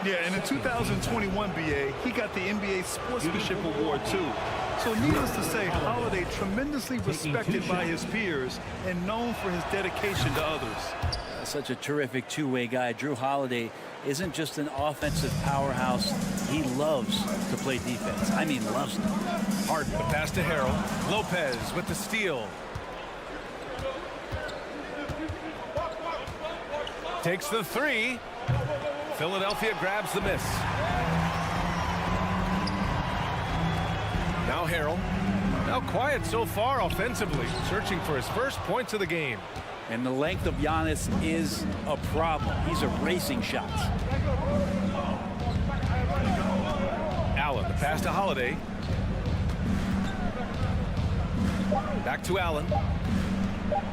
Yeah, and in 2021, BA, he got the NBA Sportsmanship Award, too. So needless to say, Holiday tremendously respected by his peers and known for his dedication to others. Such a terrific two-way guy. Jrue Holiday isn't just an offensive powerhouse. He loves to play defense. I mean, loves it. Harden, the pass to Harrell. Lopez with the steal. Takes the three. Philadelphia grabs the miss. Now Harrell. Now quiet so far offensively, searching for his first points of the game. And the length of Giannis is a problem. He's erasing shots. Allen, the pass to Holiday. Back to Allen.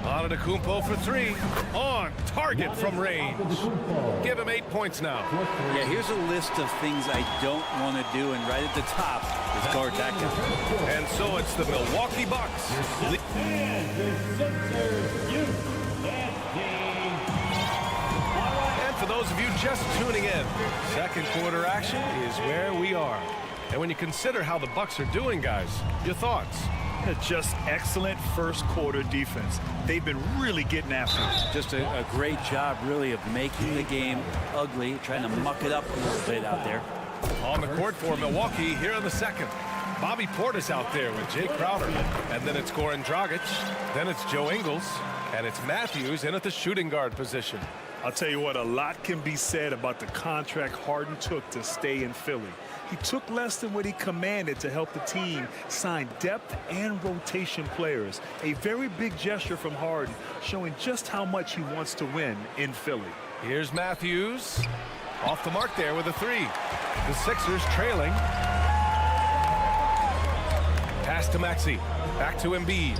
Antetokounmpo for three. On target from range. Give him 8 points now. Yeah, here's a list of things I don't want to do, and right at the top is guard that guy. And so it's the Milwaukee Bucks. And for those of you just tuning in, second quarter action is where we are. And when you consider how the Bucks are doing, guys, your thoughts? Just excellent first quarter defense. They've been really getting after it. Just a great job, really, of making the game ugly, trying to muck it up a little bit out there. On the court for Milwaukee here in the second. Bobby Portis out there with Jay Crowder. And then it's Goran Dragic. Then it's Joe Ingles. And it's Matthews in at the shooting guard position. I'll tell you what, a lot can be said about the contract Harden took to stay in Philly. He took less than what he commanded to help the team sign depth and rotation players. A very big gesture from Harden, showing just how much he wants to win in Philly. Here's Matthews. Off the mark there with a three. The Sixers trailing. Pass to Maxey. Back to Embiid.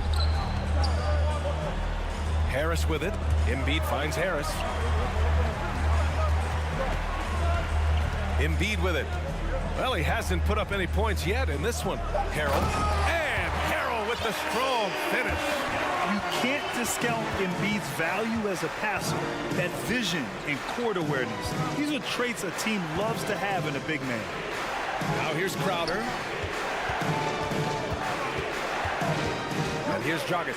Harris with it. Embiid finds Harris. Embiid with it. Well, he hasn't put up any points yet in this one. Harrell. And Harrell with the strong finish. You can't discount Embiid's value as a passer. That vision and court awareness. These are traits a team loves to have in a big man. Now here's Crowder. And here's Dragic.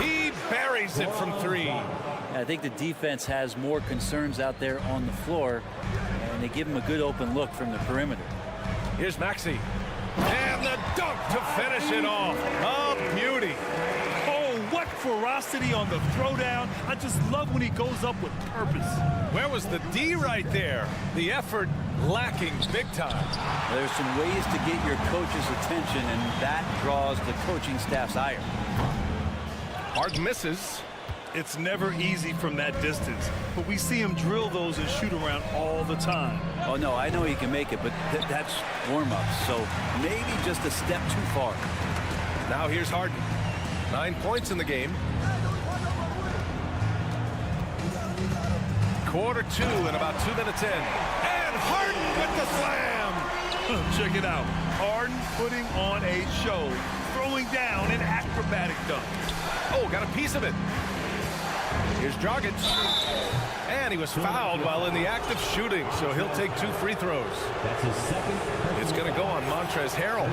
He buries it from three. I think the defense has more concerns out there on the floor, and they give him a good open look from the perimeter. Here's Maxey. And the dunk to finish it off. A beauty. Oh, what ferocity on the throwdown. I just love when he goes up with purpose. Where was the D right there? The effort lacking big time. There's some ways to get your coach's attention, and that draws the coaching staff's ire. Harden misses. It's never easy from that distance, but we see him drill those and shoot around all the time. Oh, no, I know he can make it, but that's warm-up, so maybe just a step too far. Now here's Harden. 9 points in the game. Quarter two and about 2 minutes in. And Harden with the slam. Check it out. Harden putting on a show, throwing down an acrobatic dunk. Oh, got a piece of it. Here's Dragic. And he was fouled while in the act of shooting, so he'll take 2 free throws. That's his second. It's going to go on Montrezl Harrell.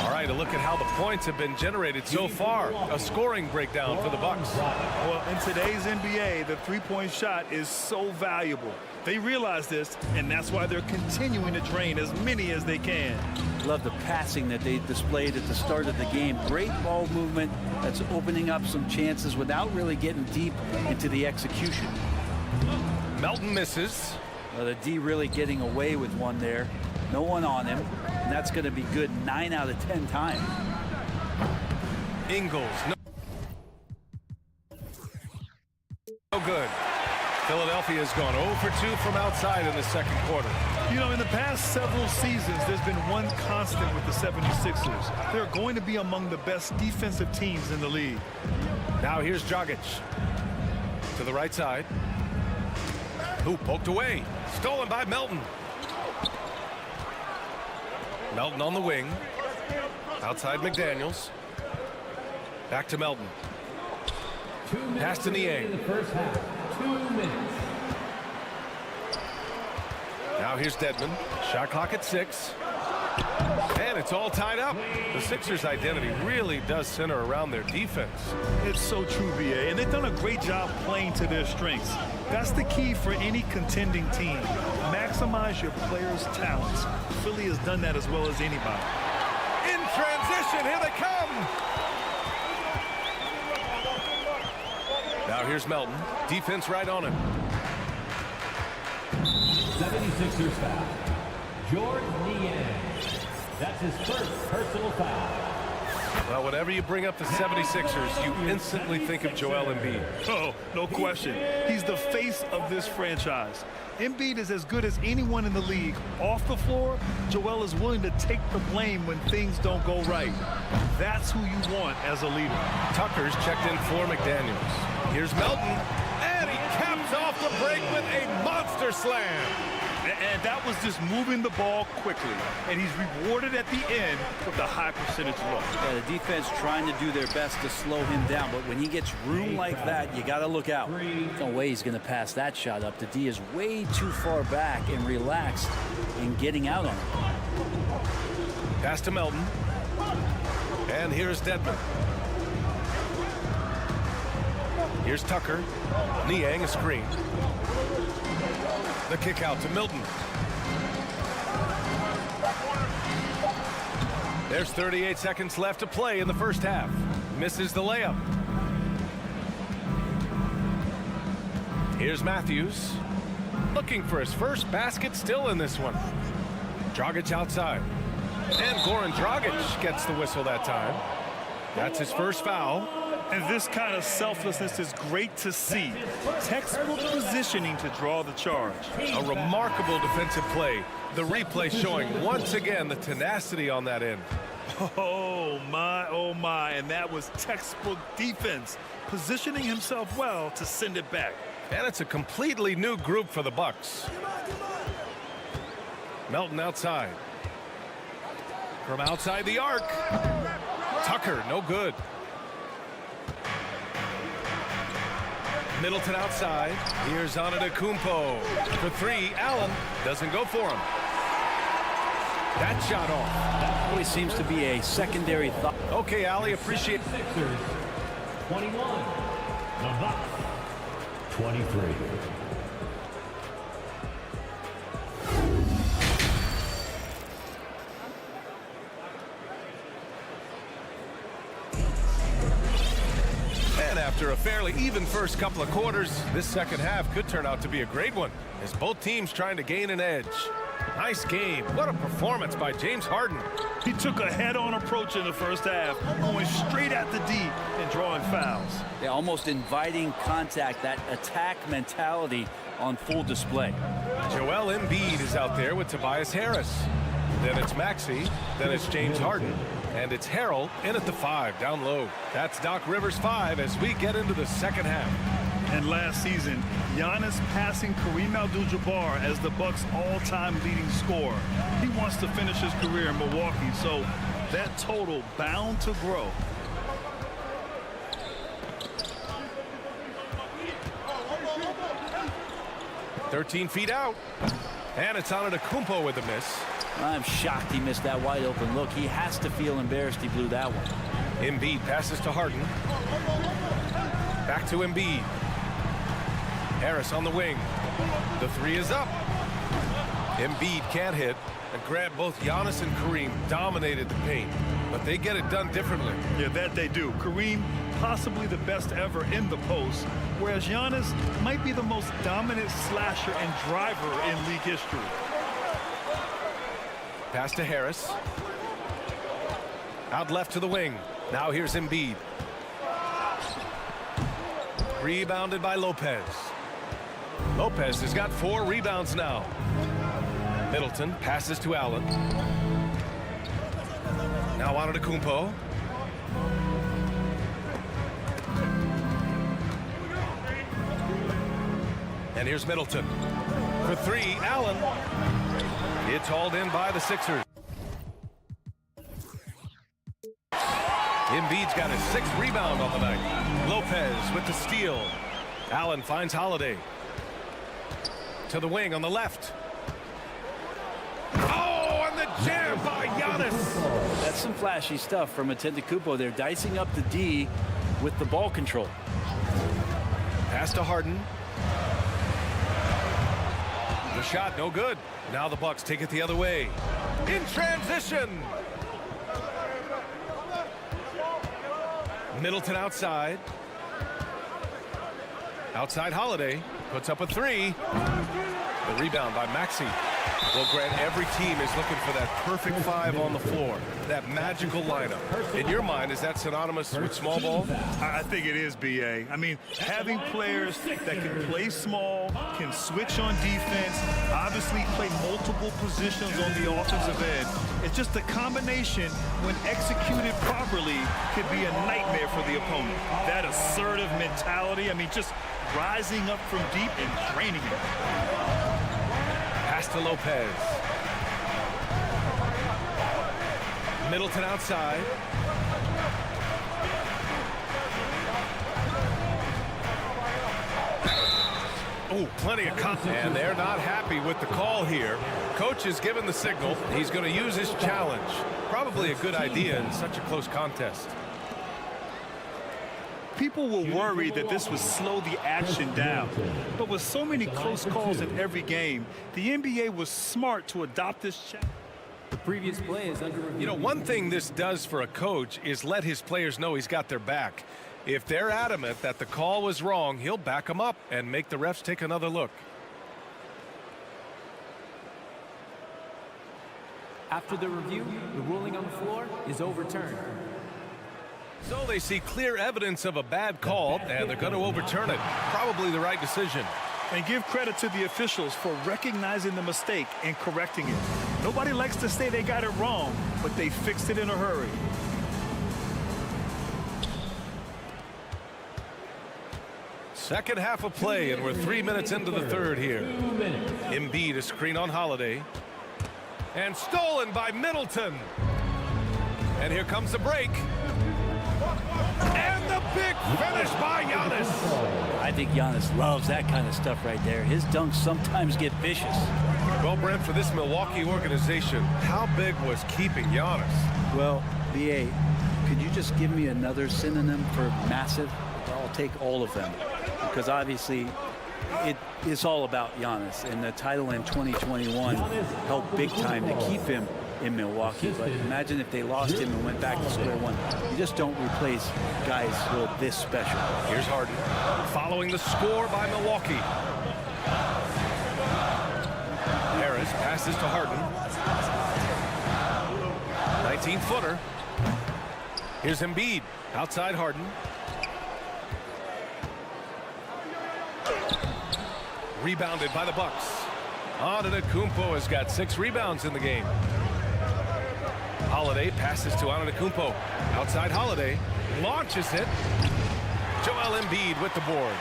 All right, a look at how the points have been generated so far. A scoring breakdown for the Bucks. Well, in today's NBA, the three-point shot is so valuable. They realize this, and that's why they're continuing to drain as many as they can. Love the passing that they displayed at the start of the game. Great ball movement that's opening up some chances without really getting deep into the execution. Melton misses. The D really getting away with one there. No one on him, and that's going to be good 9 out of 10 times. Ingles. No good. Philadelphia's gone 0 for 2 from outside in the second quarter. You know, in the past several seasons, there's been one constant with the 76ers. They're going to be among the best defensive teams in the league. Now here's Dragic. To the right side. Who poked away. Stolen by Melton. Melton on the wing. Outside McDaniels. Back to Melton. 2 minutes Pass to Niang. in the first half. 2 minutes. Now here's Dedmon. Shot clock at 6. And it's all tied up. The Sixers' identity really does center around their defense. It's so true, VA, and they've done a great job playing to their strengths. That's the key for any contending team. Maximize your players' talents. Philly has done that as well as anybody. In transition, here they come. Now here's Melton. Defense right on him. 76ers foul. George Niang. That's his first personal foul. Well, whenever you bring up the 76ers, you instantly think of Joel Embiid. Oh, no question. He's the face of this franchise. Embiid is as good as anyone in the league. Off the floor, Joel is willing to take the blame when things don't go right. That's who you want as a leader. Tucker's checked in for McDaniels. Here's Melton, and he caps off the break with a monster slam. And that was just moving the ball quickly. And he's rewarded at the end with a high percentage look. Yeah, the defense trying to do their best to slow him down, but when he gets room like that, you got to look out. No way he's going to pass that shot up. The D is way too far back and relaxed in getting out on him. Pass to Melton. And here's Dedmon. Here's Tucker. Niang a screen. The kick out to Milton. There's 38 seconds left to play in the first half. Misses the layup. Here's Matthews. Looking for his first basket still in this one. Dragic outside. And Goran Dragic gets the whistle that time. That's his first foul. And this kind of selflessness is great to see. Textbook positioning to draw the charge. A remarkable defensive play. The replay showing once again the tenacity on that end. Oh my, and that was textbook defense. Positioning himself well to send it back. And it's a completely new group for the Bucks. Melton outside. From outside the arc. Tucker, no good. Middleton outside. Here's Antetokounmpo. For 3, Allen doesn't go for him. That shot off. Always seems to be a secondary thought. Okay, Ali, appreciate. Sixers 21. The Bucks 23. And after a fairly even first couple of quarters, this second half could turn out to be a great one as both teams trying to gain an edge. Nice game. What a performance by James Harden. He took a head-on approach in the first half, going straight at the D and drawing fouls. Yeah, almost inviting contact, that attack mentality on full display. Joel Embiid is out there with Tobias Harris. Then it's Maxey. Then it's James Harden. And it's Harrell in at the 5, down low. That's Doc Rivers' 5 as we get into the second half. And last season, Giannis passing Kareem Abdul-Jabbar as the Bucks' all-time leading scorer. He wants to finish his career in Milwaukee, so that total bound to grow. "13 feet out. And it's Antetokounmpo with the miss. I'm shocked he missed that wide open look. He has to feel embarrassed he blew that one. Embiid passes to Harden. Back to Embiid. Harris on the wing. The 3 is up. Embiid can't hit. And Grant, both Giannis and Kareem dominated the paint. But they get it done differently. Yeah, that they do. Kareem, possibly the best ever in the post, whereas Giannis might be the most dominant slasher and driver in league history. Pass to Harris. Out left to the wing. Now here's Embiid. Rebounded by Lopez. Lopez has got 4 rebounds now. Middleton passes to Allen. Now Antetokounmpo. And here's Middleton. For 3, Allen. It's hauled in by the Sixers. Embiid's got his 6th rebound on the night. Lopez with the steal. Allen finds Holiday. To the wing on the left. Jam by Giannis. That's some flashy stuff from Antetokounmpo. They're dicing up the D with the ball control. Pass to Harden. The shot, no good. Now the Bucks take it the other way. In transition. Middleton outside. Outside Holiday. Puts up a three. The rebound by Maxey. Well, Grant, every team is looking for that perfect five on the floor. That magical lineup. In your mind, is that synonymous with small ball? I think it is, B.A. I mean, having players that can play small, can switch on defense, obviously play multiple positions on the offensive end. It's just a combination, when executed properly, could be a nightmare for the opponent. That assertive mentality, I mean, just rising up from deep and draining it. Pass to Lopez. Middleton outside. Oh, plenty of contact. And they're not happy with the call here. Coach is given the signal. He's going to use his challenge. Probably a good idea in such a close contest. People were worried that this would slow the action down. But with so many close calls in every game, the NBA was smart to adopt this challenge. The previous play is under review. You know, one thing this does for a coach is let his players know he's got their back. If they're adamant that the call was wrong, he'll back them up and make the refs take another look. After the review, the ruling on the floor is overturned. So they see clear evidence of a bad call, and they're going to overturn it. Probably the right decision. And give credit to the officials for recognizing the mistake and correcting it. Nobody likes to say they got it wrong, but they fixed it in a hurry. Second half of play, and we're 3 minutes into the third here. Embiid, a screen on Holiday. And stolen by Middleton. And here comes the break. And the big finish by Giannis. I think Giannis loves that kind of stuff right there. His dunks sometimes get vicious. Well, Brent, for this Milwaukee organization, how big was keeping Giannis? Well, B.A., could you just give me another synonym for massive? I'll take all of them. Because obviously, it's all about Giannis. And the title in 2021 helped big time to keep him in Milwaukee. But imagine if they lost him and went back to square one. You just don't replace guys who are this special. Here's Harden following the score by Milwaukee. Harris passes to Harden. 19-footer. Here's Embiid outside Harden. Rebounded by the Bucks. Antetokounmpo has got 6 rebounds in the game. Holiday passes to Antetokounmpo. Outside Holiday. Launches it. Joel Embiid with the board.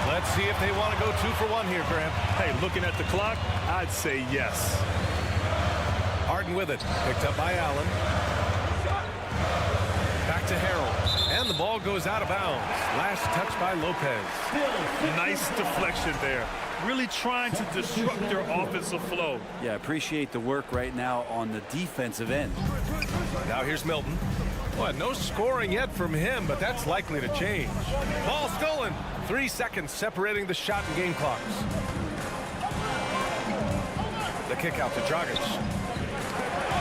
Let's see if they want to go 2 for 1 here, Grant. Hey, looking at the clock, I'd say yes. Harden with it. Picked up by Allen. Back to Harrell. And the ball goes out of bounds. Last touch by Lopez. Nice deflection there. Really trying to disrupt their offensive flow. Yeah, appreciate the work right now on the defensive end. Now here's Milton. Well, no scoring yet from him, but that's likely to change. Ball stolen. 3 seconds separating the shot and game clocks. The kick out to Dragic.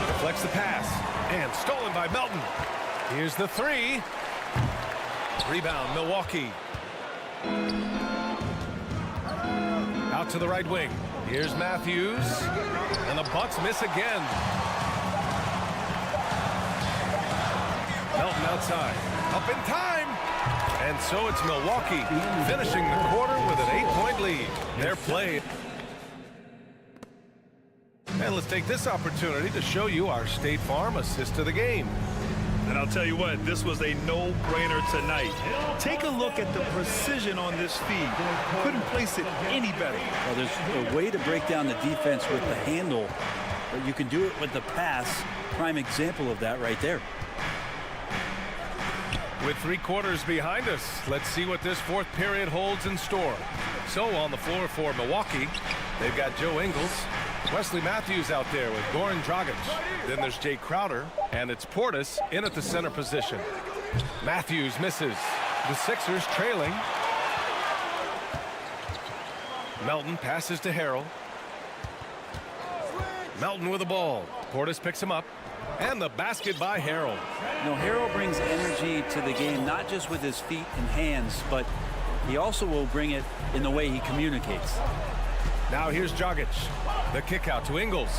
Deflects the pass. And stolen by Melton. Here's the 3. Rebound, Milwaukee. Out to the right wing. Here's Matthews. And the Bucks miss again. Melton outside. Up in time. And so it's Milwaukee finishing the quarter with an 8-point lead. Their play. And let's take this opportunity to show you our State Farm assist to the game. And I'll tell you what, this was a no-brainer tonight. Take a look at the precision on this feed. Couldn't place it any better. Well, there's a way to break down the defense with the handle, but you can do it with the pass. Prime example of that right there. With 3 quarters behind us, let's see what this 4th period holds in store. So on the floor for Milwaukee, they've got Joe Ingles, Wesley Matthews out there with Goran Dragic. Then there's Jay Crowder, and it's Portis in at the center position. Matthews misses. The Sixers trailing. Melton passes to Harrell. Melton with the ball. Portis picks him up. And the basket by Harrell. You know, Harrell brings energy to the game, not just with his feet and hands, but he also will bring it in the way he communicates. Now here's Dragic. The kick out to Ingles.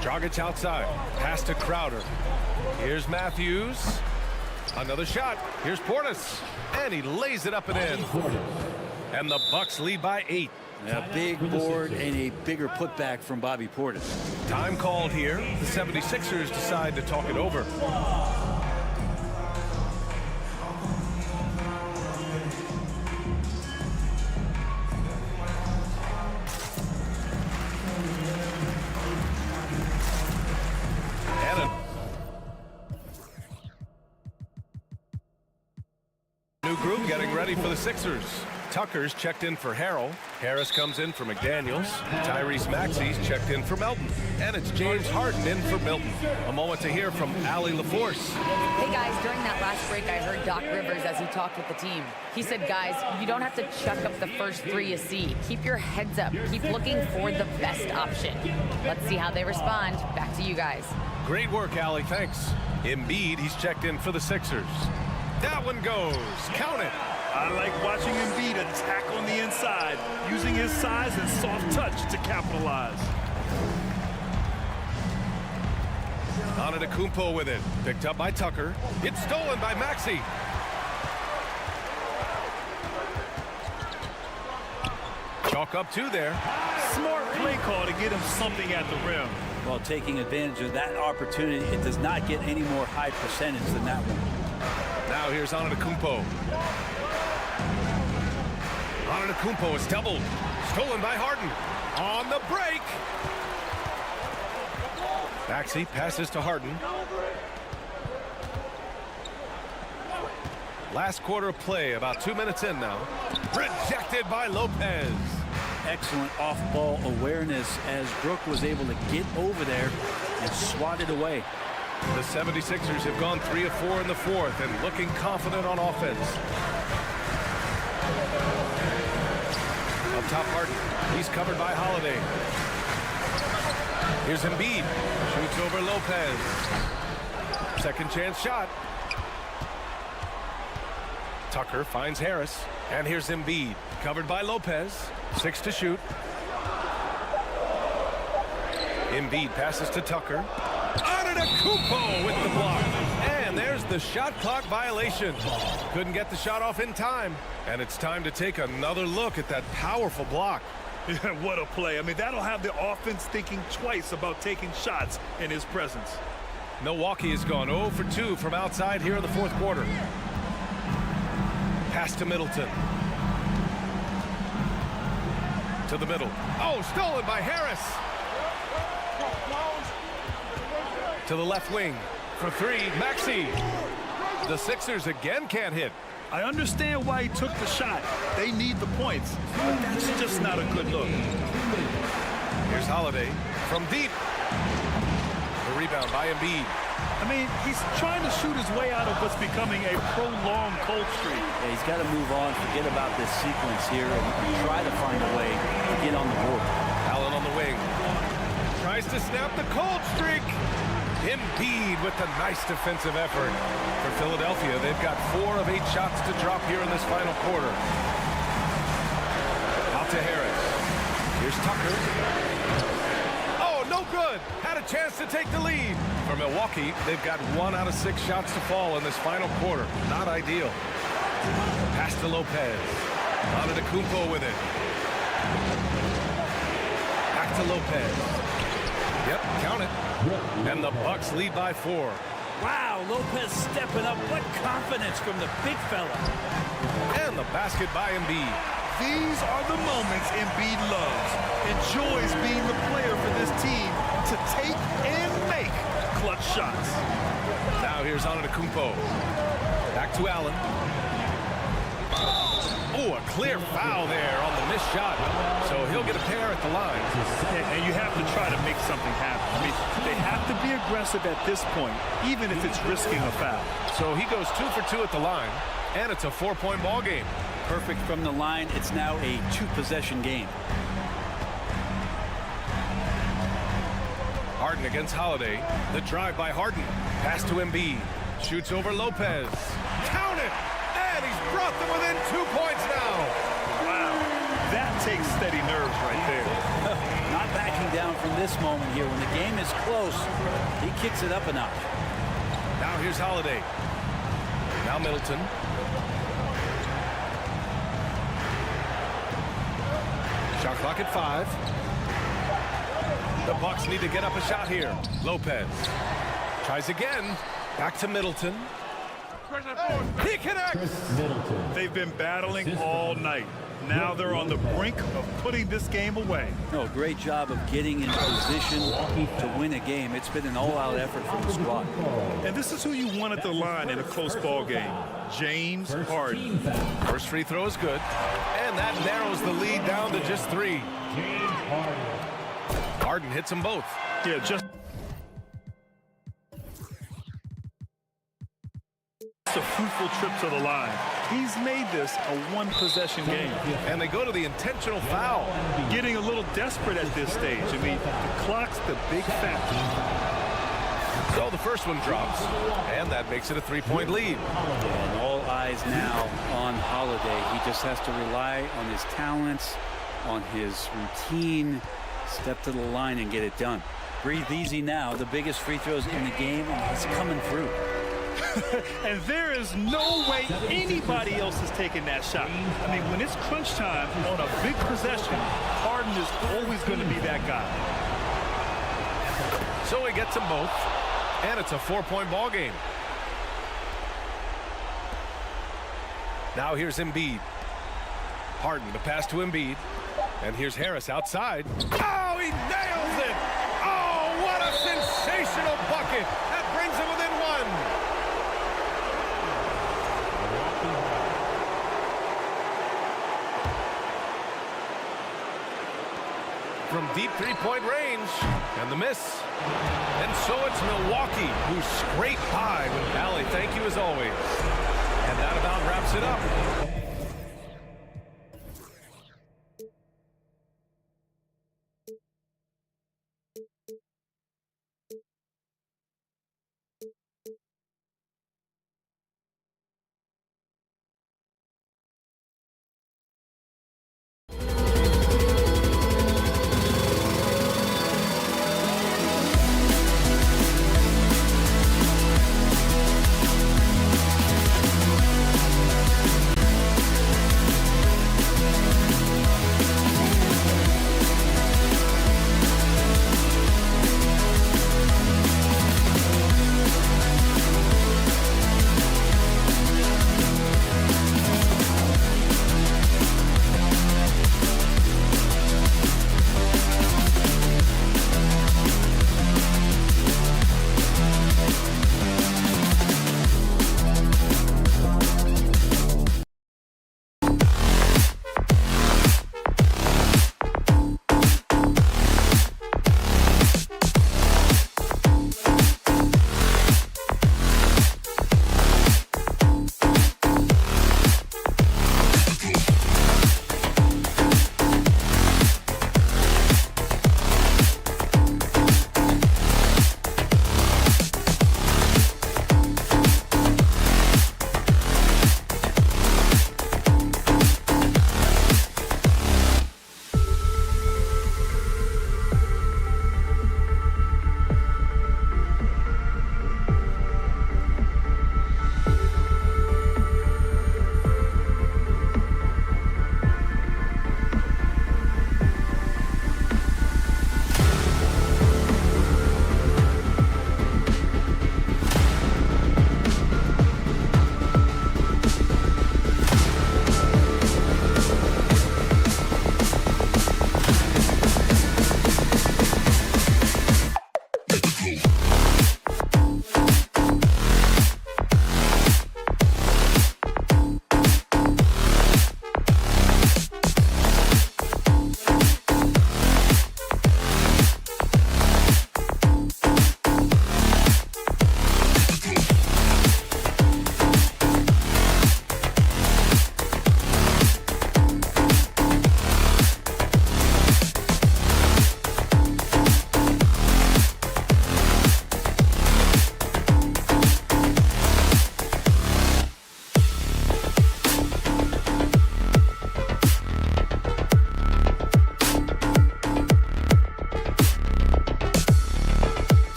Dragic outside. Pass to Crowder. Here's Matthews. Another shot. Here's Portis. And he lays it up and in. And the Bucks lead by 8. A big board and a bigger putback from Bobby Portis. Time called here. The 76ers decide to talk it over. New group getting ready for the Sixers. Tucker's checked in for Harrell. Harris comes in for McDaniels. Tyrese Maxey's checked in for Melton. And it's James Harden in for Milton. A moment to hear from Allie LaForce. Hey guys, during that last break, I heard Doc Rivers as he talked with the team. He said, guys, you don't have to chuck up the first three you see. Keep your heads up. Keep looking for the best option. Let's see how they respond. Back to you guys. Great work, Allie. Thanks. Embiid, he's checked in for the Sixers. That one goes. Count it. I like watching Embiid attack on the inside, using his size and soft touch to capitalize. Antetokounmpo with it. Picked up by Tucker. It's stolen by Maxey. Chalk up two there. Smart play call to get him something at the rim. While taking advantage of that opportunity, it does not get any more high percentage than that one. Now here's Antetokounmpo. Antetokounmpo is doubled. Stolen by Harden. On the break. Maxey passes to Harden. Last quarter of play, about 2 minutes in now. Rejected by Lopez. Excellent off-ball awareness as Brook was able to get over there and swat it away. The 76ers have gone 3 of 4 in the fourth and looking confident on offense. Up top, Harden. He's covered by Holiday. Here's Embiid. Shoots over Lopez. Second chance shot. Tucker finds Harris. And here's Embiid. Covered by Lopez. 6 to shoot. Embiid passes to Tucker. Antetokounmpo with the block. And there's the shot clock violation. Couldn't get the shot off in time. And it's time to take another look at that powerful block. Yeah, what a play. I mean, that'll have the offense thinking twice about taking shots in his presence. Milwaukee has gone 0 for 2 from outside here in the fourth quarter. Pass to Middleton. To the middle. Oh, stolen by Harris. To the left wing. For three, Maxey. The Sixers again can't hit. I understand why he took the shot. They need the points, but that's just not a good look. Here's Holiday from deep. The rebound by Embiid. I mean, he's trying to shoot his way out of what's becoming a prolonged cold streak. Yeah, he's got to move on, forget about this sequence here, and try to find a way to get on the board. Allen on the wing. Tries to snap the cold streak. Embiid with the nice defensive effort. For Philadelphia, they've got 4 of 8 shots to drop here in this final quarter. Out to Harris. Here's Tucker. Oh, no good. Had a chance to take the lead. For Milwaukee, they've got 1 out of 6 shots to fall in this final quarter. Not ideal. Pass to Lopez. Antetokounmpo with it. Back to Lopez. Yep, count it. And the Bucks lead by 4. Wow, Lopez stepping up. What confidence from the big fella. And the basket by Embiid. These are the moments Embiid loves. Enjoys being the player for this team to take and make clutch shots. Now here's Antetokounmpo. Back to Allen. Oh, a clear foul there on the missed shot. So he'll get a pair at the line. And you have to try to make something happen. I mean, they have to be aggressive at this point, even if it's risking a foul. So he goes 2 for 2 at the line, and it's a 4-point ball game. Perfect from the line. It's now a 2-possession game. Harden against Holiday. The drive by Harden. Pass to Embiid. Shoots over Lopez. Count it! And he's brought them within 2 points now. Wow. That takes steady nerves right there. Not backing down from this moment here. When the game is close, he kicks it up a notch. Now here's Holiday. Now Middleton. Shot clock at 5. The Bucks need to get up a shot here. Lopez tries again. Back to Middleton. He connects. They've been battling all night. Now they're on the brink of putting this game away. No, great job of getting in position to win a game. It's been an all-out effort from the squad. And this is who you want at the line in a close ball game. James Harden. First free throw is good. And that narrows the lead down to just 3. Harden hits them both. Yeah, just a fruitful trip to the line. He's made this a 1-possession game. And they go to the intentional foul. Getting a little desperate at this stage. I mean, the clock's the big factor. So the first one drops. And that makes it a 3-point lead. And all eyes now on Holiday. He just has to rely on his talents, on his routine, step to the line and get it done. Breathe easy now. The biggest free throws in the game, and he's coming through. And there is no way anybody else is taking that shot. I mean, when it's crunch time on a big possession, Harden is always going to be that guy. So he gets them both, and it's a 4-point ball game. Now here's Embiid. Harden, the pass to Embiid. And here's Harris outside. Oh, he nails it! Oh, what a sensational bucket! That brings him within 1. From deep 3-point range, and the miss. And so it's Milwaukee who scrape by with Allie. Thank you as always. And that about wraps it up.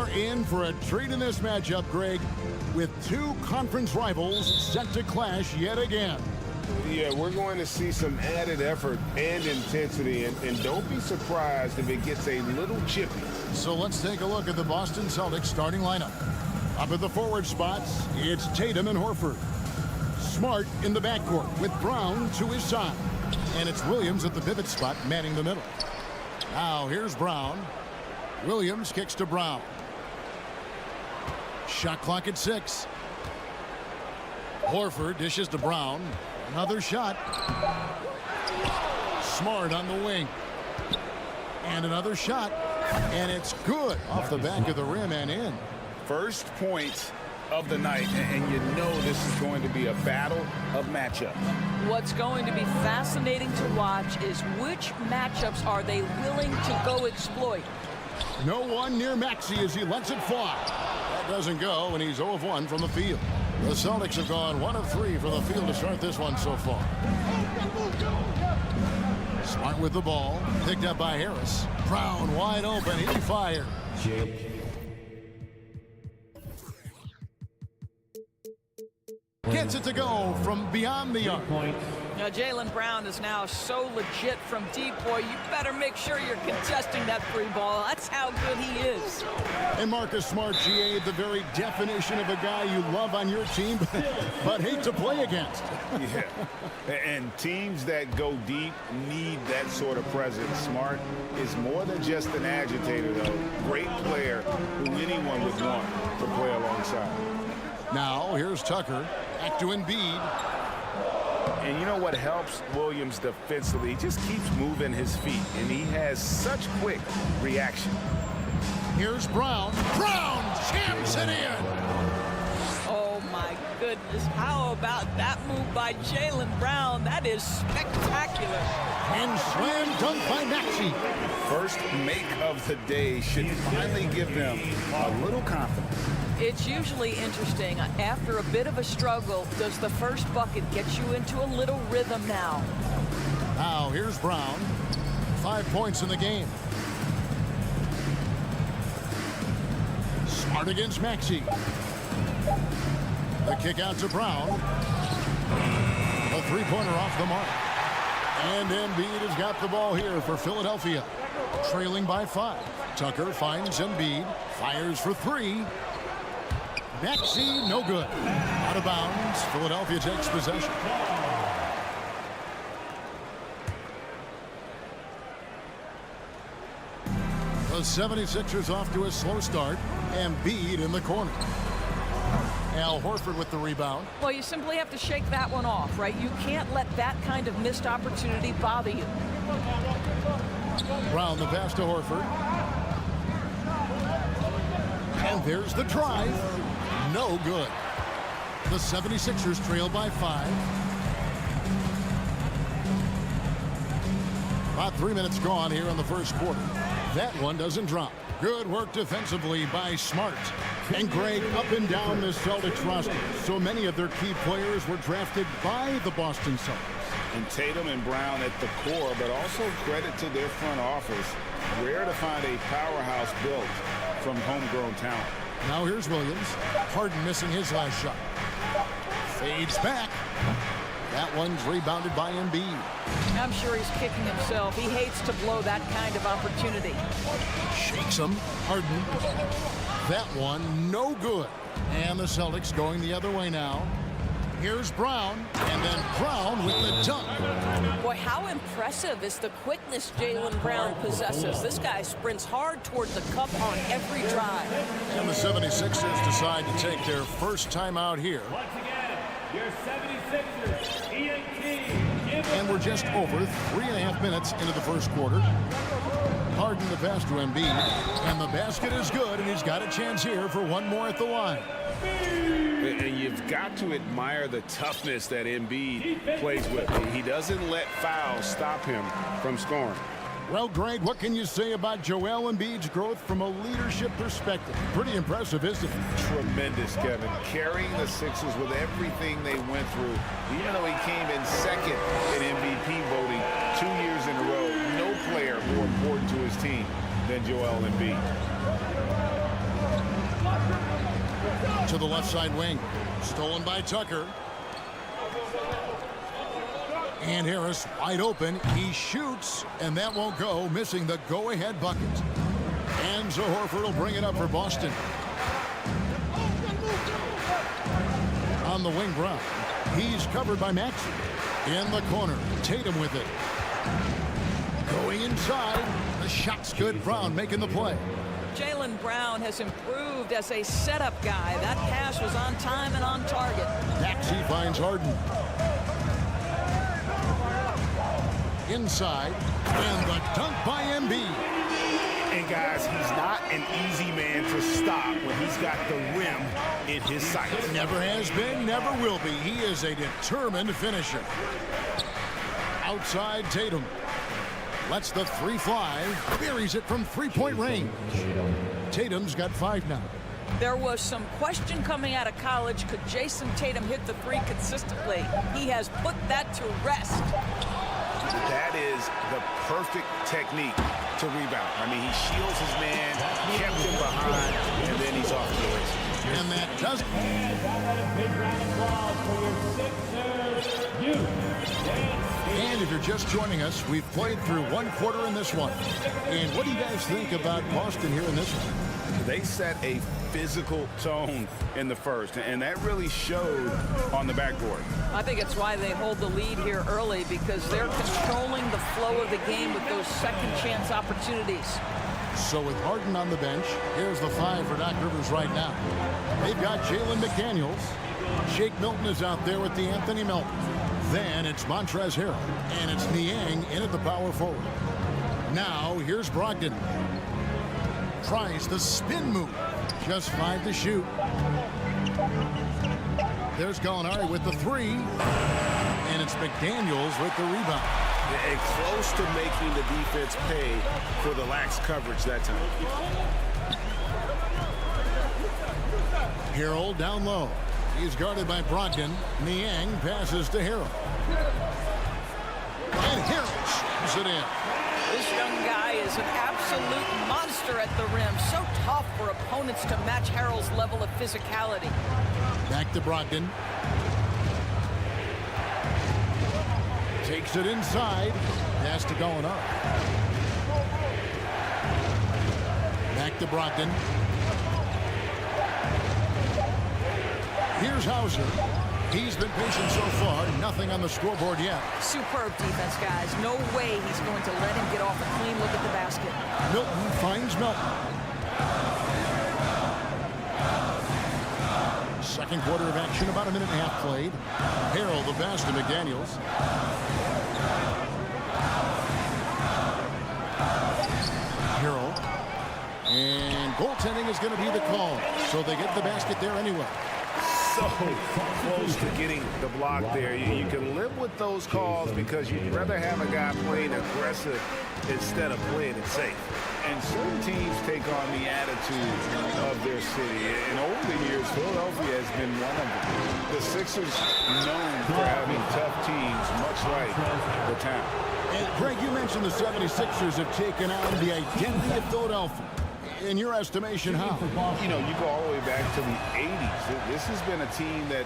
We're in for a treat in this matchup, Greg, with two conference rivals set to clash yet again. Yeah, we're going to see some added effort and intensity, and don't be surprised if it gets a little chippy. So let's take a look at the Boston Celtics starting lineup. Up at the forward spots, it's Tatum and Horford. Smart in the backcourt with Brown to his side. And it's Williams at the pivot spot manning the middle. Now here's Brown. Williams kicks to Brown. Shot clock at 6. Horford dishes to Brown. Another shot. Smart on the wing. And another shot. And it's good off the back of the rim and in. First points of the night, and you know this is going to be a battle of matchups. What's going to be fascinating to watch is which matchups are they willing to go exploit. No one near Maxey as he lets it fly. That doesn't go, and he's 0 of 1 from the field. The Celtics have gone 1 of 3 from the field to start this one so far. Smart with the ball, picked up by Harris. Brown wide open, he fires. Gets it to go from beyond the arc. Now, Jaylen Brown is now so legit from deep, boy. You better make sure you're contesting that free ball. That's how good he is. And Marcus Smart, GA, the very definition of a guy you love on your team, but hate to play against. Yeah, and teams that go deep need that sort of presence. Smart is more than just an agitator, though. Great player who anyone would want to play alongside. Now, here's Tucker. Back to Embiid. And you know what helps Williams defensively? He just keeps moving his feet, and he has such quick reaction. Here's Brown. Brown jams it in. Oh, my goodness. How about that move by Jaylen Brown? That is spectacular. And slam dunk by Maxey. First make of the day should finally give them a little confidence. It's usually interesting. After a bit of a struggle, does the first bucket get you into a little rhythm now? Now, here's Brown. 5 points in the game. Smart against Maxey. The kick out to Brown. A three-pointer off the mark. And Embiid has got the ball here for Philadelphia. Trailing by 5. Tucker finds Embiid. Fires for 3. Maxey, no good. Out of bounds. Philadelphia takes possession. The 76ers off to a slow start. Embiid in the corner. Al Horford with the rebound. Well, you simply have to shake that one off, right? You can't let that kind of missed opportunity bother you. Brown the pass to Horford. And there's the drive. No good. The 76ers trail by 5. About 3 minutes gone here in the first quarter. That one doesn't drop. Good work defensively by Smart. And Greg, up and down the Celtics roster, so many of their key players were drafted by the Boston Celtics. And Tatum and Brown at the core, but also credit to their front office. Rare to find a powerhouse built from homegrown talent. Now here's Williams. Harden missing his last shot. Fades back. That one's rebounded by Embiid. I'm sure he's kicking himself. He hates to blow that kind of opportunity. Shakes him. Harden. That one, no good. And the Celtics going the other way now. Here's Brown. And then Brown with the dunk. Boy, how impressive is the quickness Jaylen Brown possesses. This guy sprints hard toward the cup on every drive. And the 76ers decide to take their first time out here. Once again, your 76ers, Ian King. And we're just over 3.5 minutes into the first quarter. Harden the pass to Embiid. And the basket is good, and he's got a chance here for one more at the line. And you've got to admire the toughness that Embiid plays with. He doesn't let fouls stop him from scoring. Well, Greg, what can you say about Joel Embiid's growth from a leadership perspective? Pretty impressive, isn't it? Tremendous, Kevin. Carrying the Sixers with everything they went through. Even though he came in second in MVP voting 2 years in a row, no player more important to his team than Joel Embiid. to the left side wing. Stolen by Tucker. And Harris wide open. He shoots, and that won't go, missing the go-ahead bucket. And so Horford will bring it up for Boston. On the wing, Brown. He's covered by Maxey. In the corner, Tatum with it. Going inside. The shot's good. Brown making the play. Jaylen Brown has improved as a setup guy. That pass was on time and on target. Maxey finds Harden. Inside. And the dunk by Embiid. And guys, he's not an easy man to stop when he's got the rim in his sights. Never has been, never will be. He is a determined finisher. Outside Tatum. Lets the three fly. Buries it from three-point range. Tatum's got 5 now. There was some question coming out of college. Could Jason Tatum hit the three consistently? He has put that to rest. That is the perfect technique to rebound. I mean, he shields his man, kept him behind, and then he's off to the races. And that does. And if you're just joining us, we've played through 1 quarter in this one. And what do you guys think about Boston here in this one? They set a physical tone in the first, and that really showed on the backboard. I think it's why they hold the lead here early, because they're controlling the flow of the game with those second chance opportunities. So with Harden on the bench, here's the 5 for Doc Rivers right now. They've got Jalen McDaniels. Shake Milton is out there with the Anthony Melton. Then it's Montrezl Harrell, and it's Niang in at the power forward. Now here's Brogdon. Tries the spin move. Just 5 to shoot. There's Gallinari with the 3. And it's McDaniels with the rebound. And close to making the defense pay for the lax coverage that time. Harrell down low. He's guarded by Brogdon. Niang passes to Harrell. And Harrell shoots it in. This young guy is an absolute monster at the rim. So tough for opponents to match Harrell's level of physicality. Back to Brogdon. Takes it inside. Has to go up. Back to Brogdon. Here's Hauser. He's been patient so far. Nothing on the scoreboard yet. Superb defense, guys. No way he's going to let him get off a clean look at the basket. Milton finds Melton. Second quarter of action, about a minute and a half played. Harrell the pass to McDaniels. Harrell. And goaltending is going to be the call. So they get the basket there anyway. So close to getting the block there. You can live with those calls because you'd rather have a guy playing aggressive instead of playing it safe. And certain teams take on the attitude of their city. And over the years, Philadelphia has been one of them. The Sixers known for having tough teams, much like the town. And Greg, you mentioned the 76ers have taken on the identity of Philadelphia. In your estimation, how? You know, you go all the way back to the 80s. This has been a team that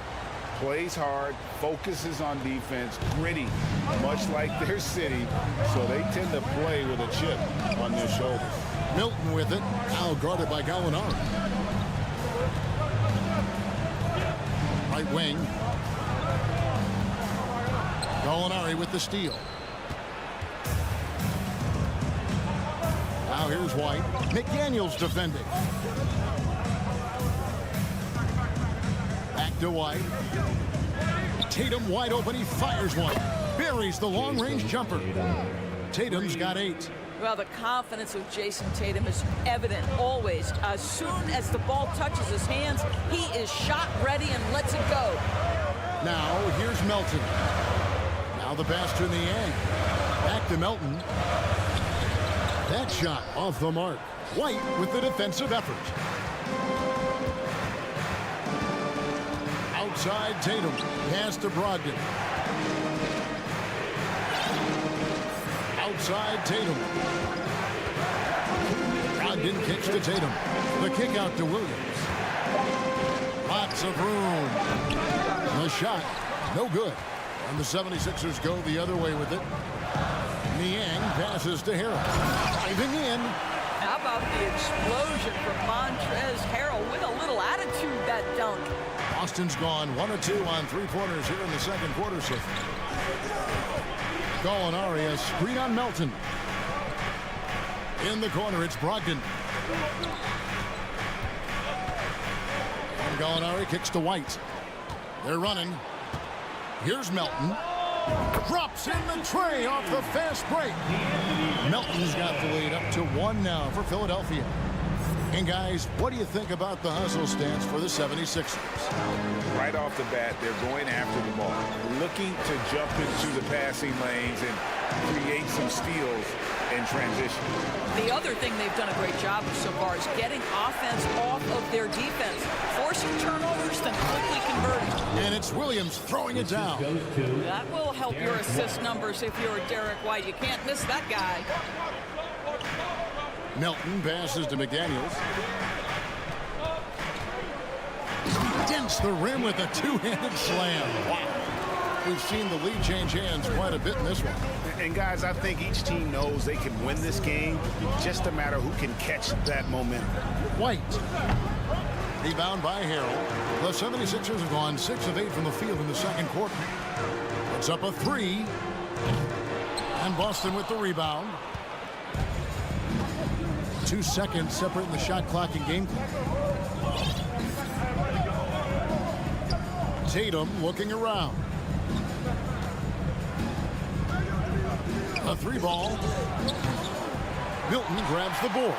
plays hard, focuses on defense, gritty, much like their city. So they tend to play with a chip on their shoulders. Milton with it, now guarded by Gallinari. Right wing. Gallinari with the steal. Now here's White. McDaniels defending. Back to White. Tatum wide open. He fires one. Buries the long-range jumper. Tatum's got 8. Well, the confidence of Jason Tatum is evident always. As soon as the ball touches his hands, he is shot ready and lets it go. Now here's Melton. Now the pass to Niang. Back to Melton. That shot off the mark. White with the defensive effort. Outside Tatum. Pass to Brogdon. Outside Tatum. Brogdon kicks to Tatum. The kick out to Williams. Lots of room. The shot, no good. And the 76ers go the other way with it. Niang passes to Harrell. Driving in. How about the explosion from Montrezl Harrell with a little attitude, that dunk. Boston's gone 1 of 2 on three-pointers here in the second quarter so far. Gallinari, a screen on Melton. In the corner, it's Brogdon. And Gallinari kicks to White. They're running. Here's Melton. Drops in the tray off the fast break. Melton's got the lead up to 1 now for Philadelphia. And guys, what do you think about the hustle stance for the 76ers? Right off the bat, they're going after the ball, looking to jump into the passing lanes and create some steals in transition. The other thing they've done a great job of so far is getting offense off of their defense, forcing turnovers, then quickly converting. And it's Williams throwing it down. That will help your assist numbers if you're Derek White. You can't miss that guy. Melton passes to McDaniels. Dents the rim with a two-handed slam. Wow. We've seen the lead change hands quite a bit in this one. And guys, I think each team knows they can win this game. Just a matter who can catch that momentum. White. Rebound by Harrell. The 76ers have gone 6 of 8 from the field in the second quarter. Puts up a 3. And Boston with the rebound. 2 seconds separating the shot clock and game clock. Tatum looking around. A 3 ball. Milton grabs the board.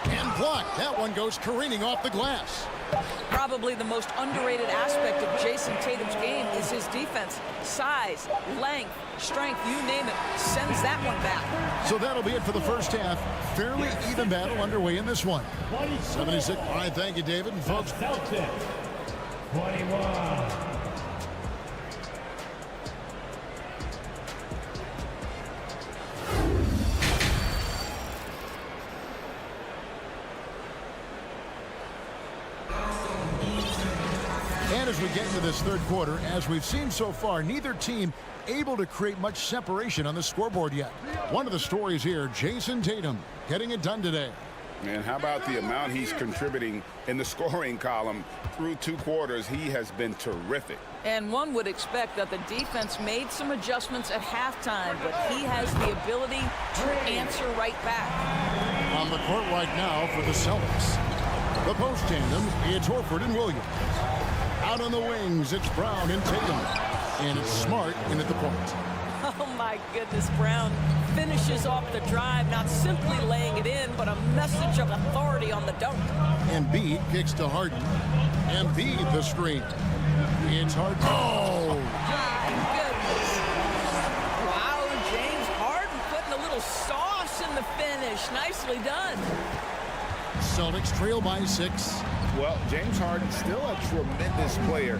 And blocked. That one goes careening off the glass. Probably the most underrated aspect of Jason Tatum's game is his defense. Size, length, strength, you name it, sends that one back. So that'll be it for the first half. Fairly even battle underway in this one. 76. All right, thank you, David. And folks, Celtics, 21. and as we get into this third quarter, as we've seen so far, neither team able to create much separation on the scoreboard yet. One of the stories here, Jason Tatum getting it done today. And how about the amount he's contributing in the scoring column through 2 quarters? He has been terrific. And one would expect that the defense made some adjustments at halftime, but he has the ability to answer right back. On the court right now for the Celtics. The post tandem, it's Horford and Williams. Out on the wings, it's Brown and Tatum. And it's Smart in at the point. Oh my goodness, Brown finishes off the drive, not simply laying it in, but a message of authority on the dunk. Embiid kicks to Harden. Embiid the screen. It's Harden. Oh! My goodness. Wow, James Harden putting a little sauce in the finish. Nicely done. Celtics trail by 6. Well, James Harden's still a tremendous player,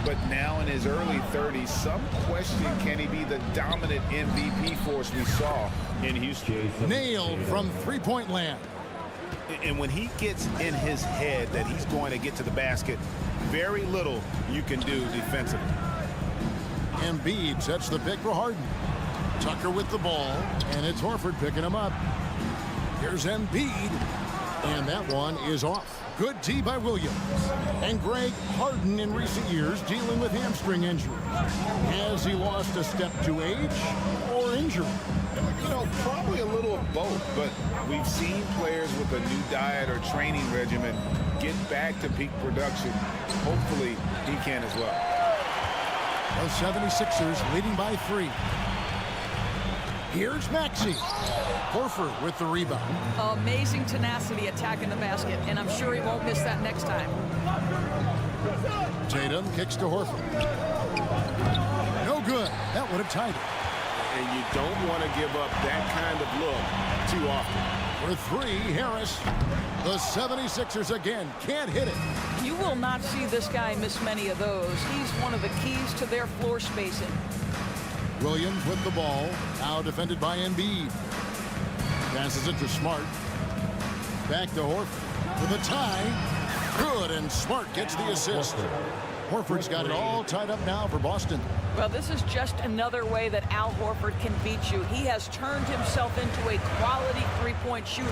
but now in his early 30s, some question, can he be the dominant MVP force we saw in Houston? Nailed from three-point land. And when he gets in his head that he's going to get to the basket, very little you can do defensively. Embiid sets the pick for Harden. Tucker with the ball, and it's Horford picking him up. Here's Embiid, and that one is off. Good tee by Williams. And Greg, Harden in recent years dealing with hamstring injury. Has he lost a step to age or injury? You know, probably a little of both, but we've seen players with a new diet or training regimen get back to peak production. Hopefully, he can as well. The 76ers leading by 3. Here's Maxey. Horford with the rebound. Amazing tenacity attacking the basket, and I'm sure he won't miss that next time. Tatum kicks to Horford. No good. That would have tied it. And you don't want to give up that kind of look too often. For 3, Harris. The 76ers again can't hit it. You will not see this guy miss many of those. He's one of the keys to their floor spacing. Williams with the ball. Now defended by Embiid. Passes it to Smart. Back to Horford with a tie. Good, and Smart gets the assist. Horford's got it all tied up now for Boston. Well, this is just another way that Al Horford can beat you. He has turned himself into a quality three-point shooter.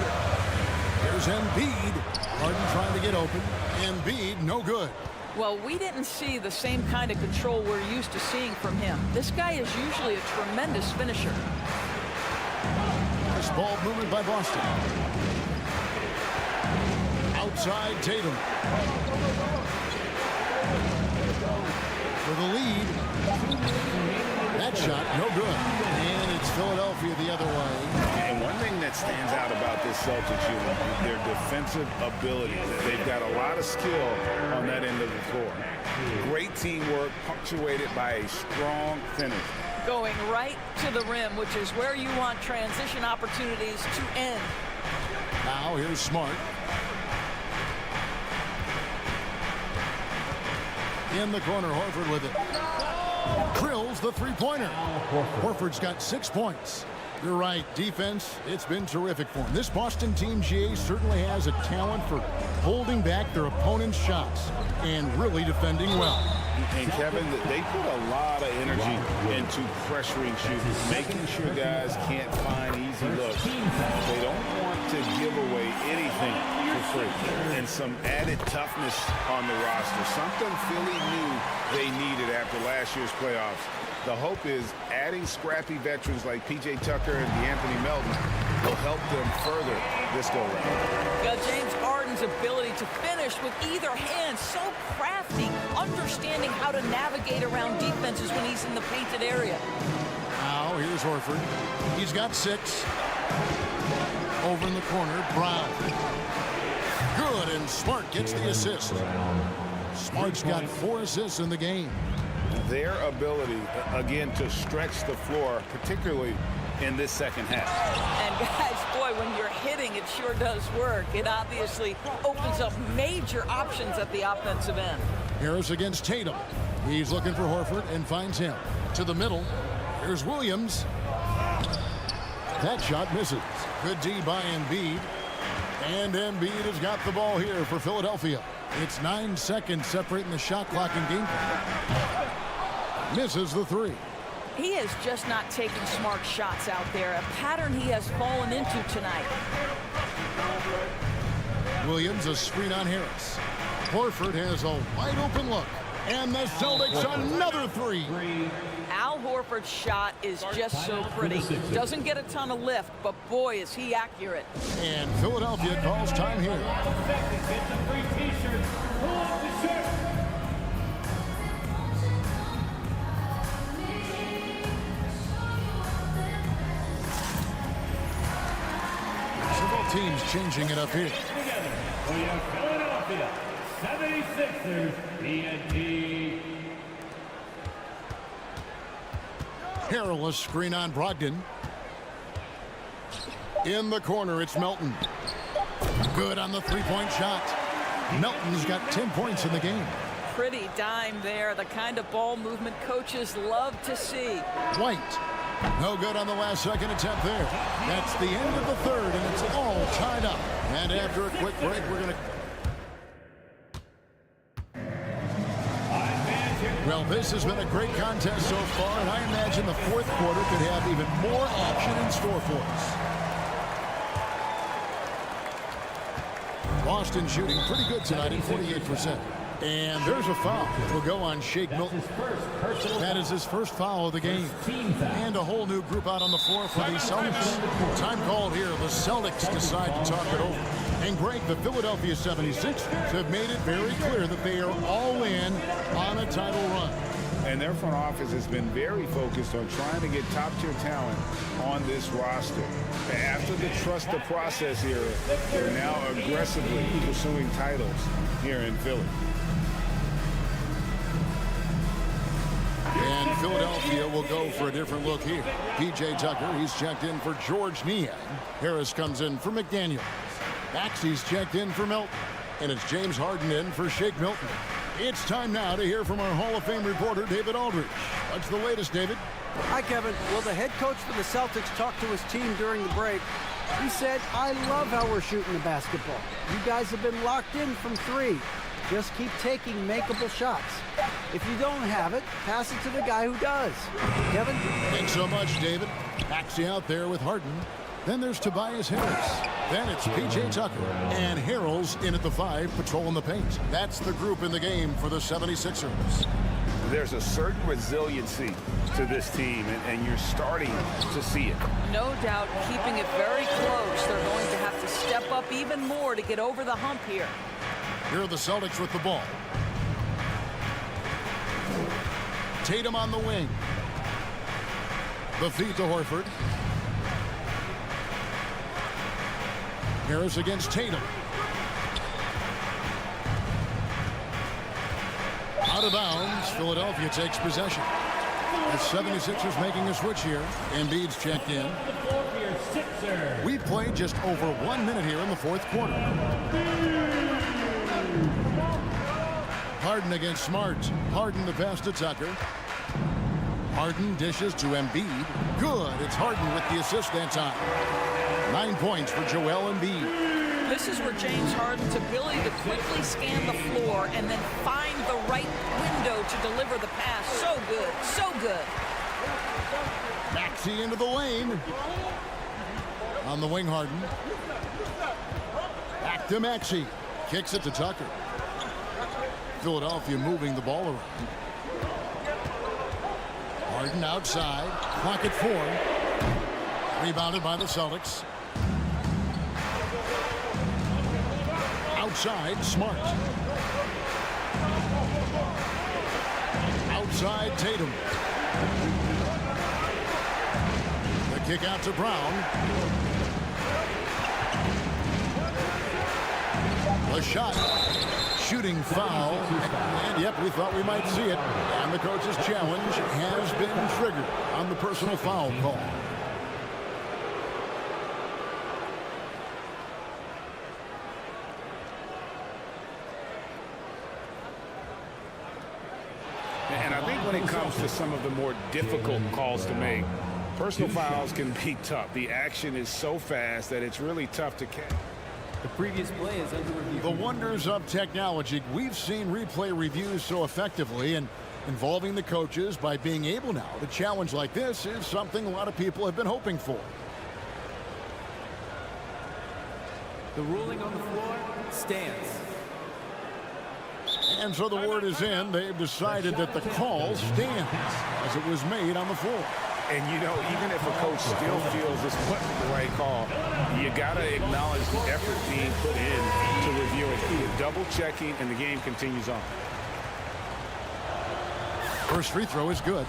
Here's Embiid. Harden trying to get open. Embiid, no good. Well, we didn't see the same kind of control we're used to seeing from him. This guy is usually a tremendous finisher. Nice ball movement by Boston. Outside Tatum. For the lead. That shot, no good. And it's Philadelphia the other way. And one thing that stands out about this Celtics unit is their defensive ability. They've got a lot of skill on that end of the floor. Great teamwork punctuated by a strong finish. Going right to the rim, which is where you want transition opportunities to end. Now here's Smart. In the corner, Horford with it. Drills the three-pointer. Horford's got 6 points. You're right, defense, it's been terrific for him. This Boston team, GA, certainly has a talent for holding back their opponent's shots and really defending well. And Kevin, they put a lot of energy into pressuring shooters, making sure guys can't find easy looks. They don't want to give away anything for free. And some added toughness on the roster, something Philly knew they needed after last year's playoffs. The hope is adding scrappy veterans like P.J. Tucker and DeAnthony Melton will help them further this go-round. James Harden's ability to finish with either hand, so crafty, understanding how to navigate around defenses when he's in the painted area. Now here's Horford. He's got 6. Over in the corner, Brown. Good, and Smart gets the assist. Smart's got 4 assists in the game. Their ability, again, to stretch the floor, particularly in this second half. And guys, boy, when you're hitting, it sure does work. It obviously opens up major options at the offensive end. Harris against Tatum. He's looking for Horford and finds him. To the middle. Here's Williams. That shot misses. Good D by Embiid. And Embiid has got the ball here for Philadelphia. It's 9 seconds separating the shot clock and game clock. Misses the 3. He is just not taking smart shots out there, a pattern he has fallen into tonight. Williams, a screen on Harris. Horford has a wide open look. And the Celtics another 3. Al Horford's shot is just so pretty. Doesn't get a ton of lift, but boy, is he accurate. And Philadelphia calls time here. Get the free t-shirt. Pull up the shirt. Several teams changing it up here. Together for your Philadelphia 76ers TNT. Perilous screen on Brogdon. In the corner, it's Melton. Good on the three-point shot. Melton's got 10 points in the game. Pretty dime there, the kind of ball movement coaches love to see. White. No good on the last second attempt there. That's the end of the third, and it's all tied up. And after a quick break, we're going to... Well, this has been a great contest so far, and I imagine the fourth quarter could have even more action in store for us. Boston shooting pretty good tonight at 48%. And there's a foul. It will go on Shake Milton. That is his first foul of the game. And a whole new group out on the floor for the Celtics. Time called here. The Celtics decide to talk it over. And Greg, the Philadelphia 76ers have made it very clear that they are all in on a title run. And their front office has been very focused on trying to get top-tier talent on this roster. After the trust the process era, they're now aggressively pursuing titles here in Philly. And Philadelphia will go for a different look here. P.J. Tucker, he's checked in for George Niang. Harris comes in for McDaniel. Maxey's checked in for Melton. And it's James Harden in for Shake Milton. It's time now to hear from our Hall of Fame reporter, David Aldridge. What's the latest, David? Hi, Kevin. Well, the head coach for the Celtics talked to his team during the break, He said, "I love how we're shooting the basketball. You guys have been locked in from 3. Just keep taking makeable shots. If you don't have it, pass it to the guy who does." Kevin? Thanks so much, David. Maxey out there with Harden. Then there's Tobias Harris. Then it's P.J. Tucker. And Harrell's in at the 5, patrolling the paint. That's the group in the game for the 76ers. There's a certain resiliency to this team, and you're starting to see it. No doubt, keeping it very close. They're going to have to step up even more to get over the hump here. Here are the Celtics with the ball. Tatum on the wing. The feed to Horford. Harris against Tatum. Out of bounds. Philadelphia takes possession. The 76ers making a switch here. Embiid's checked in. We've played just over 1 minute here in the fourth quarter. Harden against Smart. Harden the pass to Tucker. Harden dishes to Embiid. Good. It's Harden with the assist that time. 9 points for Joel Embiid. This is where James Harden's ability to quickly scan the floor and then find the right window to deliver the pass. So good. So good. Maxey into the lane. On the wing, Harden. Back to Maxey. Kicks it to Tucker. Philadelphia moving the ball around. Harden outside. Clock at 4. Rebounded by the Celtics. Outside, Smart. Outside, Tatum. The kick out to Brown. The shot. Shooting foul. And yep, we thought we might see it. And the coach's challenge has been triggered on the personal foul call. And I think when it comes to some of the more difficult calls to make, personal fouls can be tough. The action is so fast that it's really tough to catch. The previous play is under review. The wonders of technology. We've seen replay reviews so effectively, and involving the coaches by being able now to challenge like this is something a lot of people have been hoping for. The ruling on the floor stands. And so the word is in. They've decided that the call stands as it was made on the floor. And, you know, even if a coach still feels this wasn't the right call, you got to acknowledge the effort being put in to review it. Double checking, and the game continues on. First free throw is good.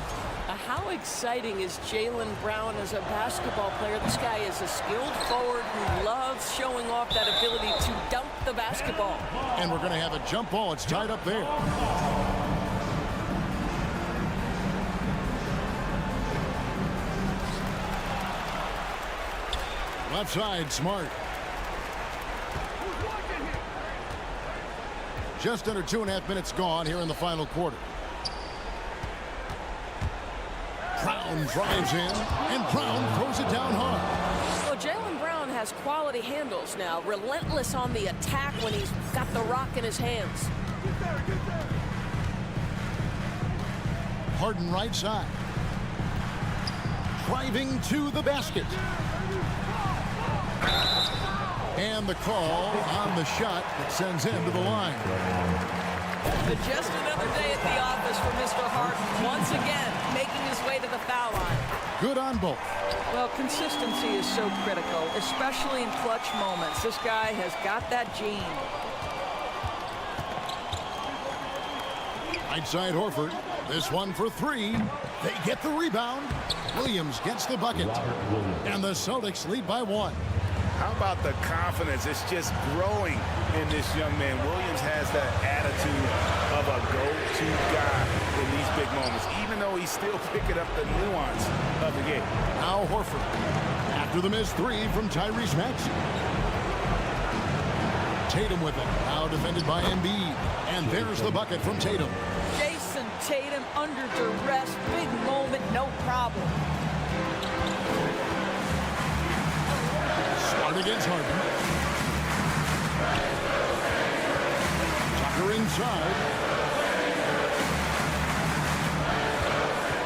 How exciting is Jaylen Brown as a basketball player? This guy is a skilled forward who loves showing off that ability to dunk the basketball. And we're going to have a jump ball. It's tied up there. Left side, Smart. Just under 2.5 minutes gone here in the final quarter. Brown drives in, and Brown throws it down hard. Well, Jaylen Brown has quality handles now. Relentless on the attack when he's got the rock in his hands. Harden right side. Driving to the basket. And the call on the shot that sends him to the line. But just another day at the office for Mr. Harden. Once again, making his way to the foul line. Good on both. Well, consistency is so critical, especially in clutch moments. This guy has got that gene. Right side, Horford. This one for 3. They get the rebound. Williams gets the bucket. And the Celtics lead by 1. How about the confidence? It's just growing in this young man. Williams has that attitude of a go-to guy in these big moments, even though he's still picking up the nuance of the game. Now Horford. After the missed 3 from Tyrese Maxey. Tatum with it. Now defended by Embiid. And there's the bucket from Tatum. Jason Tatum under duress. Big moment, no problem. Smart against Harden. Tucker inside.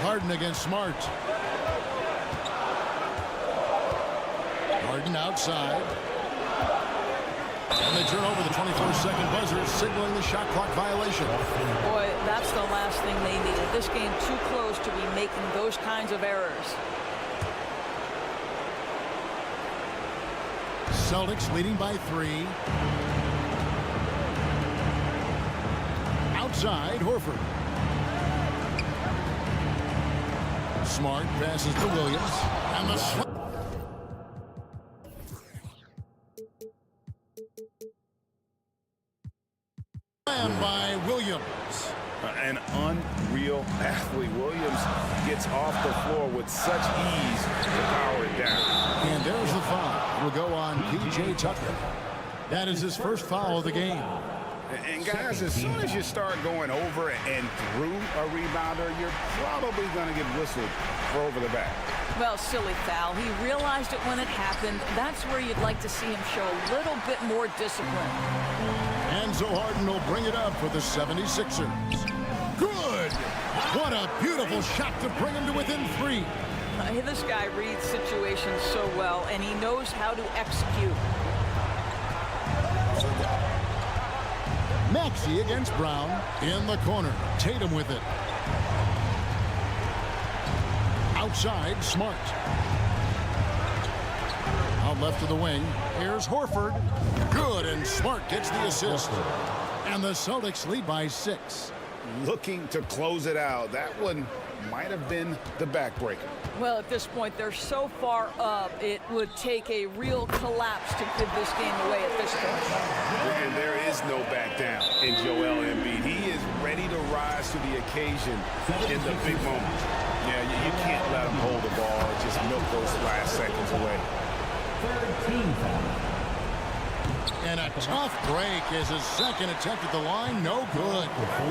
Harden against Smart. Harden outside. And they turn over the 24-second buzzer, signaling the shot clock violation. Boy, that's the last thing they needed. This game too close to be making those kinds of errors. Celtics leading by 3. Outside, Horford. Smart passes to Williams. And the slam by Williams. An unreal athlete. Williams gets off the floor with such ease to power it down. And there's the foul. It will go on P.J. Tucker. That is his first foul of the game. And guys, as soon as you start going over and through a rebounder, you're probably going to get whistled for over the back. Well, silly foul. He realized it when it happened. That's where you'd like to see him show a little bit more discipline. Enzo Harden will bring it up for the 76ers. Good! What a beautiful shot to bring him to within 3. This guy reads situations so well, and he knows how to execute. Maxey against Brown in the corner. Tatum with it. Outside, Smart. Out left to the wing. Here's Horford. Good, and Smart gets the assist. And the Celtics lead by 6. Looking to close it out. That one might have been the backbreaker. Well, at this point, they're so far up, it would take a real collapse to give this game away at this point. And there is no back down in Joel Embiid. He is ready to rise to the occasion in the big moments. Yeah, you can't let him hold the ball and just milk those last seconds away. And a tough break is his second attempt at the line. No good.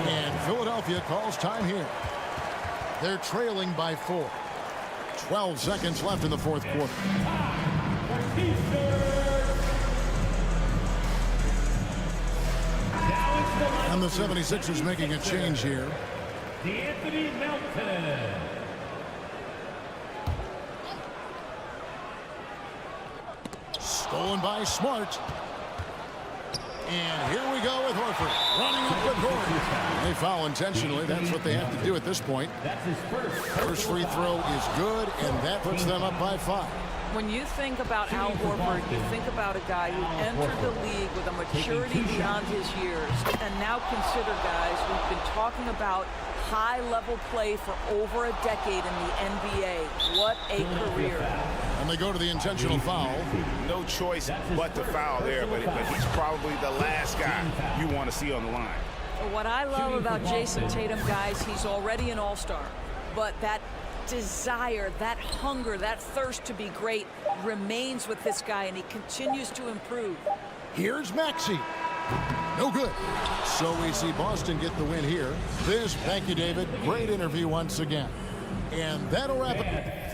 And Philadelphia calls time here. They're trailing by 4. 12 seconds left in the fourth quarter. And the 76ers making a change here. Anthony Melton. Stolen by Smart. And here we go with Horford running up the court. They foul intentionally. That's what they have to do at this point. That's his First free throw is good, and that puts them up by 5. When you think about Al Horford, you think about a guy who entered the league with a maturity beyond his years. And now consider, guys, we've been talking about high-level play for over a decade in the NBA. What a career. And they go to the intentional foul. No choice but to foul there, but he's probably the last guy you want to see on the line. What I love about Jason Tatum, guys, he's already an all-star. But that desire, that hunger, that thirst to be great remains with this guy, and he continues to improve. Here's Maxey. No good. So we see Boston get the win here. Thank you, David. Great interview once again. And that'll wrap it.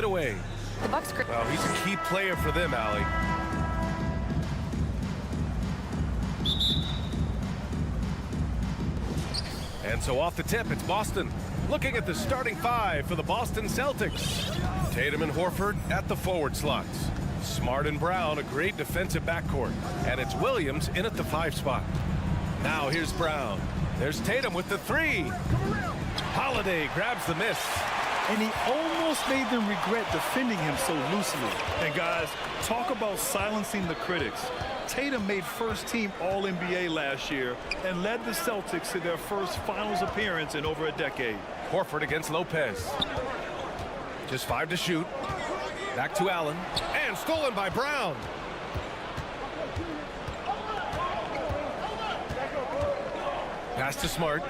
it away. The Bucks. Well, he's a key player for them, Allie. And so off the tip, it's Boston. Looking at the starting five for the Boston Celtics. Tatum and Horford at the forward slots. Smart and Brown, a great defensive backcourt. And it's Williams in at the 5 spot. Now here's Brown. There's Tatum with the 3. Holiday grabs the miss. And he almost made them regret defending him so loosely. And guys, talk about silencing the critics. Tatum made first-team All-NBA last year and led the Celtics to their first finals appearance in over a decade. Horford against Lopez. Just 5 to shoot. Back to Allen. And stolen by Brown. Pass to Smart.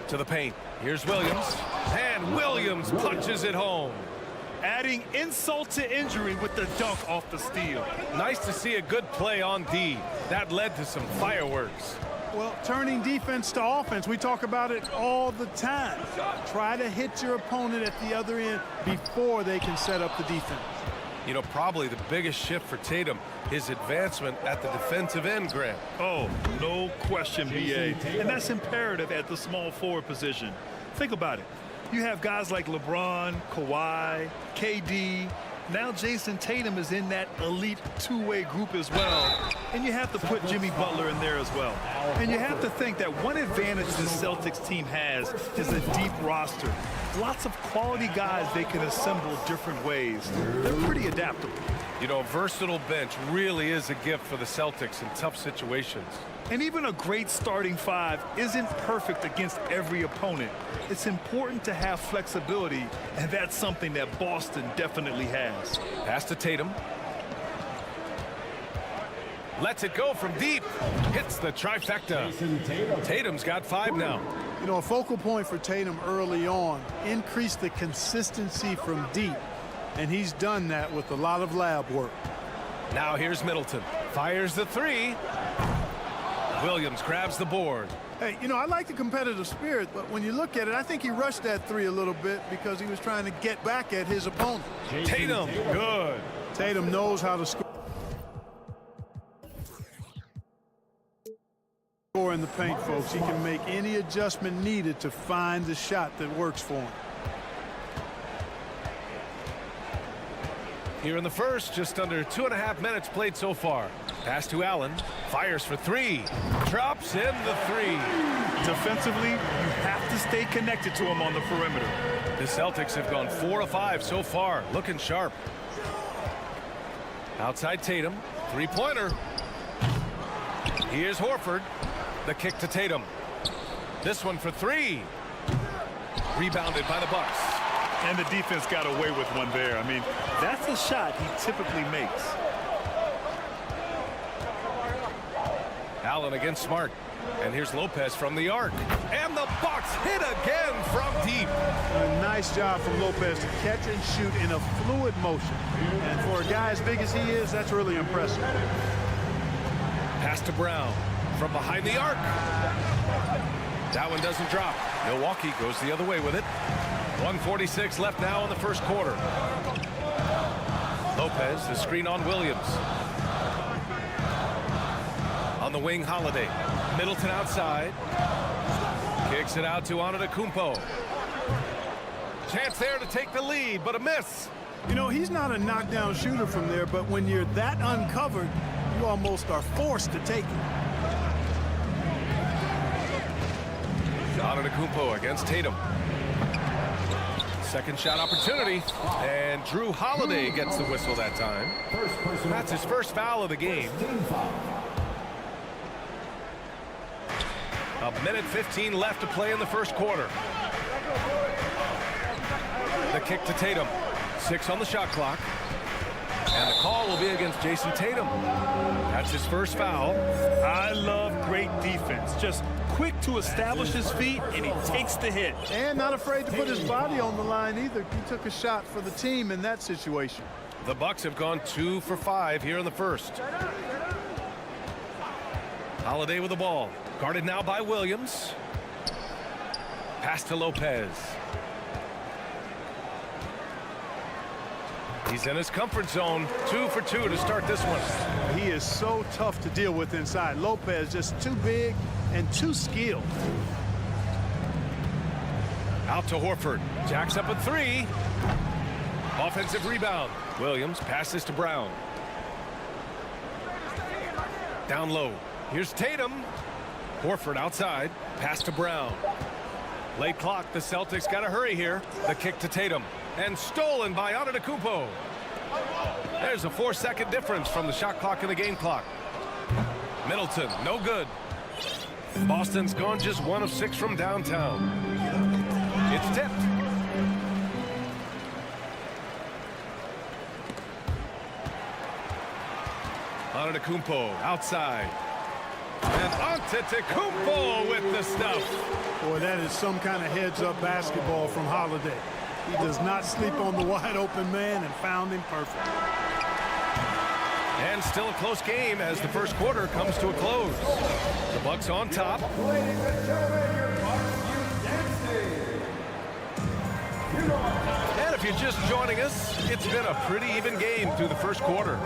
To the paint. Here's Williams. And Williams punches it home. Adding insult to injury with the dunk off the steal. Nice to see a good play on D. That led to some fireworks. Well, turning defense to offense, we talk about it all the time. Try to hit your opponent at the other end before they can set up the defense. You know, probably the biggest shift for Tatum, his advancement at the defensive end, Grant. Oh, no question, BA. And that's imperative at the small forward position. Think about it. You have guys like LeBron, Kawhi, KD. Now Jason Tatum is in that elite two-way group as well. And you have to put Jimmy Butler in there as well. And you have to think that one advantage the Celtics team has is a deep roster. Lots of quality guys they can assemble different ways. They're pretty adaptable. You know, a versatile bench really is a gift for the Celtics in tough situations. And even a great starting 5 isn't perfect against every opponent. It's important to have flexibility, and that's something that Boston definitely has. Pass to Tatum. Lets it go from deep. Hits the trifecta. Tatum's got 5 now. You know, a focal point for Tatum early on, increase the consistency from deep. And he's done that with a lot of lab work. Now here's Middleton. Fires the 3. Williams grabs the board. Hey, you know, I like the competitive spirit, but when you look at it, I think he rushed that 3 a little bit because he was trying to get back at his opponent. Tatum, good. Tatum knows how to score in the paint, folks. He can make any adjustment needed to find the shot that works for him. Here in the first, just under 2.5 minutes played so far. Pass to Allen. Fires for 3. Drops in the 3. Defensively, you have to stay connected to him on the perimeter. The Celtics have gone 4 of 5 so far. Looking sharp. Outside Tatum. 3-pointer. Here's Horford. The kick to Tatum. This one for 3. Rebounded by the Bucks. And the defense got away with one there. I mean, that's a shot he typically makes. Allen against Smart. And here's Lopez from the arc. And the Bucks hit again from deep. A nice job from Lopez to catch and shoot in a fluid motion. And for a guy as big as he is, that's really impressive. Pass to Brown from behind the arc. That one doesn't drop. Milwaukee goes the other way with it. 1:46 left now in the first quarter. Lopez, the screen on Williams. On the wing, Holiday. Middleton outside. Kicks it out to Antetokounmpo. Chance there to take the lead, but a miss. You know, he's not a knockdown shooter from there, but when you're that uncovered, you almost are forced to take it. Antetokounmpo against Tatum. Second shot opportunity, and Drew Holiday gets the whistle that time. That's his first foul of the game. 1:15 left to play in the first quarter. The kick to Tatum. 6 on the shot clock. And the call will be against Jason Tatum. That's his first foul. I love great defense. Just quick to establish his feet, and he takes the hit. And not afraid to put his body on the line either. He took a shot for the team in that situation. The Bucks have gone 2 for 5 here in the first. Holiday with the ball. Guarded now by Williams. Pass to Lopez. He's in his comfort zone. 2 for 2 to start this one. He is so tough to deal with inside. Lopez just too big and too skilled. Out to Horford. Jacks up a 3. Offensive rebound. Williams passes to Brown. Down low. Here's Tatum. Horford outside. Pass to Brown. Late clock. The Celtics got to hurry here. The kick to Tatum. And stolen by Antetokounmpo. There's a 4-second difference from the shot clock and the game clock. Middleton, no good. Boston's gone just 1 of 6 from downtown. It's tipped. Antetokounmpo outside. And Antetokounmpo with the stuff. Boy, that is some kind of heads-up basketball from Holiday. He does not sleep on the wide-open man and found him perfect. And still a close game as the first quarter comes to a close. The Bucks on top. And if you're just joining us, it's been a pretty even game through the first quarter.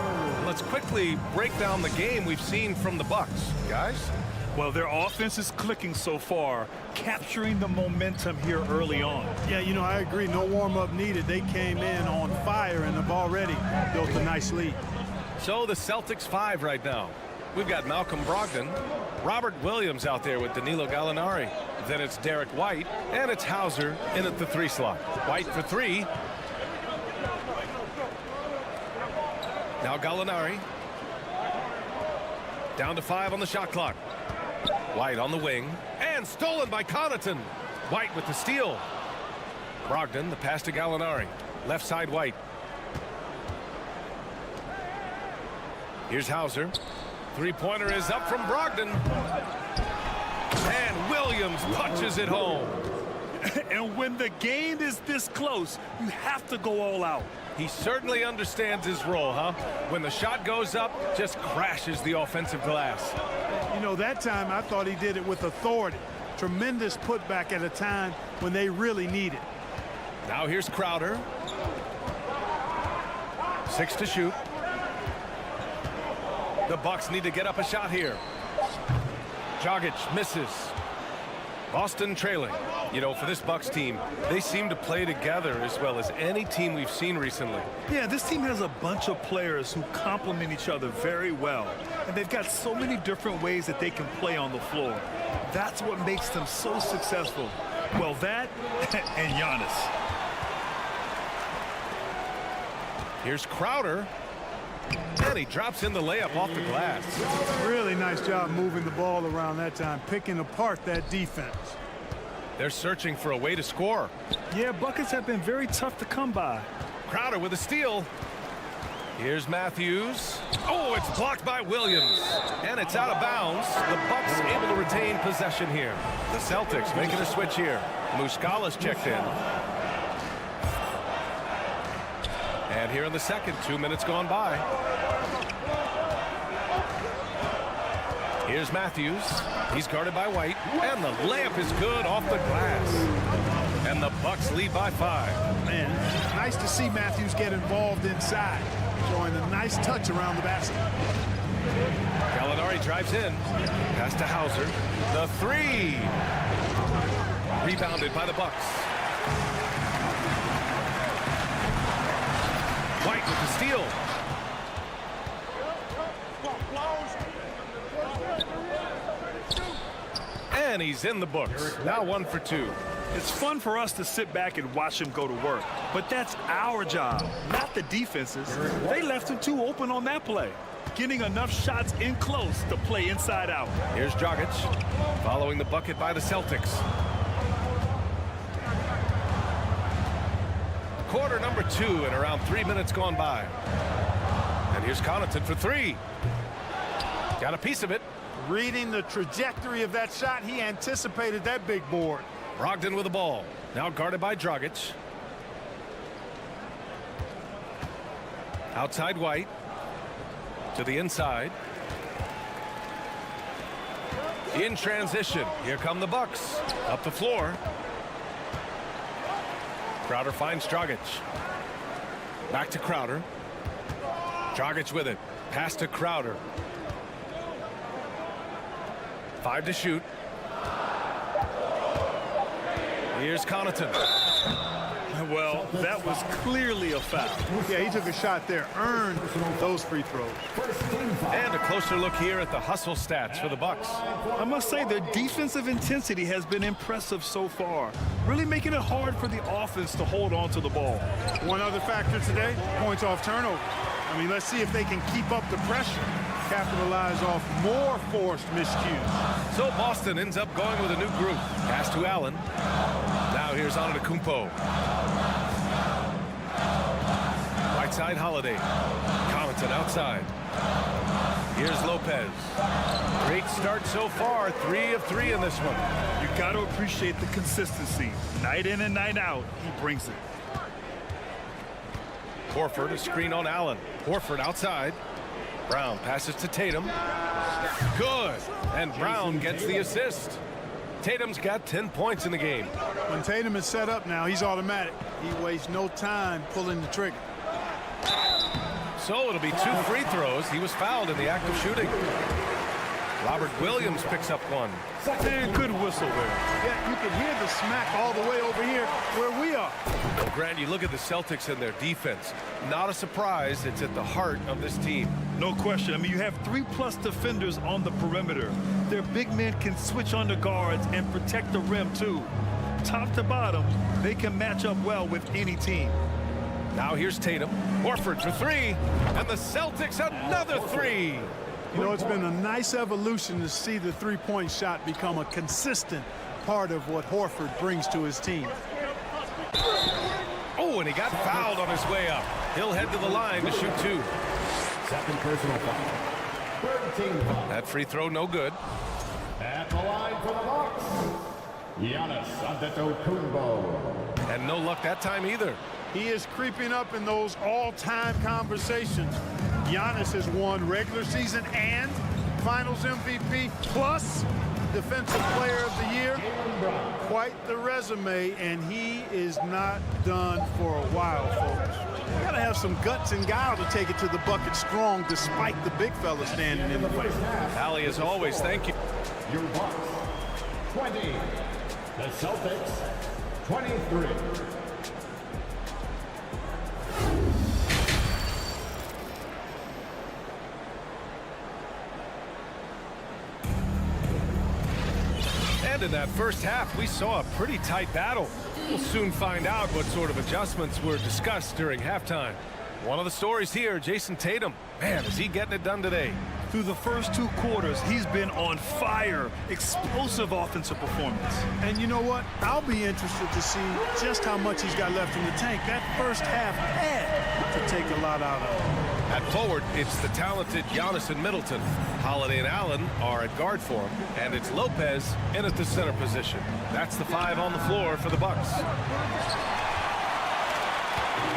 Let's quickly break down the game we've seen from the Bucks. Guys? Well, their offense is clicking so far, capturing the momentum here early on. Yeah, you know, I agree. No warm-up needed. They came in on fire and have already built a nice lead. So the Celtics 5 right now. We've got Malcolm Brogdon, Robert Williams out there with Danilo Gallinari. Then it's Derek White, and it's Hauser in at the 3 slot. White for 3. Now Gallinari. Down to 5 on the shot clock. White on the wing, and stolen by Connaughton. White with the steal. Brogdon, the pass to Gallinari. Left side White. Here's Hauser. Three-pointer is up from Brogdon. And Williams punches it home. And when the game is this close, you have to go all out. He certainly understands his role, huh? When the shot goes up, just crashes the offensive glass. You know, that time I thought he did it with authority. Tremendous putback at a time when they really need it. Now here's Crowder. 6 to shoot. The Bucks need to get up a shot here. Dragic misses. Boston trailing. You know, for this Bucks team, they seem to play together as well as any team we've seen recently. Yeah, this team has a bunch of players who complement each other very well. And they've got so many different ways that they can play on the floor. That's what makes them so successful. Well, that and Giannis. Here's Crowder. And he drops in the layup off the glass. Really nice job moving the ball around that time, picking apart that defense. They're searching for a way to score. Yeah, buckets have been very tough to come by. Crowder with a steal. Here's Matthews. Oh, it's blocked by Williams. And it's out of bounds. The Bucks able to retain possession here. The Celtics making a switch here. Muscala's checked in. And here in the second, 2 minutes gone by. Here's Matthews. He's guarded by White. And the layup is good off the glass. And the Bucks lead by 5. Man, nice to see Matthews get involved inside, showing a nice touch around the basket. Gallinari drives in. Pass to Hauser. The 3. Rebounded by the Bucks. White with the steal. And he's in the books. Now 1 for 2. It's fun for us to sit back and watch him go to work. But that's our job, not the defense's. They left him too open on that play. Getting enough shots in close to play inside out. Here's Dragic following the bucket by the Celtics. Quarter number 2 and around 3 minutes gone by. And here's Connaughton for 3. Got a piece of it. Reading the trajectory of that shot, he anticipated that big board. Brogdon with the ball. Now guarded by Dragic. Outside White. To the inside. In transition. Here come the Bucks. Up the floor. Crowder finds Dragic. Back to Crowder. Dragic with it. Pass to Crowder. 5 to shoot. Here's Connaughton. Well, that was clearly a foul. Yeah, he took a shot there, earned those free throws. And a closer look here at the hustle stats for the Bucks. I must say their defensive intensity has been impressive so far, really making it hard for the offense to hold on to the ball. One other factor today, points off turnover. I mean, let's see if they can keep up the pressure, capitalize off more forced miscues. So Boston ends up going with a new group. Pass to Allen. Now here's Antetokounmpo. Right side Holiday. Connaughton outside. Here's Lopez. Great start so far. 3 of 3 in this one. You got to appreciate the consistency. Night in and night out, he brings it. Horford, a screen on Allen. Horford outside. Brown passes to Tatum. Good. And Brown gets the assist. Tatum's got 10 points in the game. When Tatum is set up now, he's automatic. He wastes no time pulling the trigger. So it'll be 2 free throws. He was fouled in the act of shooting. Robert Williams picks up one. And good whistle there. Yeah, you can hear the smack all the way over here where we are. Well, Grant, you look at the Celtics and their defense. Not a surprise. It's at the heart of this team. No question. I mean, you have 3+ defenders on the perimeter. Their big men can switch on the guards and protect the rim, too. Top to bottom, they can match up well with any team. Now here's Tatum. Horford for 3. And the Celtics another 3. You know, it's been a nice evolution to see the three-point shot become a consistent part of what Horford brings to his team. Oh, and he got fouled on his way up. He'll head to the line to shoot 2. Second personal foul. Third team foul. That free throw no good. At the line for the Bucks, Giannis Antetokounmpo. And no luck that time either. He is creeping up in those all-time conversations. Giannis has won regular season and Finals MVP plus Defensive Player of the Year. Quite the resume, and he is not done for a while, folks. You gotta have some guts and guile to take it to the bucket strong despite the big fella standing in the way. Allie, as always, thank you. Your Bucks 20. The Celtics 23. And in that first half, we saw a pretty tight battle. We'll soon find out what sort of adjustments were discussed during halftime. One of the stories here, Jason Tatum. Man, is he getting it done today. Through the first 2 quarters, he's been on fire. Explosive offensive performance. And you know what? I'll be interested to see just how much he's got left in the tank. That first half had to take a lot out of him. At forward, it's the talented Giannis and Middleton. Holiday and Allen are at guard for him, and it's Lopez in at the center position. That's the 5 on the floor for the Bucks.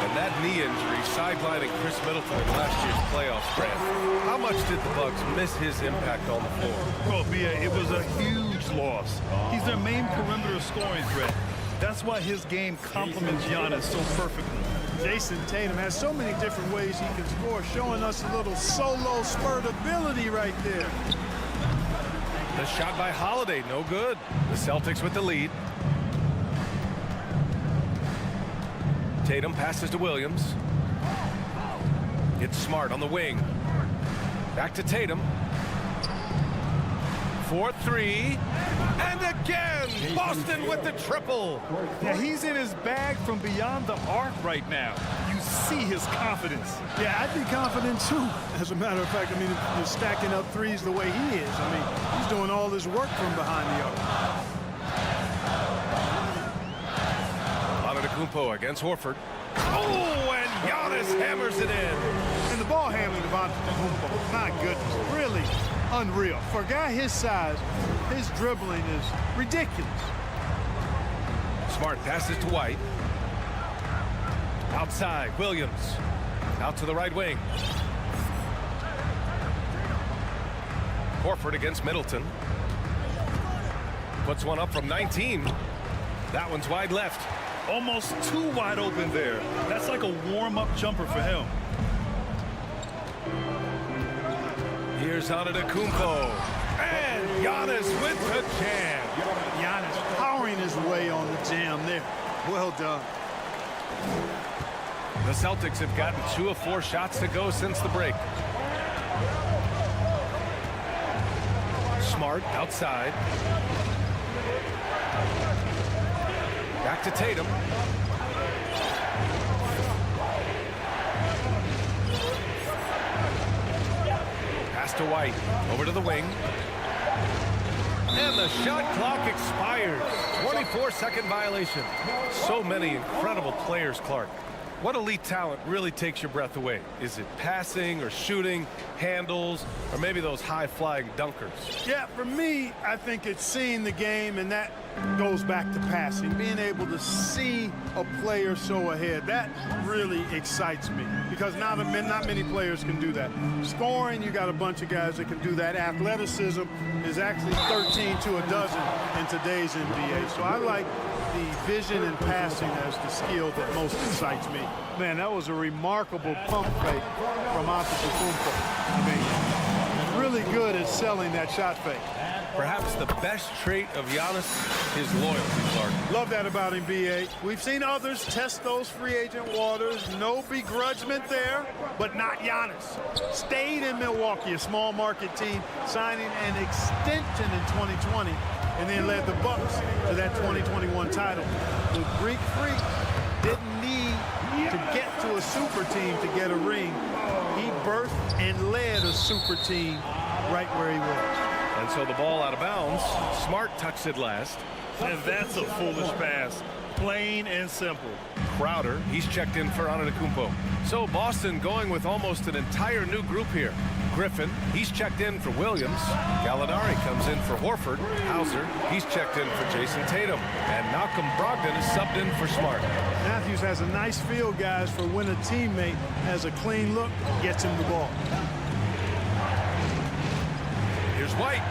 And that knee injury sidelining Chris Middleton in last year's playoffs, Grant. How much did the Bucks miss his impact on the floor? Well, Bia, it was a huge loss. He's their main perimeter scoring threat. That's why his game complements Giannis so perfectly. Jason Tatum has so many different ways he can score, showing us a little solo spurt ability right there. The shot by Holiday, no good. The Celtics with the lead. Tatum passes to Williams. Gets Smart on the wing. Back to Tatum. 4-3. And again, Boston with the triple. Yeah, he's in his bag from beyond the arc right now. You see his confidence. Yeah, I'd be confident too. As a matter of fact, I mean, if you're stacking up threes the way he is, I mean, he's doing all his work from behind the arc. Antetokounmpo against Horford. Oh, and Giannis hammers it in. And the ball handling of Antetokounmpo, my goodness, really unreal. For a guy his size, his dribbling is ridiculous. Smart passes to White. Outside, Williams. Out to the right wing. Horford against Middleton. Puts one up from 19. That one's wide left. Almost too wide open there. That's like a warm-up jumper for him. Here's Antetokounmpo. And Giannis with the jam. Giannis powering his way on the jam there. Well done. The Celtics have gotten 2 of 4 shots to go since the break. Smart outside. Back to Tatum. Pass to White. Over to the wing. And the shot clock expires. 24-second violation. So many incredible players, Clark. What elite talent really takes your breath away? Is it passing or shooting, handles, or maybe those high-flying dunkers? Yeah, for me, I think it's seeing the game, and that goes back to passing. Being able to see a player so ahead, that really excites me because not many players can do that. Scoring, you got a bunch of guys that can do that. Athleticism is actually 13 to a dozen in today's NBA. So I like the vision and passing as the skill that most excites me. Man, that was a remarkable pump fake from Antetokounmpo. I mean, really good at selling that shot fake. Perhaps the best trait of Giannis is loyalty, Clark. Love that about him, B.A. We've seen others test those free agent waters. No begrudgment there, but not Giannis. Stayed in Milwaukee, a small market team, signing an extension in 2020, and then led the Bucks to that 2021 title. The Greek Freak didn't need to get to a super team to get a ring. He birthed and led a super team right where he was. And so the ball out of bounds. Smart touched it last. And that's a foolish pass. Plain and simple. Crowder, he's checked in for Antetokounmpo. So Boston going with almost an entire new group here. Griffin, he's checked in for Williams. Gallinari comes in for Horford. Hauser, he's checked in for Jason Tatum. And Malcolm Brogdon is subbed in for Smart. Matthews has a nice feel, guys, for when a teammate has a clean look, gets him the ball. Here's White.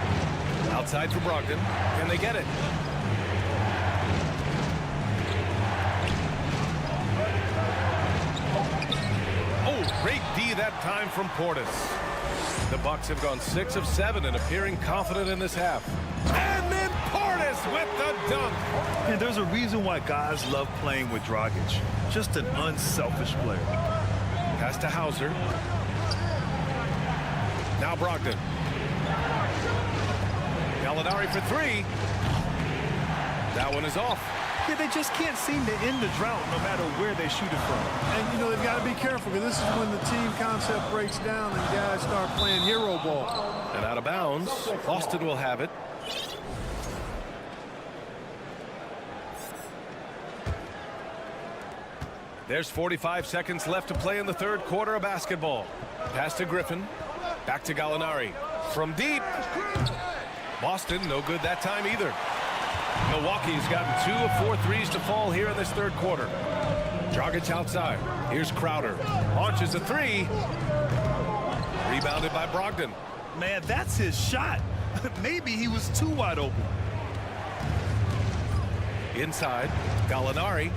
Outside for Brogdon. Can they get it? Oh, great D that time from Portis. The Bucks have gone 6 of 7 and appearing confident in this half. And then Portis with the dunk. And there's a reason why guys love playing with Dragic. Just an unselfish player. Pass to Hauser. Now Brogdon. Gallinari for 3. That one is off. Yeah, they just can't seem to end the drought no matter where they shoot it from. And, you know, they've got to be careful because this is when the team concept breaks down and guys start playing hero ball. And out of bounds. Boston will have it. There's 45 seconds left to play in the third quarter of basketball. Pass to Griffin. Back to Gallinari. From deep. Boston, no good that time either. Milwaukee's gotten 2 of 4 threes to fall here in this third quarter. Dragic outside. Here's Crowder. Launches a 3. Rebounded by Brogdon. Man, that's his shot. Maybe he was too wide open. Inside. Gallinari.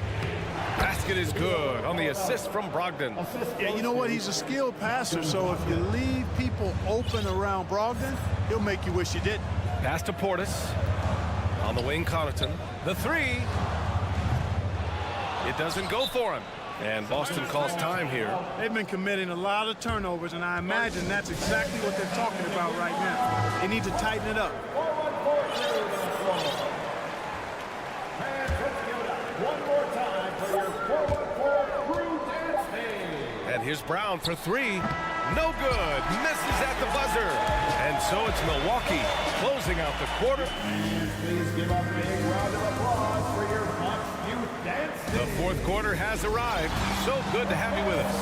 Basket is good on the assist from Brogdon. Yeah, you know what? He's a skilled passer, so if you leave people open around Brogdon, he'll make you wish you didn't. Pass to Portis. On the wing, Connaughton. The 3. It doesn't go for him. And Boston calls time here. They've been committing a lot of turnovers, and I imagine that's exactly what they're talking about right now. They need to tighten it up. And here's Brown for 3. No good. Misses at the buzzer. And so it's Milwaukee closing out the quarter. Please give a big round of applause for your Bucks youth dance. The fourth quarter has arrived. So good to have you with us.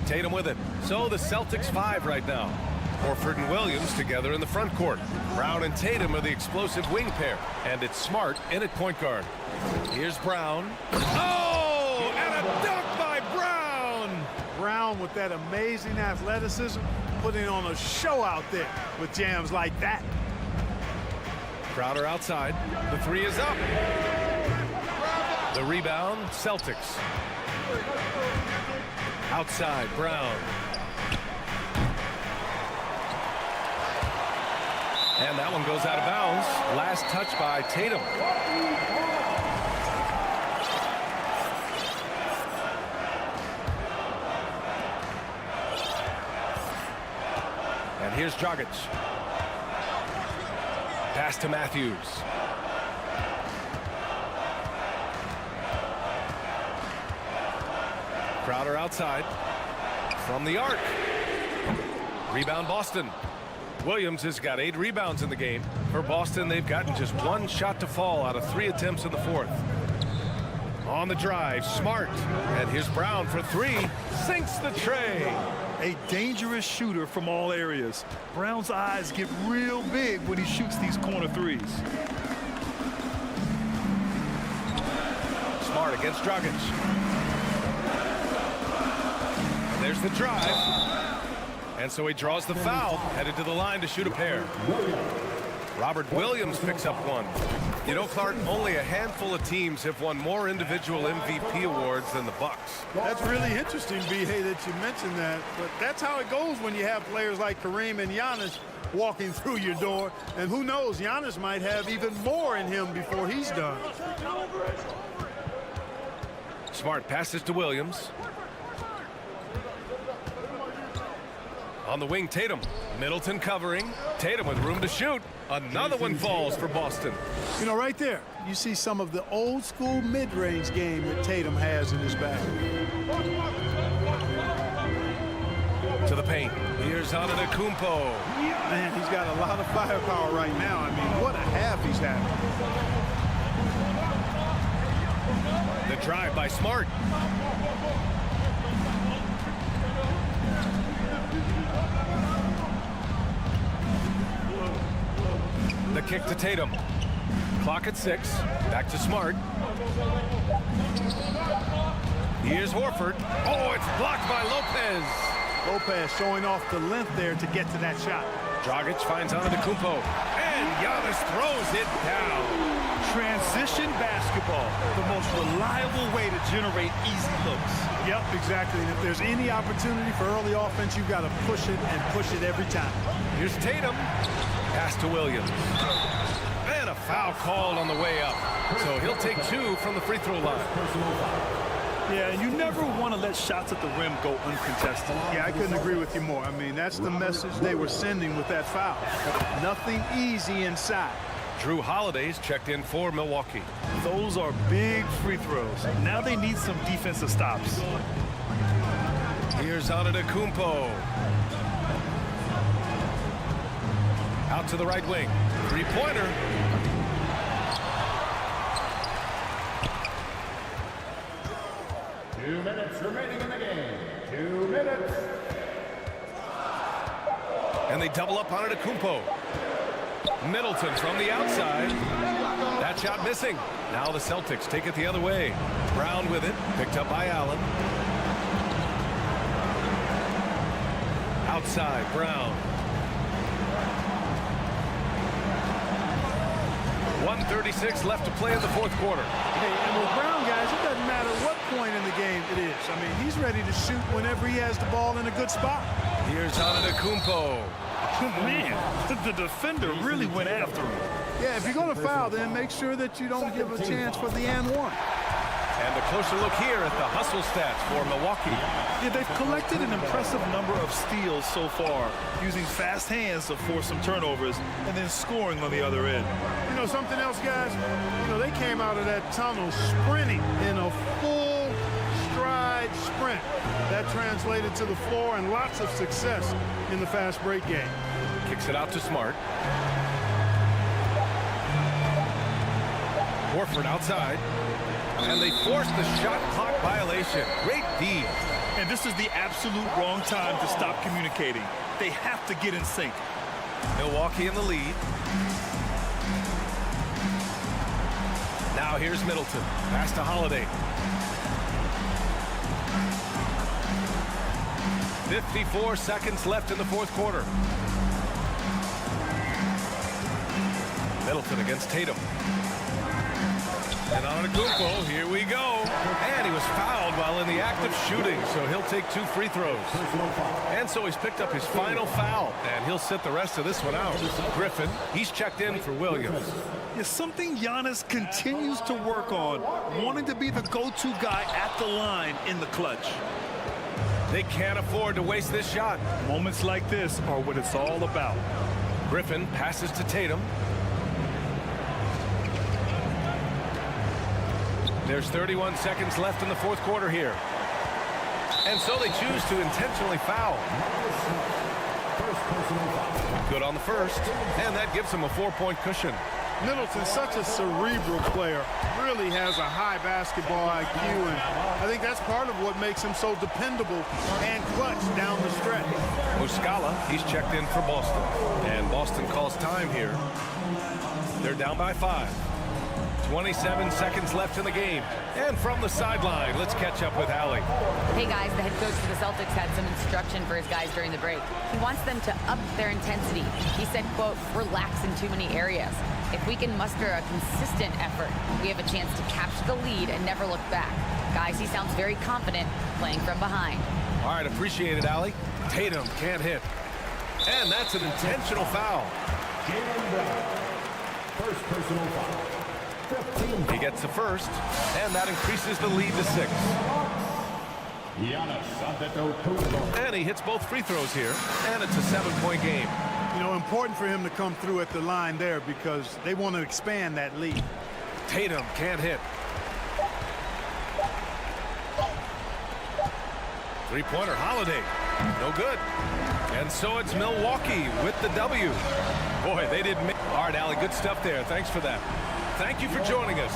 Tatum with it. So the Celtics 5 right now. Horford and Williams together in the front court. Brown and Tatum are the explosive wing pair. And it's Smart in at point guard. Here's Brown. Oh! And a dunk by Brown! Brown Brown with that amazing athleticism, putting on a show out there with jams like that. Crowder outside. The three is up. The rebound, Celtics. Outside, Brown. And that one goes out of bounds. Last touch by Tatum. And here's Dragic. Pass to Matthews. Crowder outside. From the arc. Rebound Boston. Williams has got 8 rebounds in the game. For Boston, they've gotten just 1 shot to fall out of 3 attempts in the 4th. On the drive, Smart. And here's Brown for 3. Sinks the tray. A dangerous shooter from all areas. Brown's eyes get real big when he shoots these corner threes. Smart against Dragic. There's the drive. And so he draws the foul, headed to the line to shoot a pair. Robert Williams picks up 1. You know, Clark, only a handful of teams have won more individual MVP awards than the Bucks. That's really interesting, B.A., that you mentioned that. But that's how it goes when you have players like Kareem and Giannis walking through your door. And who knows, Giannis might have even more in him before he's done. Smart passes to Williams. On the wing, Tatum. Middleton covering. Tatum with room to shoot. Another one falls for Boston. You know, right there, you see some of the old school mid-range game that Tatum has in his bag. To the paint. Here's Antetokounmpo. Man, he's got a lot of firepower right now. I mean, what a half he's having. The drive by Smart. The kick to Tatum. Clock at 6. Back to Smart. Here's Horford. Oh, it's blocked by Lopez. Lopez showing off the length there to get to that shot. Dragic finds Antetokounmpo. And Giannis throws it down. Transition basketball, the most reliable way to generate easy looks. Yep, exactly. And if there's any opportunity for early offense, you've got to push it and push it every time. Here's Tatum. Pass to Williams. And a foul called on the way up. So he'll take 2 from the free throw line. Yeah, and you never want to let shots at the rim go uncontested. Yeah, I couldn't agree with you more. I mean, that's the message they were sending with that foul. Nothing easy inside. Drew Holiday's checked in for Milwaukee. Those are big free throws. Now they need some defensive stops. Here's Antetokounmpo. Out to the right wing. Three-pointer. Two minutes remaining in the game. 2 minutes. And they double up on Antetokounmpo. Middleton from the outside. That shot missing. Now the Celtics take it the other way. Brown with it. Picked up by Allen. Outside, Brown. 1:36 left to play in the 4th quarter. Hey, and with Brown, guys, it doesn't matter what point in the game it is. I mean, he's ready to shoot whenever he has the ball in a good spot. Here's Antetokounmpo. Man, the defender really went after him. Yeah, if you're going to foul, then make sure that you don't give a chance for the and one. And a closer look here at the hustle stats for Milwaukee. Yeah, they've collected an impressive number of steals so far, using fast hands to force some turnovers and then scoring on the other end. You know something else, guys? You know, they came out of that tunnel sprinting in a full stride sprint. That translated to the floor and lots of success in the fast break game. Kicks it out to Smart. Horford outside. And they force the shot clock violation. Great D. And this is the absolute wrong time to stop communicating. They have to get in sync. Milwaukee in the lead. Now here's 54 seconds left in the fourth quarter. Middleton against Tatum. And on Antetokounmpo, here we go. And he was fouled while in the act of shooting, so he'll take 2 free throws. And so he's picked up his final foul, and he'll sit the rest of this one out. Griffin, he's checked in for Williams. It's something Giannis continues to work on, wanting to be the go-to guy at the line in the clutch. They can't afford to waste this shot. Moments like this are what it's all about. Griffin passes to Tatum. There's 31 seconds left in the fourth quarter here. And so they choose to intentionally foul. Good on the first, and that gives him a 4-point cushion. Middleton's such a cerebral player, really has a high basketball IQ, and I think that's part of what makes him so dependable and clutch down the stretch. Muscala, he's checked in for Boston, and Boston calls time here. They're down by 5. 27 seconds left in the game. And from the sideline, let's catch up with Allie. Hey guys, the head coach for the Celtics had some instruction for his guys during the break. He wants them to up their intensity. He said, quote, relax in too many areas. If we can muster a consistent effort, we have a chance to capture the lead and never look back. Guys, he sounds very confident playing from behind. All right, appreciate it, Allie. Tatum can't hit. And that's an intentional foul. First personal foul. He gets the first, and that increases the lead to 6. And he hits both free throws here, and it's a 7-point game. You know, important for him to come through at the line there because they want to expand that lead. Tatum can't hit. Three-pointer, Holiday. No good. And so it's Milwaukee with the W. Boy, they didn't make... All right, Allie, good stuff there. Thanks for that. Thank you for joining us.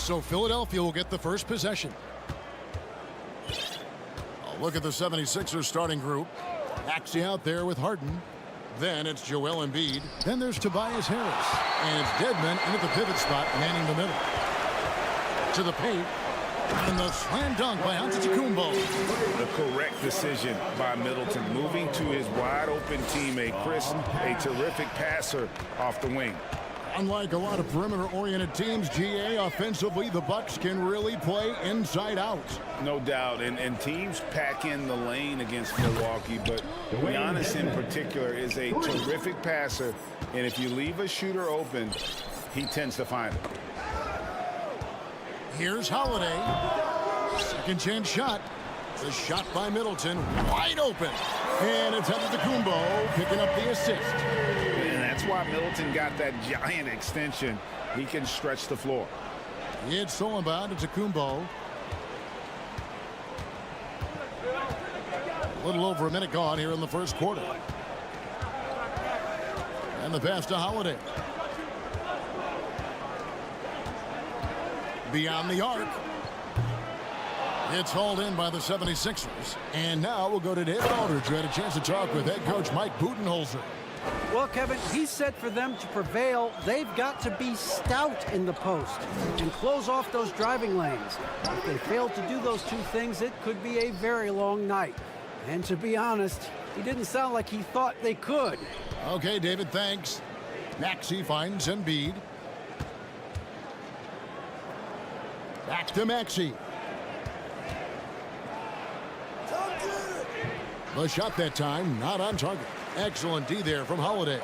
So Philadelphia will get the first possession. A look at the 76ers starting group. Maxey out there with Harden. Then it's Joel Embiid. Then there's Tobias Harris. And it's Dedmon in at the pivot spot, manning the middle. To the paint. And the slam dunk by Antetokounmpo. The correct decision by Middleton, moving to his wide-open teammate, Chris, a terrific passer off the wing. Unlike a lot of perimeter-oriented teams, GA, offensively, the Bucks can really play inside out. No doubt, and teams pack in the lane against Milwaukee, but Giannis in particular is a terrific passer, and if you leave a shooter open, he tends to find it. Here's Holiday. Second chance shot. The shot by Middleton, wide open. And it's Antetokounmpo picking up the assist. And that's why Middleton got that giant extension. He can stretch the floor. It's all about Antetokounmpo. A little over a minute gone here in the first quarter. And the pass to Holiday. Beyond the arc. It's hauled in by the 76ers. And now we'll go to David Aldridge, who had a chance to talk with head coach Mike Budenholzer. Well, Kevin, he said for them to prevail, they've got to be stout in the post and close off those driving lanes. If they fail to do those two things, it could be a very long night. And to be honest, he didn't sound like he thought they could. Okay, David, thanks. Maxey finds Embiid. Back to Maxey. The shot that time, not on target. Excellent D there from Holiday.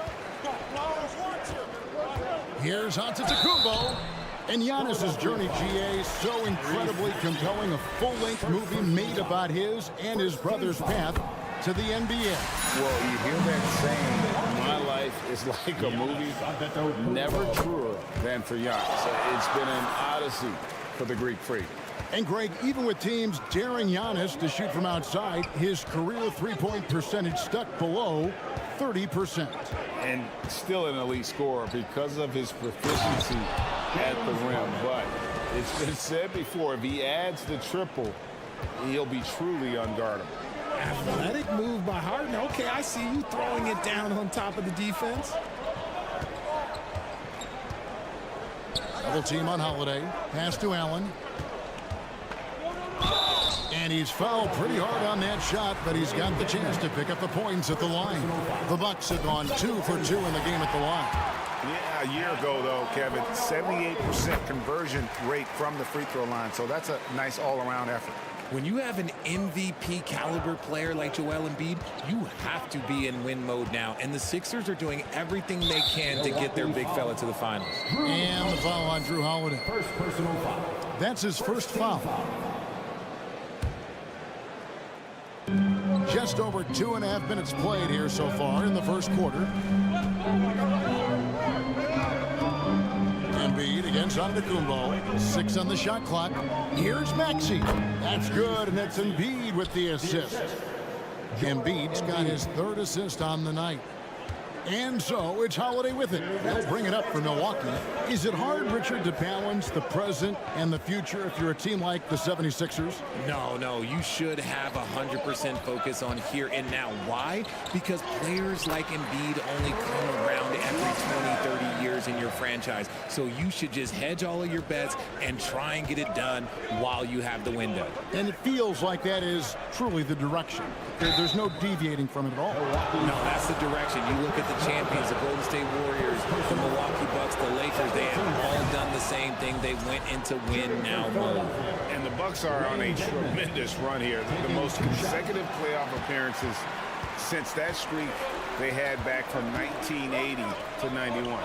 Here's Antetokounmpo. And Giannis's journey, GA, so incredibly compelling. A full-length movie made about his and his brother's path to the NBA. Well, you hear that saying, my life is like a movie, never truer than for Giannis. It's been an odyssey for the Greek freak. And Greg, even with teams daring Giannis to shoot from outside, his career three-point percentage stuck below 30%. And still an elite scorer because of his proficiency at the rim. But it's been said before, if he adds the triple, he'll be truly unguardable. Athletic move by Harden. Okay, I see you throwing it down on top of the defense. Double team on Holiday. Pass to Allen. And he's fouled pretty hard on that shot, but he's got the chance to pick up the points at the line. The Bucks have gone 2 for 2 in the game at the line. Yeah, a year ago, though, Kevin, 78% conversion rate from the free throw line. So that's a nice all-around effort. When you have an MVP caliber player like Joel Embiid, you have to be in win mode now. And the Sixers are doing everything they can to get their big fella to the finals. And the foul on Drew Holiday. First personal foul. That's his first foul. Just over 2.5 minutes played here so far in the first quarter. Embiid against Antetokounmpo. 6 on the shot clock. Here's Maxey. That's good, and that's Embiid with the assist. Embiid's got his 3rd assist on the night. And so it's Holiday with it. They'll bring it up for Milwaukee. Is it hard, Richard, to balance the present and the future if you're a team like the 76ers? No, you should have 100% focus on here and now. Why? Because players like Embiid only come around every 20, 30 years in your franchise. So you should just hedge all of your bets and try and get it done while you have the window. And it feels like that is truly the direction. There's no deviating from it at all. No, that's the direction. You look at the champions, the Golden State Warriors, the Milwaukee Bucks, the Lakers, they have all done the same thing. They went into win now mode. And the Bucks are on a tremendous run here. The most consecutive playoff appearances since that streak they had back from 1980 to 91.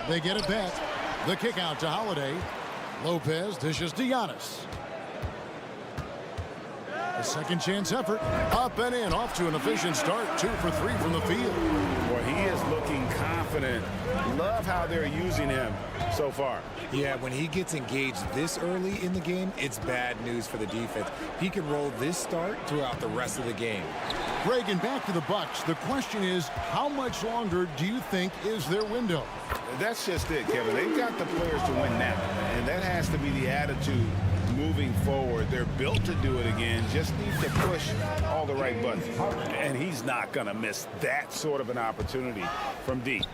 They get it back. The kick out to Holiday. Lopez dishes to Giannis. A second chance effort. Up and in. Off to an efficient start. 2 for 3 from the field. Well, he is looking confident. Love how they're using him so far. Yeah, when he gets engaged this early in the game, it's bad news for the defense. He can roll this start throughout the rest of the game. Greg, and back to the Bucks. The question is, how much longer do you think is their window? That's just it, Kevin. They've got the players to win now, and that has to be the attitude moving forward. They're built to do it again, just need to push all the right buttons. And he's not going to miss that sort of an opportunity from deep.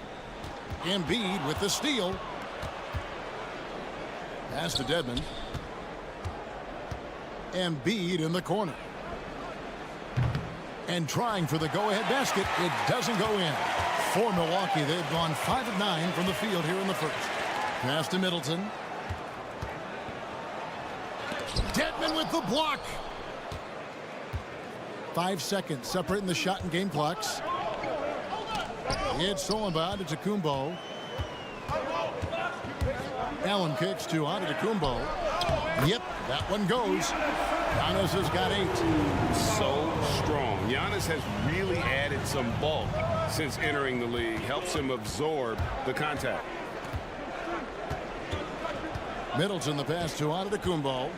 Embiid with the steal. Pass to Dedmon. Embiid in the corner. And trying for the go-ahead basket. It doesn't go in. For Milwaukee, they've gone 5 of 9 from the field here in the first. Pass to Middleton. Dedmon with the block. 5 seconds separating the shot and game clocks. It's Solomon to Kumbo. Allen kicks to Antetokounmpo. Yep, that one goes. Giannis has got 8. So strong. Giannis has really added some bulk since entering the league. Helps him absorb the contact. Middleton the pass to Antetokounmpo.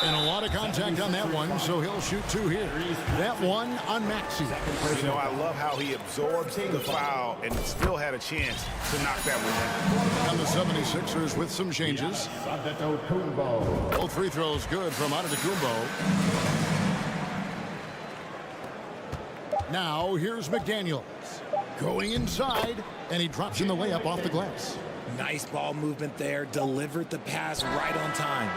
And a lot of contact on that one, so he'll shoot 2 here. That one on Maxey. You know, I love how he absorbs the foul and still had a chance to knock that one in. And the 76ers with some changes. Both free throws good from Antetokounmpo. Now here's McDaniels. Going inside, and he drops in the layup off the glass. Nice ball movement there. Delivered the pass right on time.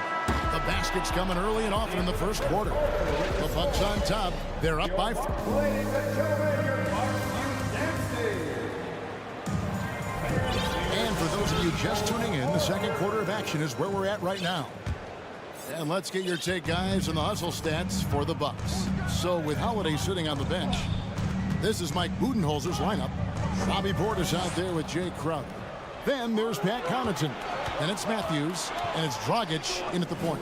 The basket's coming early and often in the first quarter. The Bucks on top. They're up by 4. And for those of you just tuning in, the second quarter of action is where we're at right now. And let's get your take, guys, on the hustle stats for the Bucks. So with Holiday sitting on the bench, this is Mike Budenholzer's lineup. Bobby Portis out there with Jay Crowder. Then there's Pat Connaughton. And it's Matthews, and it's Dragic in at the point.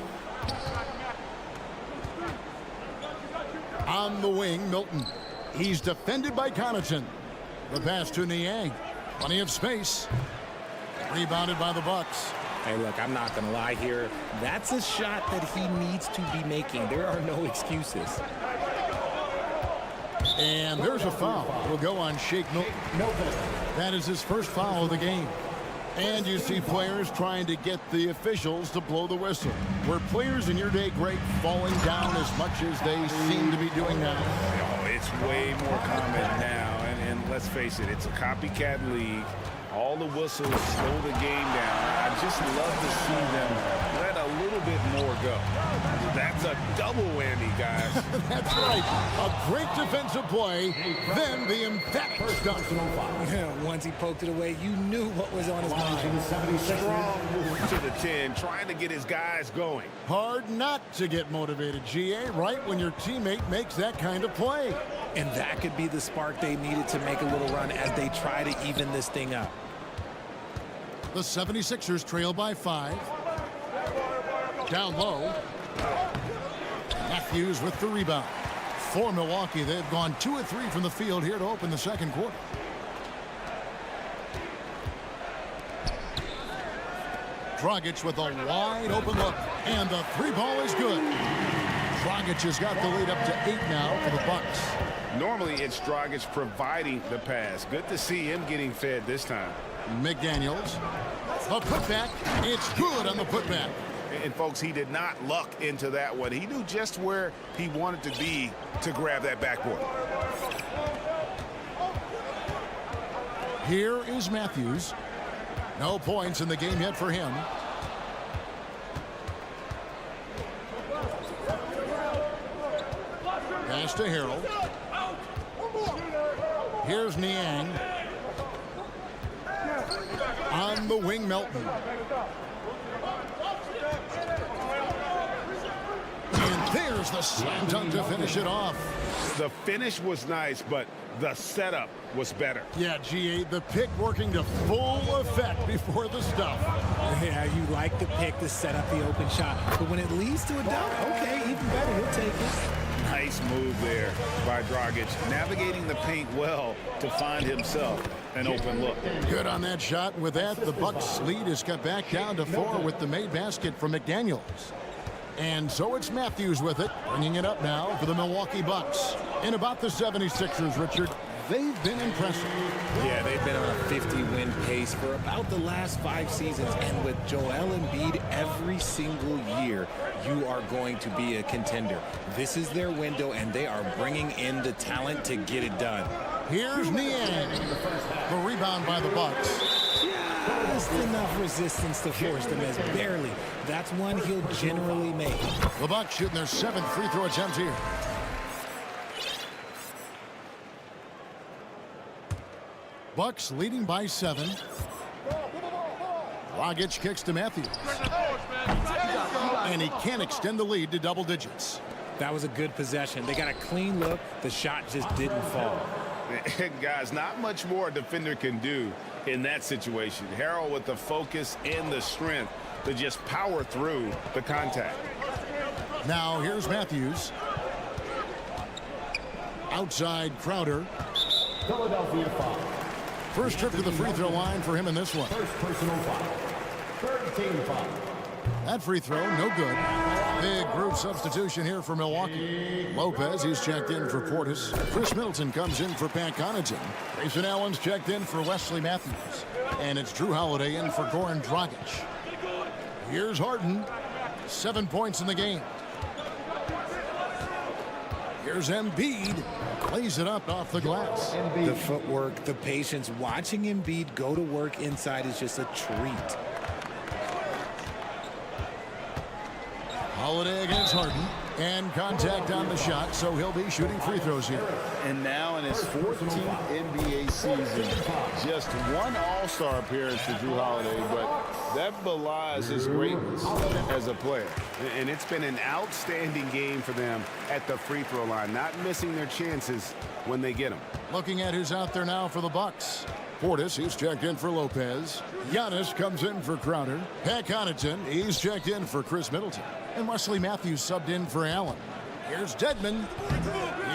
On the wing, Milton. He's defended by Connaughton. The pass to Niang. Plenty of space. Rebounded by the Bucks. Hey, look, I'm not going to lie here. That's a shot that he needs to be making. There are no excuses. And there's a foul. Will go on Shake Milton. That is his first foul of the game. And you see players trying to get the officials to blow the whistle. Were players in your day great falling down as much as they seem to be doing now? Oh, it's way more common now. And let's face it, it's a copycat league. All the whistles slow the game down. I just love to see them let a little bit more go. That's a double whammy, guys. That's right. A great defensive play, then the emphatic stuff. Once he poked it away, you knew what was on his mind. Strong move to the 10, trying to get his guys going. Hard not to get motivated, GA, right when your teammate makes that kind of play. And that could be the spark they needed to make a little run as they try to even this thing up. The 76ers trail by 5. Down low. Matthews with the rebound. For Milwaukee, they've gone 2 of 3 from the field here to open the second quarter. Dragic with a wide open look. And the 3-ball is good. Dragic has got the lead up to 8 now for the Bucks. Normally, it's Dragic providing the pass. Good to see him getting fed this time. McDaniels. A putback. It's good on the putback. And, folks, he did not luck into that one. He knew just where he wanted to be to grab that backboard. Here is Matthews. No points in the game yet for him. Pass to Harold. Here's Niang. On the wing, Melton. And there's the slam dunk to finish it off. The finish was nice, but the setup was better. Yeah, GA, the pick working to full effect before the stuff. Yeah, you like the pick to set up the open shot. But when it leads to a dunk, okay, even better, he'll take it. Nice move there by Dragic, navigating the paint well to find himself an open look. Good on that shot. With that, the Bucks lead is cut back down to 4 with the made basket from McDaniels. And so it's Matthews with it, bringing it up now for the Milwaukee Bucks. And about the 76ers, Richard, they've been impressive. Yeah, they've been on a 50-win pace for about the last 5 seasons. And with Joel Embiid every single year, you are going to be a contender. This is their window, and they are bringing in the talent to get it done. Here's Niang. The rebound by the Bucks. Just enough resistance to force them as barely. That's one he'll generally make. The Bucks shooting their 7th free throw attempt here. Bucks leading by 7. Dragic kicks to Matthews. And he can't extend the lead to double digits. That was a good possession. They got a clean look. The shot just didn't fall. Guys, not much more a defender can do in that situation. Harrell with the focus and the strength to just power through the contact. Now here's Matthews. Outside Crowder. Philadelphia foul. First trip to the free throw line for him in this one. First personal foul. 13 foul. That free throw, no good. Big group substitution here for Milwaukee. Lopez, he's checked in for Portis. Chris Middleton comes in for Pat Connaughton. Grayson Allen's checked in for Wesley Matthews. And it's Drew Holiday in for Goran Dragic. Here's Harden. 7 points in the game. Here's Embiid. Plays it up off the glass. The footwork, the patience. Watching Embiid go to work inside is just a treat. Holiday against Harden. And contact on the shot, so he'll be shooting free throws here. And now in his 14th NBA season, just one All-Star appearance for Drew Holiday, but that belies his greatness as a player. And it's been an outstanding game for them at the free throw line, not missing their chances when they get them. Looking at who's out there now for the Bucks. Portis, he's checked in for Lopez. Giannis comes in for Crowder. Pat Connaughton, he's checked in for Chris Middleton. And Wesley Matthews subbed in for Allen. Here's Dedmon.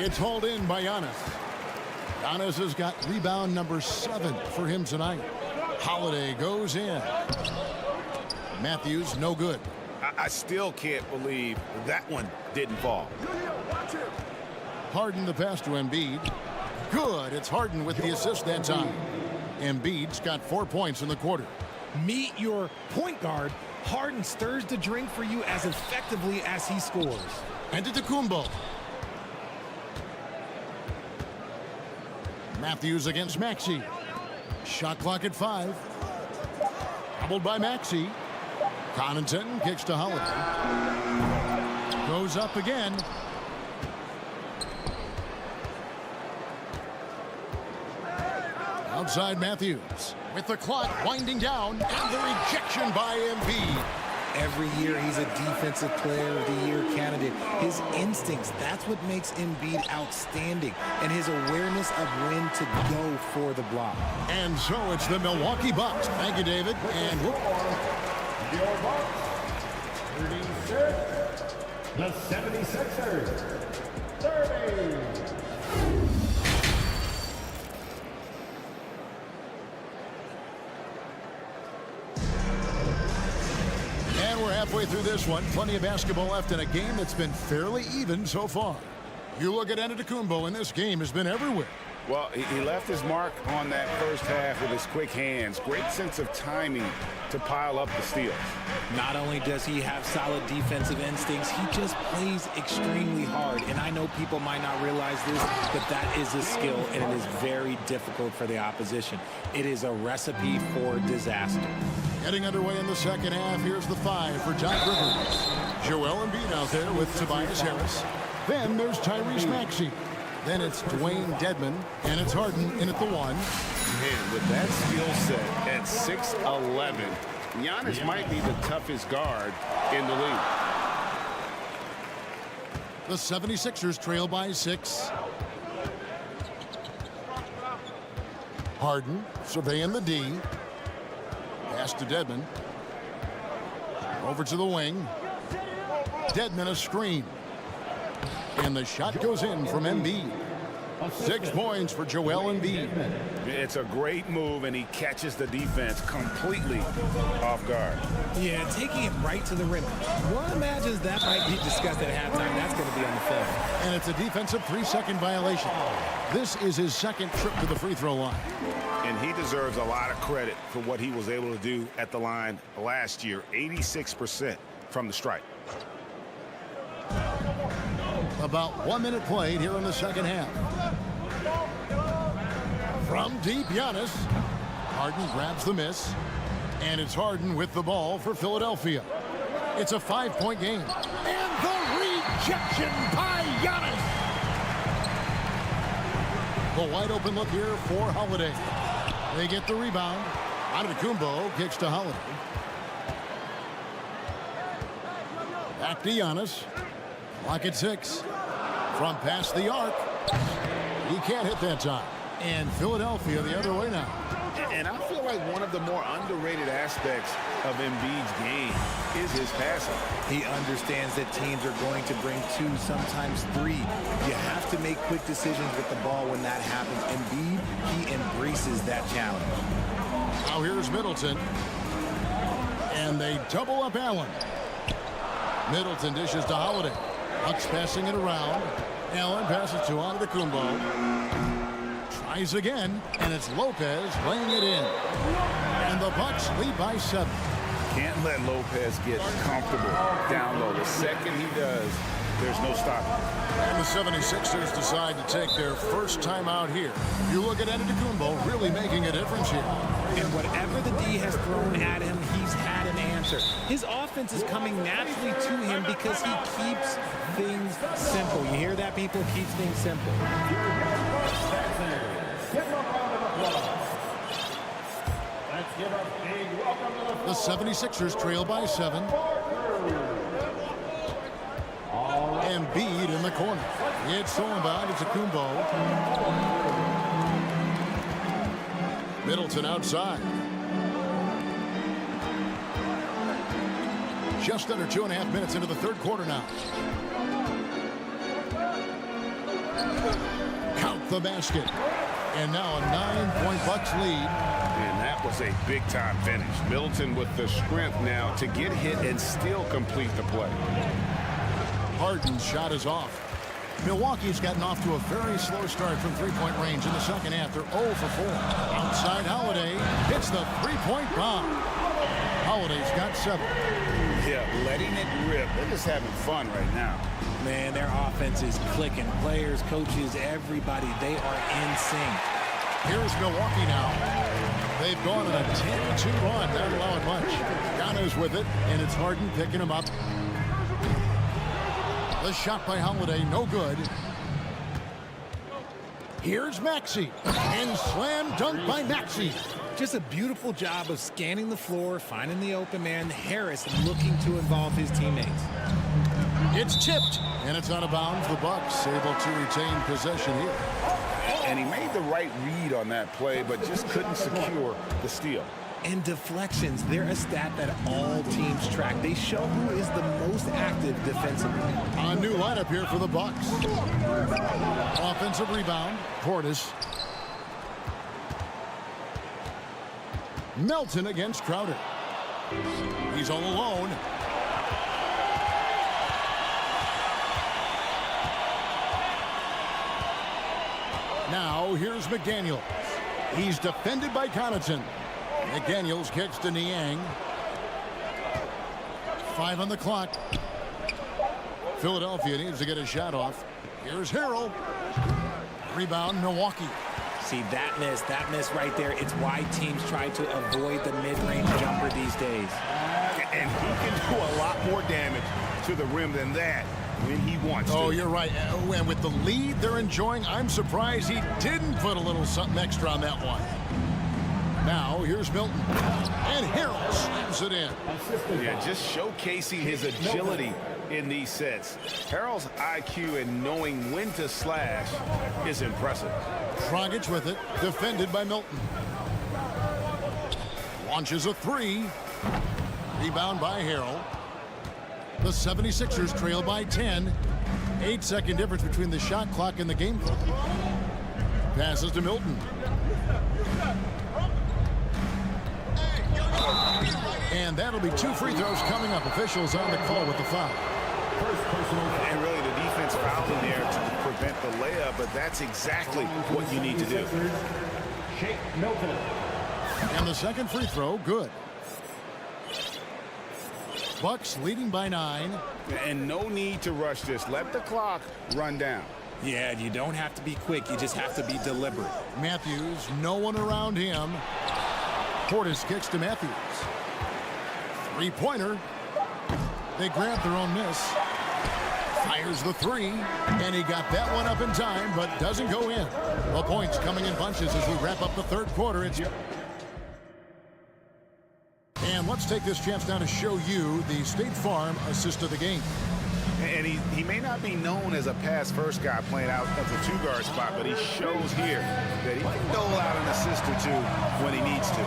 It's hauled in by Giannis. Giannis has got rebound number 7 for him tonight. Holiday goes in. Matthews, no good. I still can't believe that one didn't fall. Harden the pass to Embiid. Good. It's Harden with the assist that time. Embiid's got 4 points in the quarter. Meet your point guard. Harden stirs the drink for you as effectively as he scores. And Antetokounmpo. Matthews against Maxey. Shot clock at 5. Doubled by Maxey. Connaughton kicks to Holiday. Goes up again. Outside Matthews. With the clock winding down. And the rejection by Embiid. Every year he's a defensive player of the year candidate. His instincts, that's what makes Embiid outstanding. And his awareness of when to go for the block. And so it's the Milwaukee Bucks. Thank you, David. And Your Bucks. 36. The 76ers. 30. We're halfway through this one. Plenty of basketball left in a game that's been fairly even so far. You look at Antetokounmpo, and this game has been everywhere. Well, he left his mark on that first half with his quick hands. Great sense of timing to pile up the steals. Not only does he have solid defensive instincts, he just plays extremely hard. And I know people might not realize this, but that is a skill, and it is very difficult for the opposition. It is a recipe for disaster. Getting underway in the second half. Here's the 5 for Doc Rivers. Joel Embiid out there with Tobias Harris. Then there's Tyrese Maxey. Then it's Dwayne Dedmon, and it's Harden in at the 1. And with that skill set at 6'11", Giannis might be the toughest guard in the league. The 76ers trail by 6. Harden surveying the D. Pass to Dedmon. Over to the wing. Dedmon a screen. And the shot goes in from Embiid. 6 points for Joel Embiid. It's a great move, and he catches the defense completely off guard. Yeah, taking it right to the rim. One imagines that might be discussed at halftime. That's going to be on the film. And it's a defensive 3-second violation. This is his second trip to the free throw line. And he deserves a lot of credit for what he was able to do at the line last year. 86% from the stripe. About 1 minute played here in the second half. From deep, Giannis. Harden grabs the miss. And it's Harden with the ball for Philadelphia. It's a 5-point game. And the rejection by Giannis. The wide open look here for Holiday. They get the rebound. Antetokounmpo kicks to Holiday. Back to Giannis. Clock at 6. From past the arc. He can't hit that time. And Philadelphia the other way now. And I feel like one of the more underrated aspects of Embiid's game is his passing. He understands that teams are going to bring 2, sometimes 3. You have to make quick decisions with the ball when that happens. Embiid, he embraces that challenge. Now here's Middleton. And they double up Allen. Middleton dishes to Holiday. Bucks passing it around. Allen passes to Antetokounmpo. Tries again, and it's Lopez laying it in. And the Bucks lead by 7. Can't let Lopez get comfortable down low. The second he does, there's no stopping. And the 76ers decide to take their first time out here. You look at Antetokounmpo really making a difference here. And whatever the D has thrown at him, he's had an answer. His offense is coming naturally to him because he keeps things simple. You hear that, people? Keeps things simple. The 76ers trail by 7. Embiid in the corner. It's Solomon. It's Antetokounmpo. Middleton outside. Just under 2.5 minutes into the third quarter now. Count the basket. And now a 9-point Bucks lead. And that was a big-time finish. Middleton with the strength now to get hit and still complete the play. Harden's shot is off. Milwaukee's gotten off to a very slow start from three-point range in the second half. They're 0 for 4. Outside Holiday hits the three-point bomb. Holiday's got 7. Yeah, letting it rip. They're just having fun right now. Man, their offense is clicking. Players, coaches, everybody, they are in sync. Here's Milwaukee now. They've gone on a 10-2 run, not allowing much. Giannis with it, and it's Harden picking him up. The shot by Holiday, no good. Here's Maxey, and slam dunk by Maxey. Just a beautiful job of scanning the floor, finding the open man. Harris looking to involve his teammates. It's tipped, and it's out of bounds. The Bucks able to retain possession here. And he made the right read on that play, but just couldn't secure the steal. And deflections, they're a stat that all teams track. They show who is the most active defensively. A new lineup here for the Bucks. Offensive rebound, Portis. Melton against Crowder. He's all alone. Now here's McDaniels. He's defended by Connaughton. McDaniels kicks to Niang. 5 on the clock. Philadelphia needs to get a shot off. Here's Harrell. Rebound, Milwaukee. See, that miss right there. It's why teams try to avoid the mid-range jumper these days. And he can do a lot more damage to the rim than that when he wants to. Oh, you're right. And with the lead they're enjoying, I'm surprised he didn't put a little something extra on that one. Now, here's Milton. And Harrell slams it in. Yeah, just showcasing his agility in these sets. Harrell's IQ and knowing when to slash is impressive. Dragic with it, defended by Milton. Launches a 3. Rebound by Harrell. The 76ers trail by 10. 8-second difference between the shot clock and the game clock. Passes to Milton. And that'll be 2 free throws coming up. Officials on the call with the foul. And really the defense fouled in there to prevent the layup, but that's exactly what you need to do. And the second free throw, good. Bucks leading by 9. And no need to rush this. Let the clock run down. Yeah, you don't have to be quick. You just have to be deliberate. Matthews, no one around him. Portis kicks to Matthews. 3-pointer. They grab their own miss. Fires the 3, and he got that one up in time, but doesn't go in. The points coming in bunches as we wrap up the third quarter. And let's take this chance now to show you the State Farm assist of the game. And he may not be known as a pass-first guy playing out of the 2-guard spot, but he shows here that he can dole out an assist or 2 when he needs to.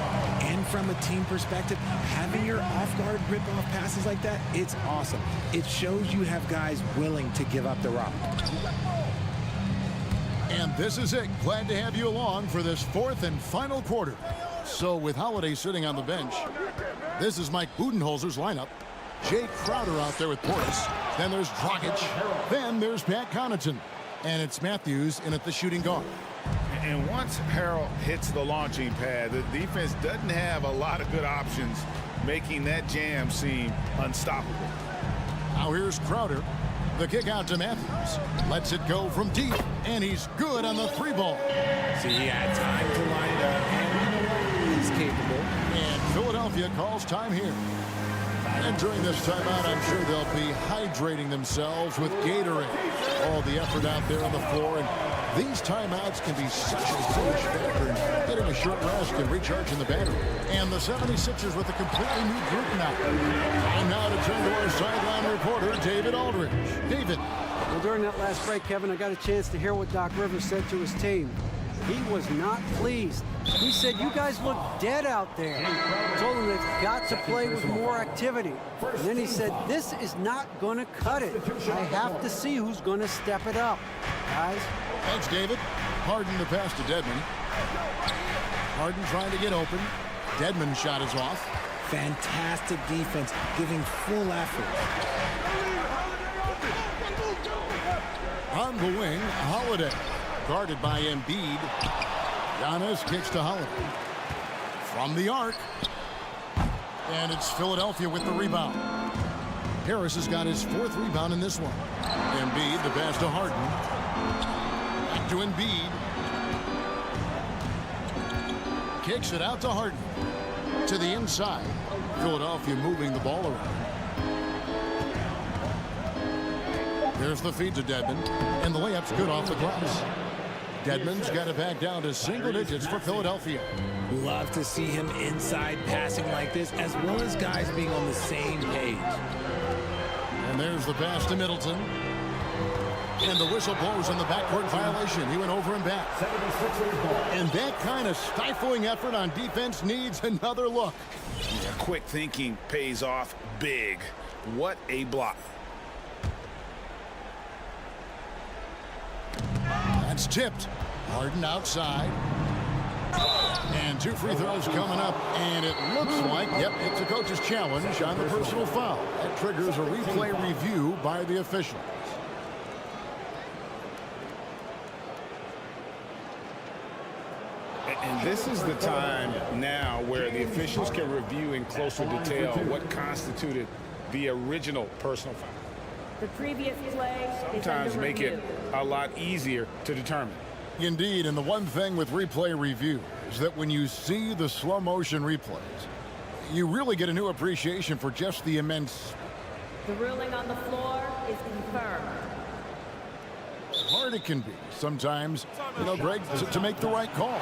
And from a team perspective, having your off-guard rip-off passes like that, it's awesome. It shows you have guys willing to give up the rock. And this is it. Glad to have you along for this 4th and final quarter. So with Holiday sitting on the bench, this is Mike Budenholzer's lineup. Jay Crowder out there with Portis. Then there's Dragic. Then there's Pat Connaughton. And it's Matthews in at the shooting guard. And once Harrell hits the launching pad, the defense doesn't have a lot of good options, making that jam seem unstoppable. Now here's Crowder. The kick out to Matthews. Lets it go from deep, and he's good on the 3-ball. See, he had time to line it up, and he's capable. And Philadelphia calls time here. And during this timeout, I'm sure they'll be hydrating themselves with Gatorade. All the effort out there on the floor, and these timeouts can be such a huge factor in getting a short rest and recharging the battery. And the 76ers with a completely new group now. And now to turn to our sideline reporter, David Aldridge. David. Well, during that last break, Kevin, I got a chance to hear what Doc Rivers said to his team. He was not pleased. He said, you guys look dead out there. Told them they've got to play with more activity. And then he said, this is not going to cut it. I have to see who's going to step it up. Guys. Thanks, David. Harden the pass to Dedmon. Harden trying to get open. Dedmon's shot is off. Fantastic defense, giving full effort. On the wing, Holiday. Guarded by Embiid. Giannis kicks to Holiday. From the arc. And it's Philadelphia with the rebound. Harris has got his 4th rebound in this one. Embiid, the pass to Harden. Back to Embiid. Kicks it out to Harden. To the inside. Philadelphia moving the ball around. There's the feed to Dedmon. And the layup's good off the glass. Dedmon's got it back down to single digits for Philadelphia. Love to see him inside passing like this, as well as guys being on the same page. And there's the pass to Middleton. And the whistle blows on the backcourt violation. He went over and back. And that kind of stifling effort on defense needs another look. Yeah, quick thinking pays off big. What a block. That's tipped. Harden outside. And 2 free throws coming up. And it looks like, yep, it's a coach's challenge on the personal foul. That triggers a replay review by the officials. And this is the time now where the officials can review in closer detail what constituted the original personal foul. The previous play sometimes make it a lot easier to determine. Indeed, and the one thing with replay review is that when you see the slow motion replays, you really get a new appreciation for just the immense. The ruling on the floor is confirmed. Hard it can be sometimes, Greg, to make the right call.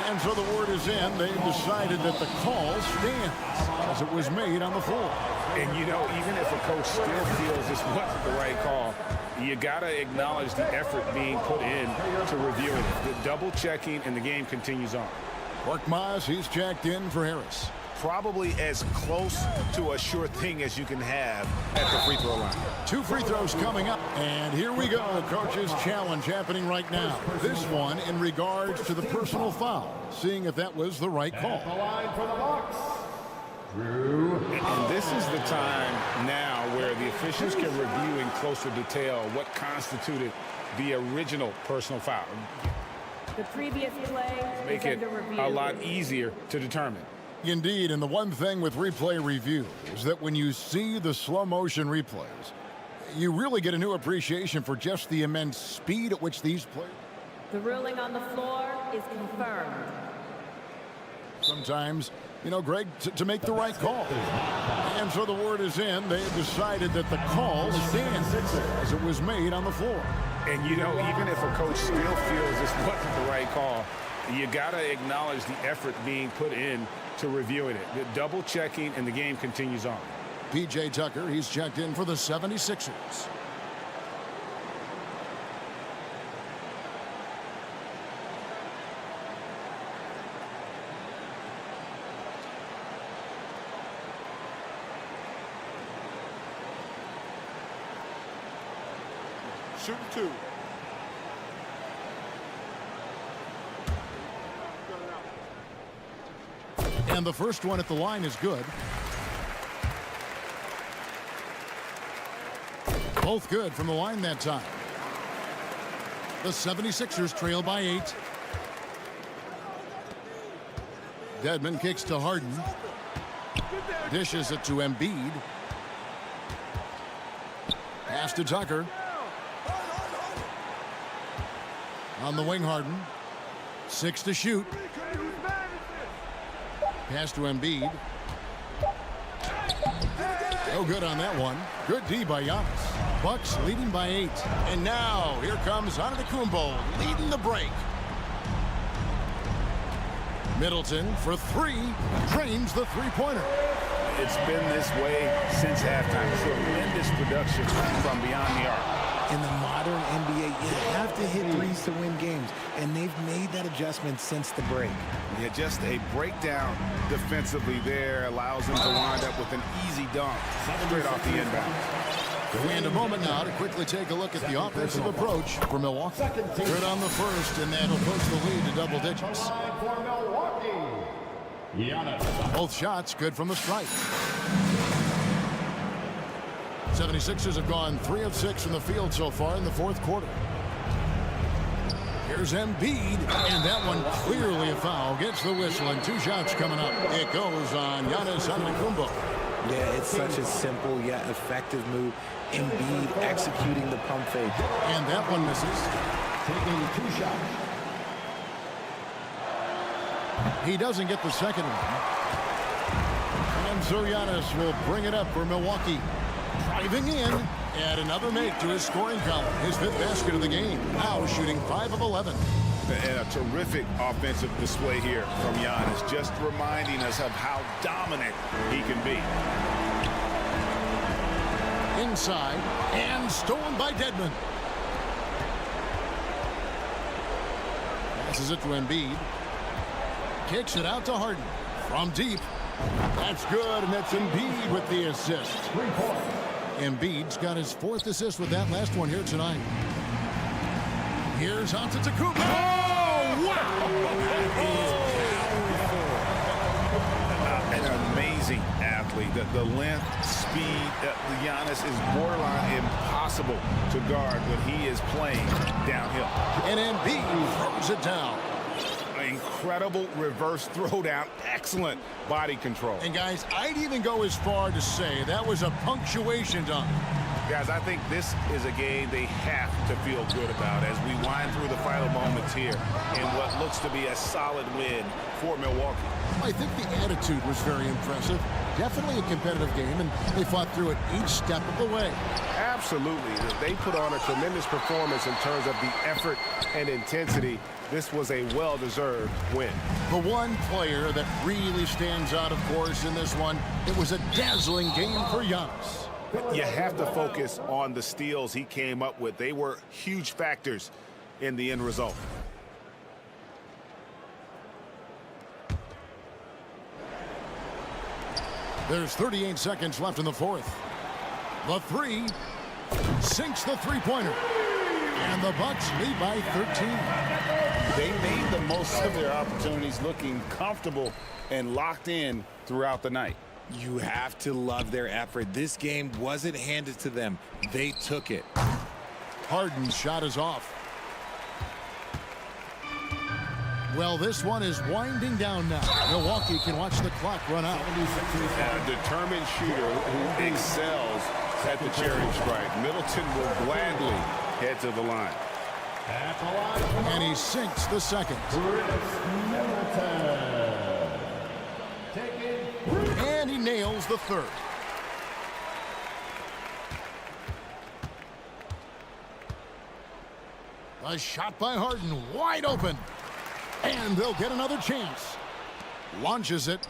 And so the word is in. They've decided that the call stands as it was made on the floor. And, even if a coach still feels this wasn't the right call, you got to acknowledge the effort being put in to reviewing it. The double checking, and the game continues on. Korkmaz, he's checked in for Harris. probably as close to a sure thing as you can have at the free throw line. 2 free throws coming up. And here we go. Coach's challenge happening right now. This one in regards to the personal foul. Seeing if that was the right call. The line for the Bucks. And this is the time now where the officials can review in closer detail what constituted the original personal foul. The previous play Make is it under review. a lot easier to determine. Indeed, and the one thing with replay review is that when you see the slow motion replays, you really get a new appreciation for just the immense speed at which these players. The ruling on the floor is confirmed. Sometimes, you know, Greg, to make the right call. And so the word is in. They've decided that the call stands as it was made on the floor. And, you know, even if a coach still feels this wasn't the right call, you got to acknowledge the effort being put in to reviewing it. The double checking, and the game continues on. P.J. Tucker, he's checked in for the 76ers. Shoot 2. And the first one at the line is good. Both good from the line that time. The 76ers trail by 8. Dedmon kicks to Harden. Dishes it to Embiid. Pass to Tucker. On the wing, Harden. 6 to shoot. Pass to Embiid. No good on that one. Good D by Giannis. Bucks leading by 8. And now here comes Antetokounmpo leading the break. Middleton for 3. Drains the three-pointer. It's been this way since halftime. Tremendous production from beyond the arc. In the modern NBA, you have to hit threes to win games, and they've made that adjustment since the break. Yeah, just a breakdown defensively there allows him to wind up with an easy dunk straight off the inbound. And a moment now to quickly take a look at the offensive approach for Milwaukee. Good on the first, and that'll push the lead to double digits. For Milwaukee. Giannis. Both shots good from the stripe. 76ers have gone 3 of 6 from the field so far in the fourth quarter. Here's Embiid, and that one clearly a foul. Gets the whistle, and 2 shots coming up. It goes on Giannis Antetokounmpo. Yeah, it's such a simple yet effective move. Embiid executing the pump fake. And that one misses. Taking 2 shots. He doesn't get the second one. And so Giannis will bring it up for Milwaukee. Driving in, and another make to his scoring column. His 5th basket of the game. Now shooting 5 of 11. And a terrific offensive display here from Giannis, just reminding us of how dominant he can be. Inside, and stolen by Dedmon. Passes it to Embiid. Kicks it out to Harden. From deep. That's good, and that's Embiid with the assist. 3 points. Embiid's got his 4th assist with that last one here tonight. Here's Antetokounmpo. Oh, wow! An amazing athlete. The length, speed, Giannis is borderline impossible to guard when he is playing downhill. And Embiid throws it down. Incredible reverse throwdown. Excellent body control. And guys, I'd even go as far to say that was a punctuation dunk. Guys, I think this is a game they have to feel good about as we wind through the final moments here in what looks to be a solid win for Milwaukee. I think the attitude was very impressive. Definitely a competitive game, and they fought through it each step of the way. Absolutely. They put on a tremendous performance in terms of the effort and intensity. This was a well-deserved win. The one player that really stands out, of course, in this one, it was a dazzling game for Giannis. You have to focus on the steals he came up with. They were huge factors in the end result. There's 38 seconds left in the fourth. The three sinks the three-pointer. And the Bucks lead by 13. They made the most of their opportunities, looking comfortable and locked in throughout the night. You have to love their effort. This game wasn't handed to them. They took it. Harden's shot is off. Well, this one is winding down now. Milwaukee can watch the clock run out. A determined shooter who excels at the charity stripe. Middleton will gladly head to the line. And he sinks the second. And he nails the third. A shot by Harden, wide open. And they'll get another chance. Launches it.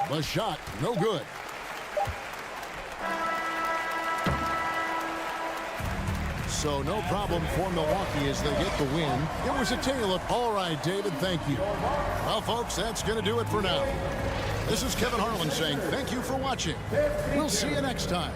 The shot, no good. So no problem for Milwaukee as they get the win. It was a tale of, all right, David, thank you. Well, folks, that's going to do it for now. This is Kevin Harlan saying thank you for watching. We'll see you next time.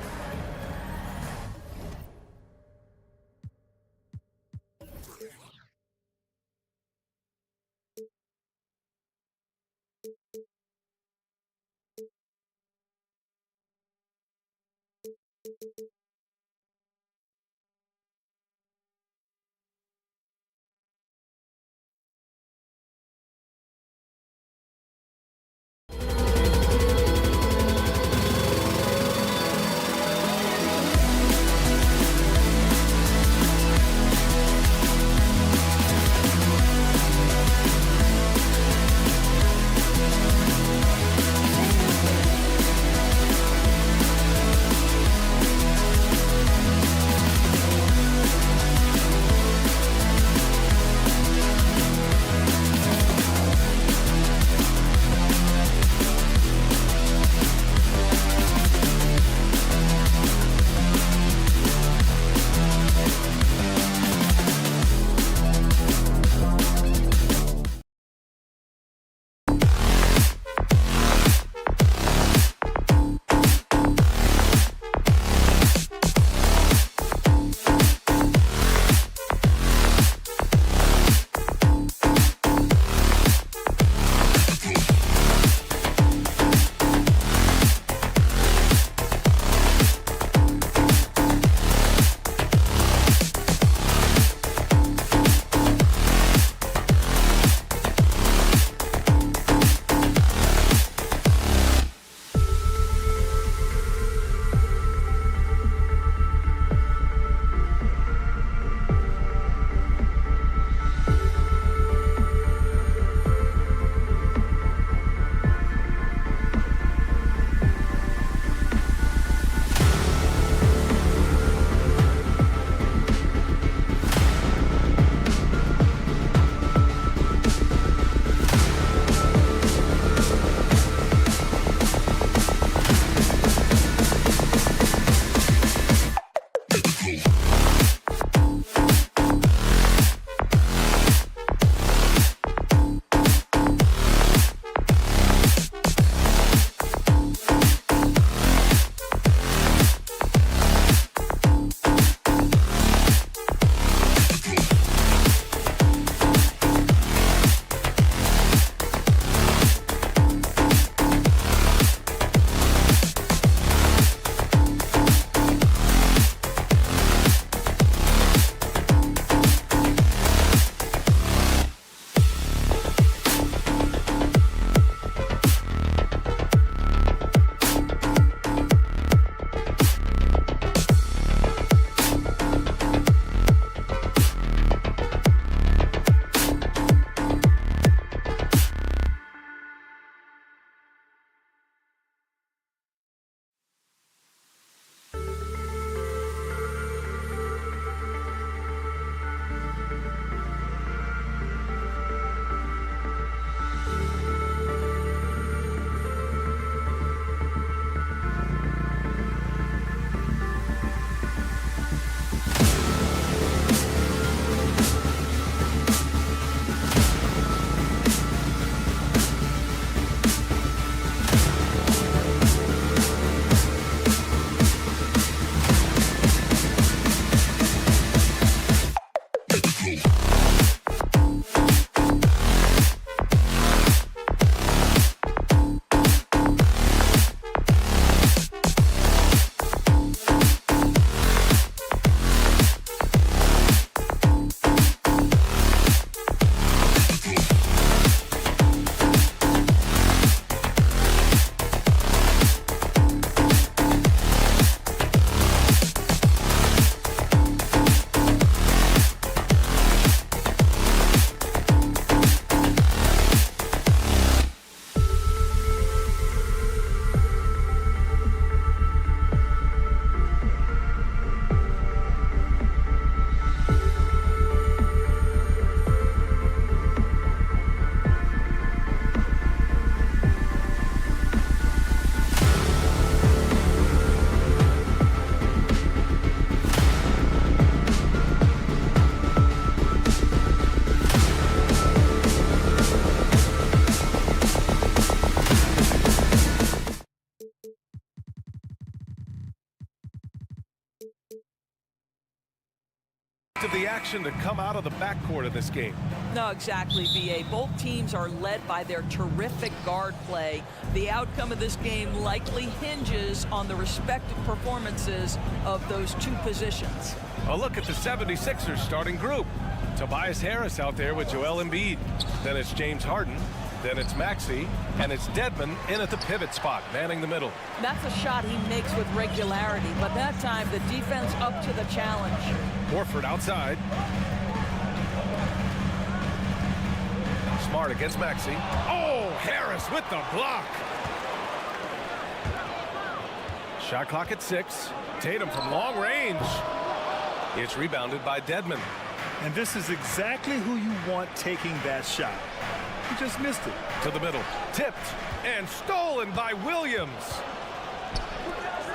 Of the action to come out of the backcourt of this game. No, exactly, BA. Both teams are led by their terrific guard play. The outcome of this game likely hinges on the respective performances of those two positions. A look at the 76ers starting group. Tobias Harris out there with Joel Embiid. Then it's James Harden. Then it's Maxey, and it's Dedmon in at the pivot spot, manning the middle. That's a shot he makes with regularity, but that time the defense up to the challenge. Horford outside. Smart against Maxey. Oh, Harris with the block. Shot clock at 6. Tatum from long range. It's rebounded by Dedmon. And this is exactly who you want taking that shot. He just missed it. To the middle. Tipped and stolen by Williams.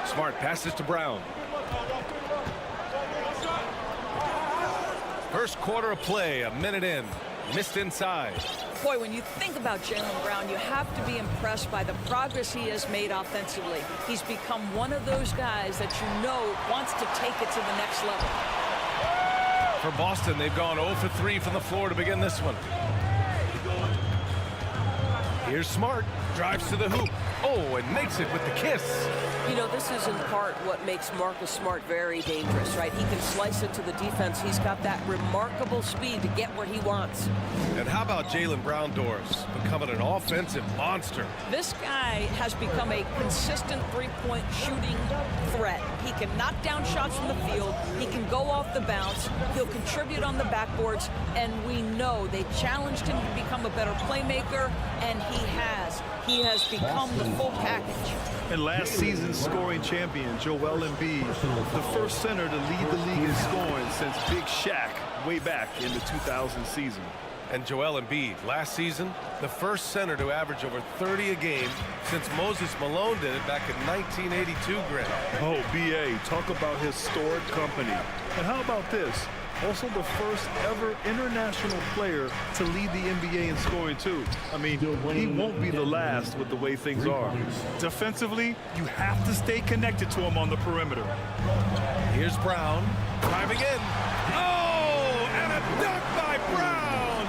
Smart passes to Brown. First quarter of play, a minute in. Missed inside. Boy, when you think about Jaylen Brown, you have to be impressed by the progress he has made offensively. He's become one of those guys that you know wants to take it to the next level. For Boston, they've gone 0 for 3 from the floor to begin this one. Here's Smart, drives to the hoop. Oh, and makes it with the kiss. You know, this is in part what makes Marcus Smart very dangerous, right? He can slice into the defense. He's got that remarkable speed to get where he wants. And how about Jaylen Brown doors, becoming an offensive monster? This guy has become a consistent three-point shooting threat. He can knock down shots from the field. He can go off the bounce. He'll contribute on the backboards. And we know they challenged him to become a better playmaker, and he has. He has become the full package. And last season's scoring champion, Joel Embiid, the first center to lead the league in scoring since Big Shaq way back in the 2000 season. And Joel Embiid, last season, the first center to average over 30 a game since Moses Malone did it back in 1982, Grant. Oh, BA, talk about historic company. And how about this? Also the first ever international player to lead the NBA in scoring, too. I mean, he won't be the last with the way things are. Defensively, you have to stay connected to him on the perimeter. Here's Brown, driving in. Oh, and a dunk by Brown!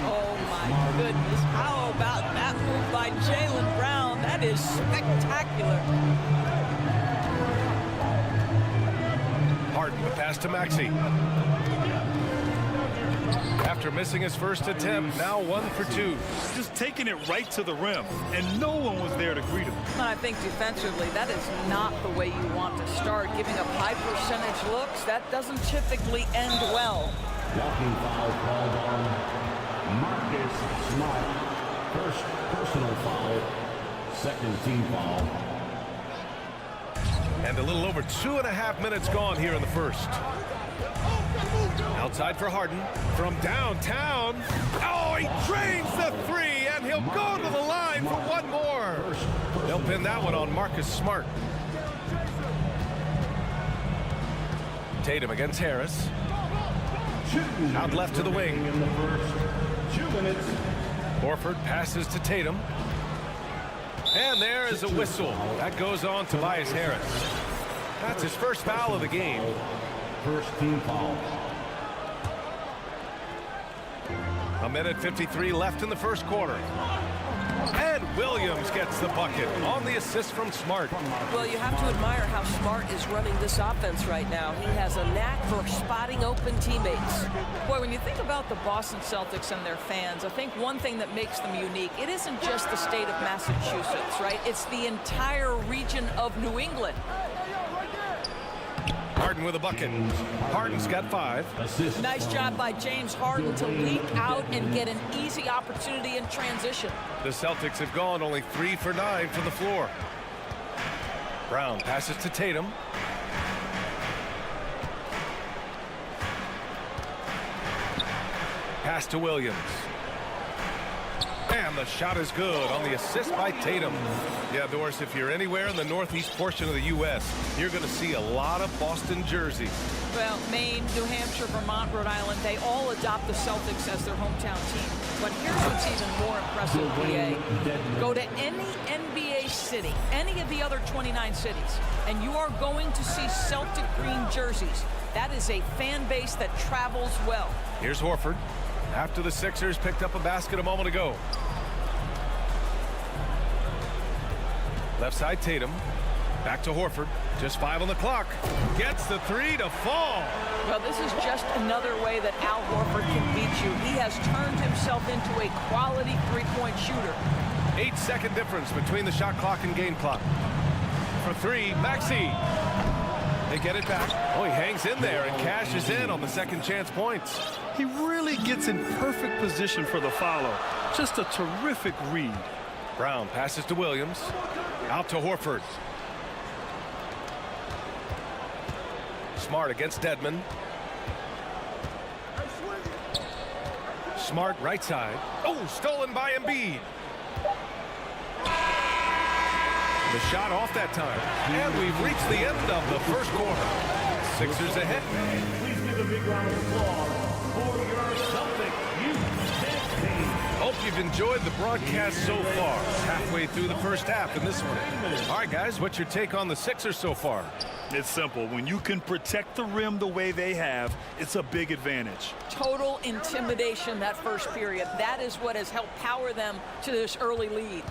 Oh, my goodness. How about that move by Jaylen Brown? That is spectacular. Harden, the pass to Maxey. After missing his first attempt, now 1 for 2. Just taking it right to the rim, and no one was there to greet him. And I think defensively, that is not the way you want to start. Giving up high percentage looks, that doesn't typically end well. Walking foul called on Marcus Smart. First personal foul, second team foul. And a little over 2.5 minutes gone here in the first. Outside for Harden from downtown. Oh, he drains the 3, and he'll go to the line for one more. They'll pin that one on Marcus Smart. Tatum against Harris. Out left to the wing. In the first 2 minutes. Horford passes to Tatum. And there is a whistle. That goes on Tobias Harris. That's his first foul of the game. First team foul. 1:53 left in the first quarter. And Williams gets the bucket on the assist from Smart. Well, you have to admire how Smart is running this offense right now. He has a knack for spotting open teammates. Boy, when you think about the Boston Celtics and their fans, I think one thing that makes them unique, it isn't just the state of Massachusetts, right? It's the entire region of New England. Harden with a bucket. Harden's got 5. Nice job by James Harden to leak out and get an easy opportunity in transition. The Celtics have gone only 3 for 9 from the floor. Brown passes to Tatum. Pass to Williams. And the shot is good on the assist by Tatum. Yeah, Doris, if you're anywhere in the northeast portion of the U.S., you're going to see a lot of Boston jerseys. Well, Maine, New Hampshire, Vermont, Rhode Island, they all adopt the Celtics as their hometown team. But here's what's even more impressive, PA. Go to any NBA city, any of the other 29 cities, and you are going to see Celtic green jerseys. That is a fan base that travels well. Here's Horford. After the Sixers picked up a basket a moment ago. Left side Tatum. Back to Horford. Just 5 on the clock. Gets the 3 to fall. Well, this is just another way that Al Horford can beat you. He has turned himself into a quality three-point shooter. 8-second difference between the shot clock and game clock. For 3, Maxey. They get it back. Oh, he hangs in there and cashes in on the second chance points. He really gets in perfect position for the follow. Just a terrific read. Brown passes to Williams. Out to Horford. Smart against Dedmon. Smart right side. Oh, stolen by Embiid. The shot off that time. And we've reached the end of the first quarter. Sixers ahead. Please give a big round of applause for your Celtic youth team. Hope you've enjoyed the broadcast so far. Halfway through the first half in this one. All right, guys, what's your take on the Sixers so far? It's simple. When you can protect the rim the way they have, it's a big advantage. Total intimidation that first period. That is what has helped power them to this early lead.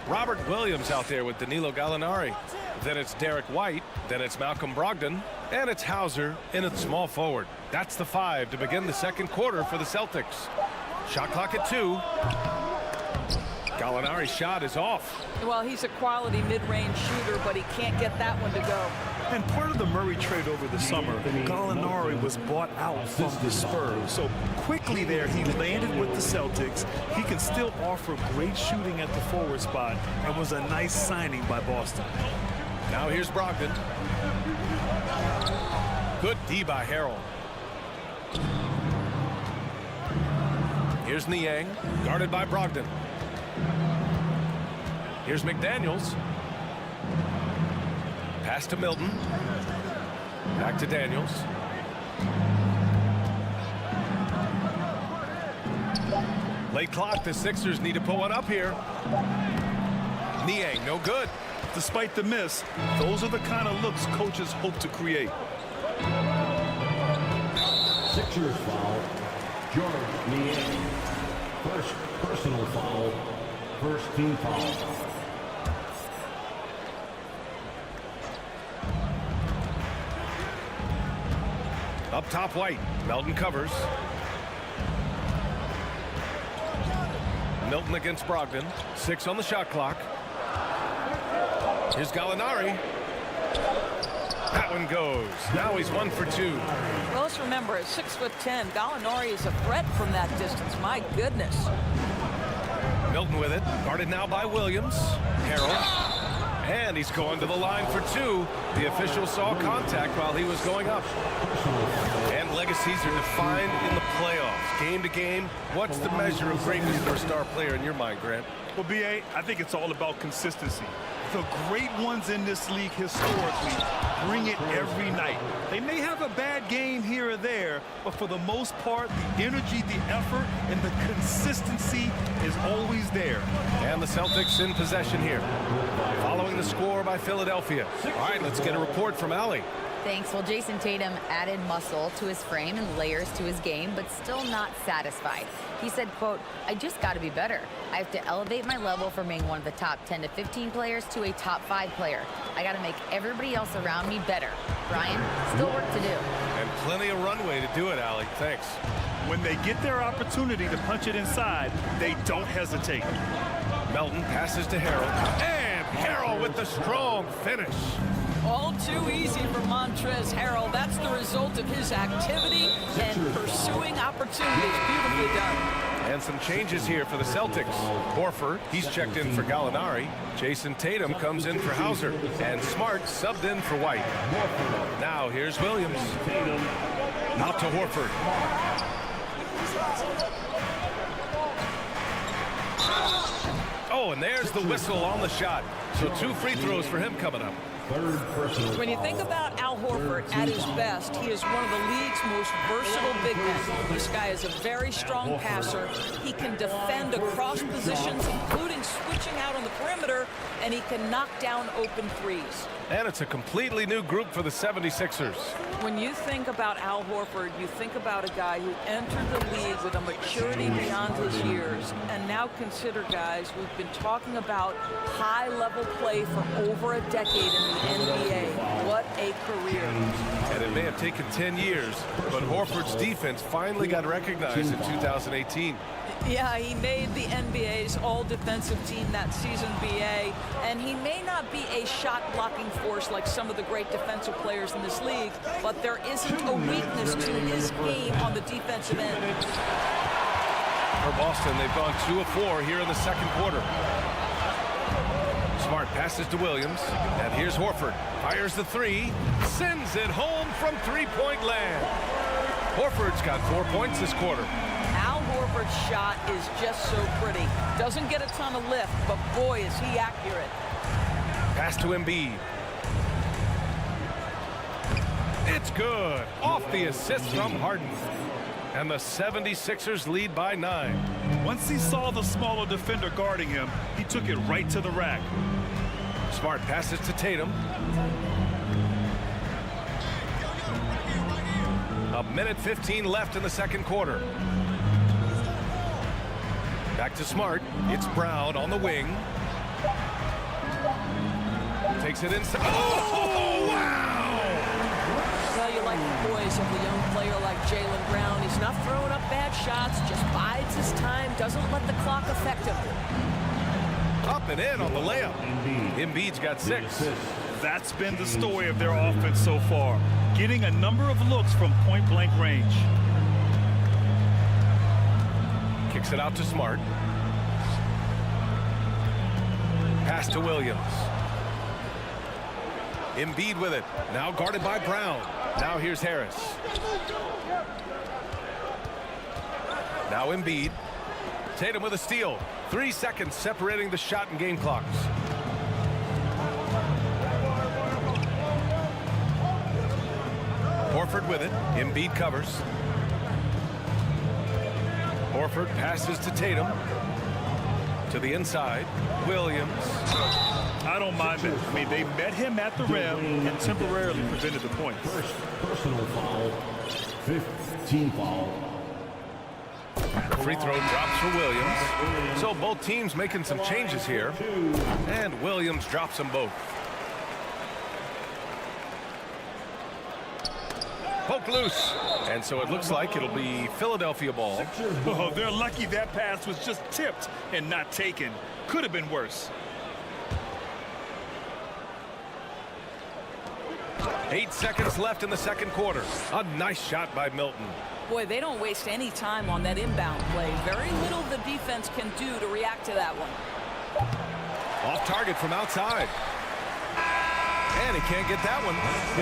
Robert Williams out there with Danilo Gallinari. Then it's Derek White. Then it's Malcolm Brogdon. And it's Hauser in at small forward. That's the 5 to begin the second quarter for the Celtics. Shot clock at 2. Gallinari's shot is off. Well, he's a quality mid-range shooter, but he can't get that one to go. And part of the Murray trade over the summer, Gallinari was bought out from the Spurs. So quickly there, he landed with the Celtics. He can still offer great shooting at the forward spot and was a nice signing by Boston. Now here's Brogdon. Good D by Harrell. Here's Niang, guarded by Brogdon. Here's McDaniels. Pass to Milton. Back to Daniels. Late clock, the Sixers need to put one up here. Niang, no good. Despite the miss, those are the kind of looks coaches hope to create. Sixers foul. George Niang. First personal foul. First team foul. Up top, White. Melton covers. Milton against Brogdon. 6 on the shot clock. Here's Gallinari. That one goes. Now he's 1 for 2. Well, let's remember, at 6'10", Gallinari is a threat from that distance. My goodness. Milton with it. Guarded now by Williams. Harrell. And he's going to the line for 2. The official saw contact while he was going up. And legacies are defined in the playoffs. Game to game, what's the measure of greatness for a star player in your mind, Grant? Well, B.A., I think it's all about consistency. The great ones in this league historically bring it every night. They may have a bad game here or there, but for the most part, the energy, the effort, and the consistency is always there. And the Celtics in possession here. Following the score by Philadelphia. All right, let's get a report from Allie. Thanks. Well, Jason Tatum added muscle to his frame and layers to his game, but still not satisfied. He said, quote, "I just got to be better. I have to elevate my level from being one of the top 10 to 15 players to a top 5 player. I got to make everybody else around me better." Brian, still work to do. And plenty of runway to do it, Allie. Thanks. When they get their opportunity to punch it inside, they don't hesitate. Melton passes to Harrell. And Harrell with the strong finish. All too easy for Montrezl Harrell. That's the result of his activity and pursuing opportunities. Beautifully done. And some changes here for the Celtics. Horford, he's checked in for Gallinari. Jason Tatum comes in for Hauser. And Smart subbed in for White. Now here's Williams. Out to Horford. Oh, and there's the whistle on the shot. So 2 free throws for him coming up. When you think about Al Horford at his best, he is one of the league's most versatile big men. This guy is a very strong passer. He can defend across positions, including switching out on the perimeter, and he can knock down open threes. And it's a completely new group for the 76ers. When you think about Al Horford, you think about a guy who entered the league with a maturity beyond his years. And now consider, guys, we've been talking about high-level play for over a decade in the NBA. What a career. And it may have taken 10 years, but Horford's defense finally got recognized in 2018. Yeah, he made the NBA's all-defensive team that season, BA, and he may not be a shot-blocking force like some of the great defensive players in this league, but there isn't a weakness to his game on the defensive end. For Boston, they've gone 2 of 4 here in the second quarter. Smart passes to Williams, and here's Horford. Fires the 3, sends it home from three-point land. Horford's got 4 points this quarter. Al Horford's shot is just so pretty. Doesn't get a ton of lift, but boy, is he accurate. Pass to Embiid. It's good. Off the assist from Harden. And the 76ers lead by 9. Once he saw the smaller defender guarding him, he took it right to the rack. Smart passes to Tatum. A minute 15 left in the second quarter. Back to Smart. It's Brown on the wing. Takes it inside. Oh, wow! Well, you like the poise of a young player like Jaylen Brown. He's not throwing up bad shots, just bides his time, doesn't let the clock affect him. Up and in on the layup. Embiid's got 6. That's been the story of their offense so far, getting a number of looks from point-blank range. Kicks it out to Smart. Pass to Williams. Embiid with it. Now guarded by Brown. Now here's Harris. Now Embiid. Tatum with a steal. 3 seconds separating the shot and game clocks. Horford with it. Embiid covers. Horford passes to Tatum. To the inside. Williams. I don't mind that. I mean, they met him at the rim and temporarily prevented the points. First personal foul, 15 foul. The free throw drops for Williams. So both teams making some changes here. And Williams drops them both. Poke loose. And so it looks like it'll be Philadelphia ball. Oh, they're lucky that pass was just tipped and not taken. Could have been worse. 8 seconds left in the second quarter. A nice shot by Milton. Boy, they don't waste any time on that inbound play. Very little the defense can do to react to that one. Off target from outside. And he can't get that one.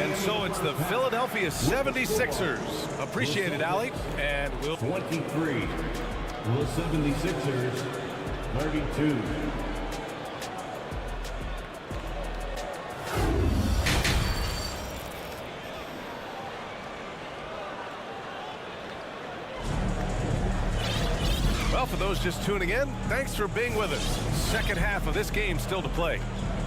And so it's the Philadelphia 76ers. Appreciate it, Allie. And we'll 23. The 76ers, 32. Well, for those just tuning in, thanks for being with us. Second half of this game still to play.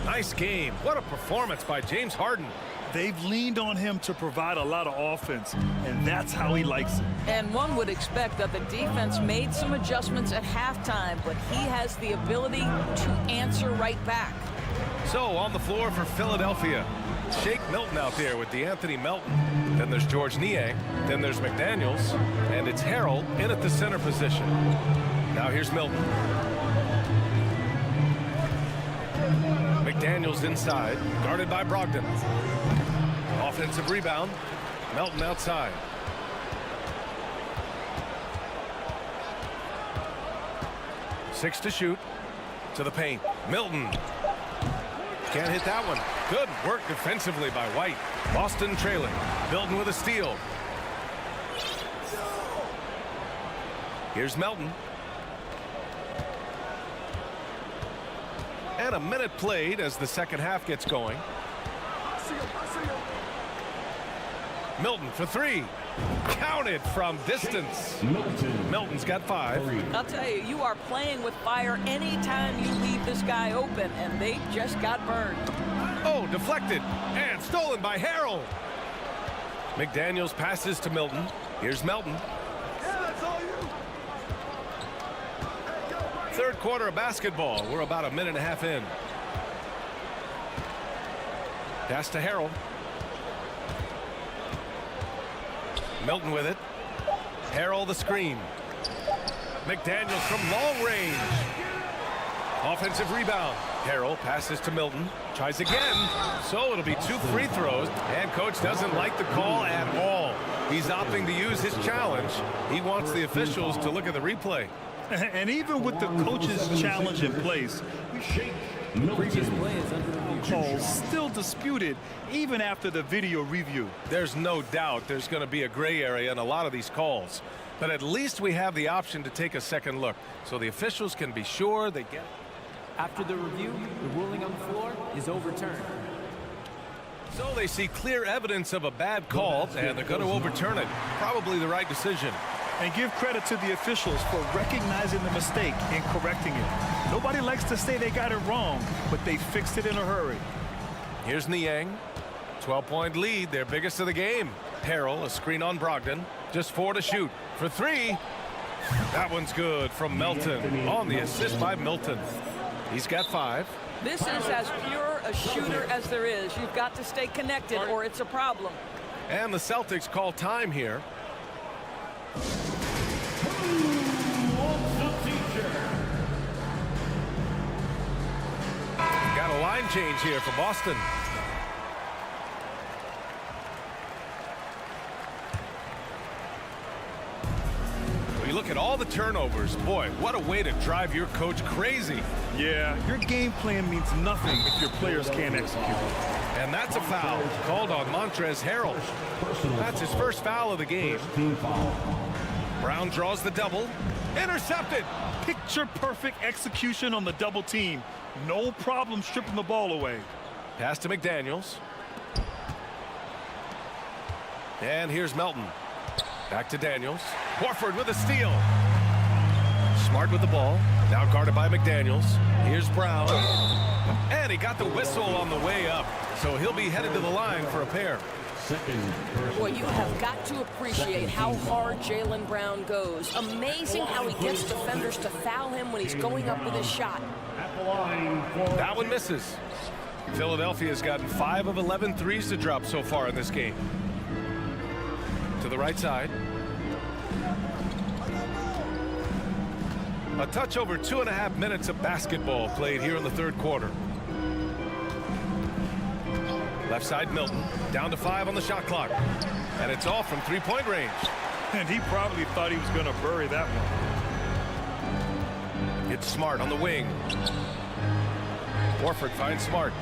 Nice game. What a performance by James Harden. They've leaned on him to provide a lot of offense, and that's how he likes it. And one would expect that the defense made some adjustments at halftime, but he has the ability to answer right back. So on the floor for Philadelphia, Shake Milton out there with DeAnthony Melton. Then there's George Niang. Then there's McDaniels. And it's Harrell in at the center position. Now here's Milton. McDaniels inside, guarded by Brogdon. Offensive rebound. Melton outside. Six to shoot. To the paint. Milton. Can't hit that one. Good work defensively by White. Boston trailing. Milton with a steal. Here's Melton. And a minute played as the second half gets going. Milton for three. Counted from distance. Milton's got 5. I'll tell you, you are playing with fire anytime you leave this guy open, and they just got burned. Oh, deflected and stolen by Harrell. McDaniels passes to Milton. Here's Melton. Third quarter of basketball. We're about a minute and a half in. Pass to Harrell. Milton with it. Harrell the screen. McDaniels from long range. Offensive rebound. Harrell passes to Milton. Tries again. So it'll be 2 free throws. And coach doesn't like the call at all. He's opting to use his challenge. He wants the officials to look at the replay. And even with the coach's challenge in place, The previous play is under review. calls still disputed even after the video review. There's no doubt there's going to be a gray area in a lot of these calls. But at least we have the option to take a second look so the officials can be sure they get it. After the review, the ruling on the floor is overturned. So they see clear evidence of a bad call, and they're going to overturn it. Probably the right decision. And give credit to the officials for recognizing the mistake and correcting it. Nobody likes to say they got it wrong, but they fixed it in a hurry. Here's Niang. 12-point lead, their biggest of the game. Harrell, a screen on Brogdon. Just 4 to shoot. For 3. That one's good from Melton. On the assist by Milton. He's got 5. This is as pure a shooter as there is. You've got to stay connected or it's a problem. And the Celtics call time here. Got a line change here for Boston. We look at all the turnovers. Boy, what a way to drive your coach crazy. Yeah, your game plan means nothing if your players can't execute. And that's a foul called on Montrezl Harrell. That's his first foul of the game. Brown draws the double. Intercepted. Picture perfect execution on the double team. No problem stripping the ball away. Pass to McDaniels. And here's Melton. Back to Daniels. Horford with a steal. Smart with the ball. Now guarded by McDaniels. Here's Brown. And he got the whistle on the way up. So he'll be headed to the line for a pair. Boy, you have got to appreciate how hard Jaylen Brown goes. Amazing how he gets defenders to foul him when he's going up with his shot. That one misses. Philadelphia's gotten 5 of 11 threes to drop so far in this game. To the right side. A touch over 2.5 minutes of basketball played here in the third quarter. Left side Milton, down to 5 on the shot clock. And it's off from 3-point range. And he probably thought he was going to bury that one. It's Smart on the wing. Horford finds Smart.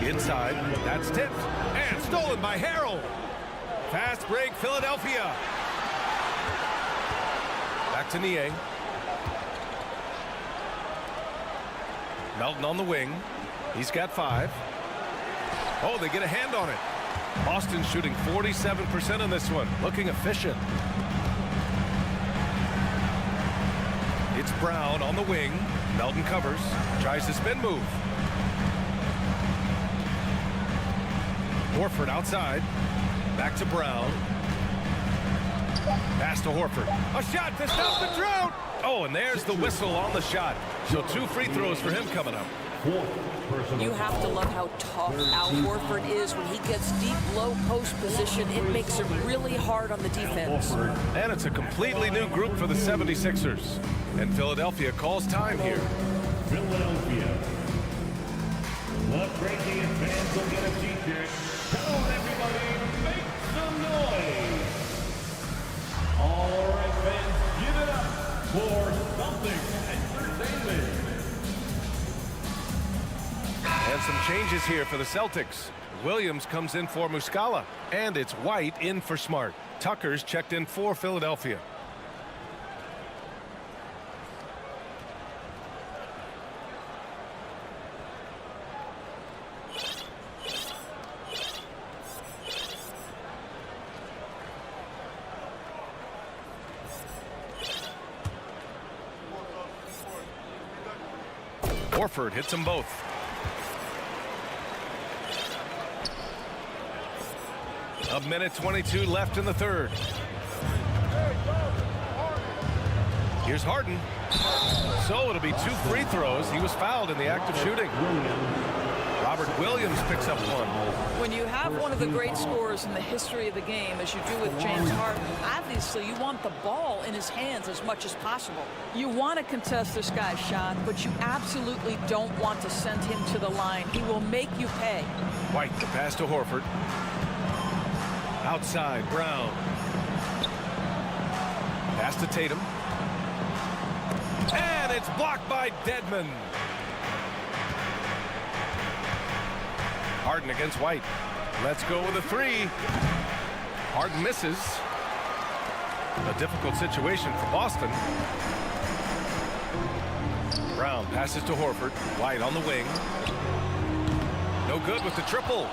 Inside, that's tipped. And stolen by Harrell. Fast break, Philadelphia. Back to Niang. Melton on the wing. He's got 5. Oh, they get a hand on it. Boston shooting 47% on this one. Looking efficient. It's Brown on the wing. Melton covers, tries the spin move. Horford outside, back to Brown. Pass to Horford. A shot to stop the drought. Oh, and there's the whistle on the shot. So 2 free throws for him coming up. You have to love how tough Al Horford is when he gets deep, low post position. It makes it really hard on the defense. And it's a completely new group for the 76ers. And Philadelphia calls time here. Philadelphia. The Breaking fans will get a t-shirt. Come on, everybody, make some noise. All right, fans, give it up for Celtics Entertainment. And some changes here for the Celtics. Williams comes in for Muscala. And it's White in for Smart. Tucker's checked in for Philadelphia. Horford hits them both. A minute 22 left in the third. Here's Harden. So it'll be 2 free throws. He was fouled in the act of shooting. Robert Williams picks up one. When you have one of the great scorers in the history of the game, as you do with James Harden, obviously you want the ball in his hands as much as possible. You want to contest this guy's shot, but you absolutely don't want to send him to the line. He will make you pay. White, the pass to Horford. Outside, Brown. Pass to Tatum. And it's blocked by Dedmon. Harden against White. Let's go with a 3. Harden misses. A difficult situation for Boston. Brown passes to Horford. White on the wing. No good with the triple.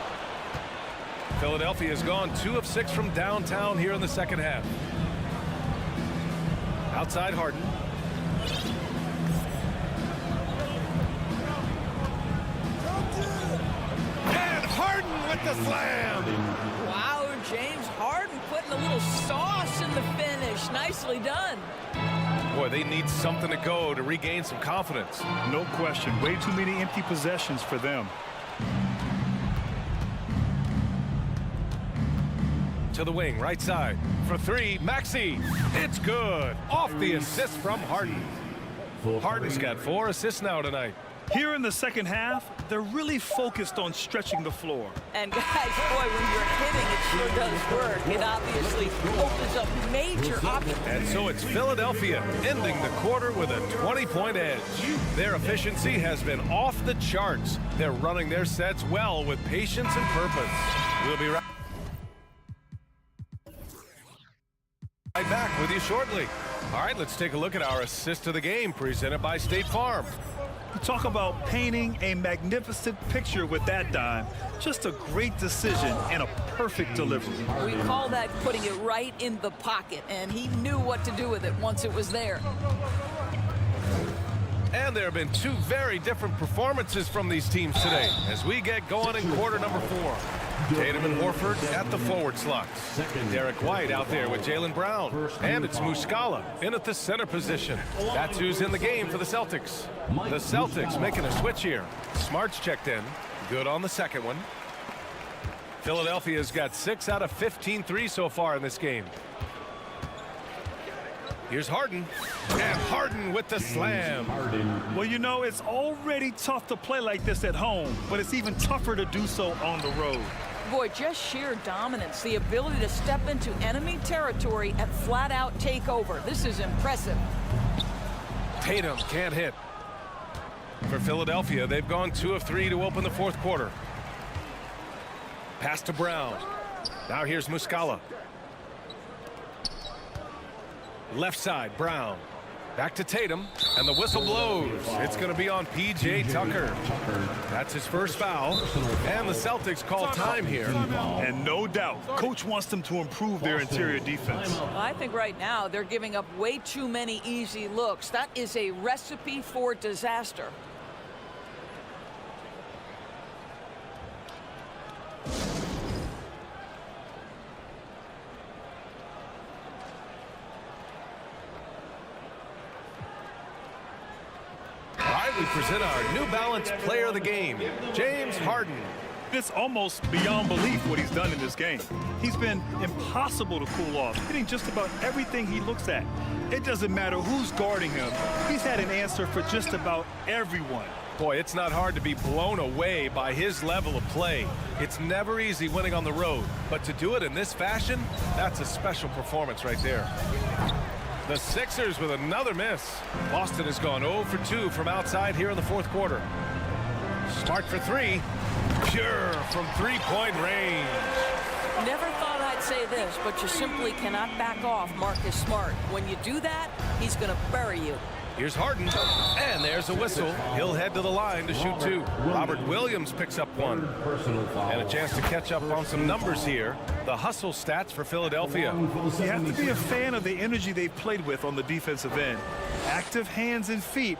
Philadelphia has gone 2 of 6 from downtown here in the second half. Outside Harden. And Harden with the slam. Wow, James Harden putting a little sauce in the finish. Nicely done. Boy, they need something to go to regain some confidence. No question. Way too many empty possessions for them. To the wing, right side. For 3, Maxey. It's good. Off the assist from Harden. Harden's got 4 assists now tonight. Here in the second half, they're really focused on stretching the floor. And guys, boy, when you're hitting, it sure does work. It obviously opens up major options. And so it's Philadelphia ending the quarter with a 20-point edge. Their efficiency has been off the charts. They're running their sets well with patience and purpose. We'll be right back with you shortly. All right, let's take a look at our assist of the game presented by State Farm. You talk about painting a magnificent picture with that dime. Just a great decision and a perfect delivery. We call that putting it right in the pocket, and he knew what to do with it once it was there. And there have been 2 very different performances from these teams today as we get going in quarter number 4. Tatum and Horford at the forward slots. Derek White out there with Jaylen Brown. And it's Muscala in at the center position. That's who's in the game for the Celtics. The Celtics making a switch here. Smart's checked in. Good on the second one. Philadelphia's got 6 out of 15 threes so far in this game. Here's Harden. And Harden with the slam. Well, you know, it's already tough to play like this at home, but it's even tougher to do so on the road. Boy, just sheer dominance, the ability to step into enemy territory and flat-out take over. This is impressive. Tatum can't hit. For Philadelphia, they've gone 2 of 3 to open the fourth quarter. Pass to Brown. Now here's Muscala. Left side, Brown. Back to Tatum, and the whistle blows. It's going to be on P.J. Tucker. That's his first foul, and the Celtics call time here. And no doubt, coach wants them to improve their interior defense. I think right now they're giving up way too many easy looks. That is a recipe for disaster. We present our New Balance Player of the Game, James Harden. It's almost beyond belief what he's done in this game. He's been impossible to cool off, hitting just about everything he looks at. It doesn't matter who's guarding him. He's had an answer for just about everyone. Boy, it's not hard to be blown away by his level of play. It's never easy winning on the road, but to do it in this fashion, that's a special performance right there. The Sixers with another miss. Boston has gone 0 for 2 from outside here in the fourth quarter. Smart for three. Pure from three-point range. Never thought I'd say this, but you simply cannot back off Marcus Smart. When you do that, he's going to bury you. Here's Harden, and there's a whistle. He'll head to the line to shoot two. Robert Williams picks up one. And a chance to catch up on some numbers here. The hustle stats for Philadelphia. You have to be a fan of the energy they've played with on the defensive end. Active hands and feet,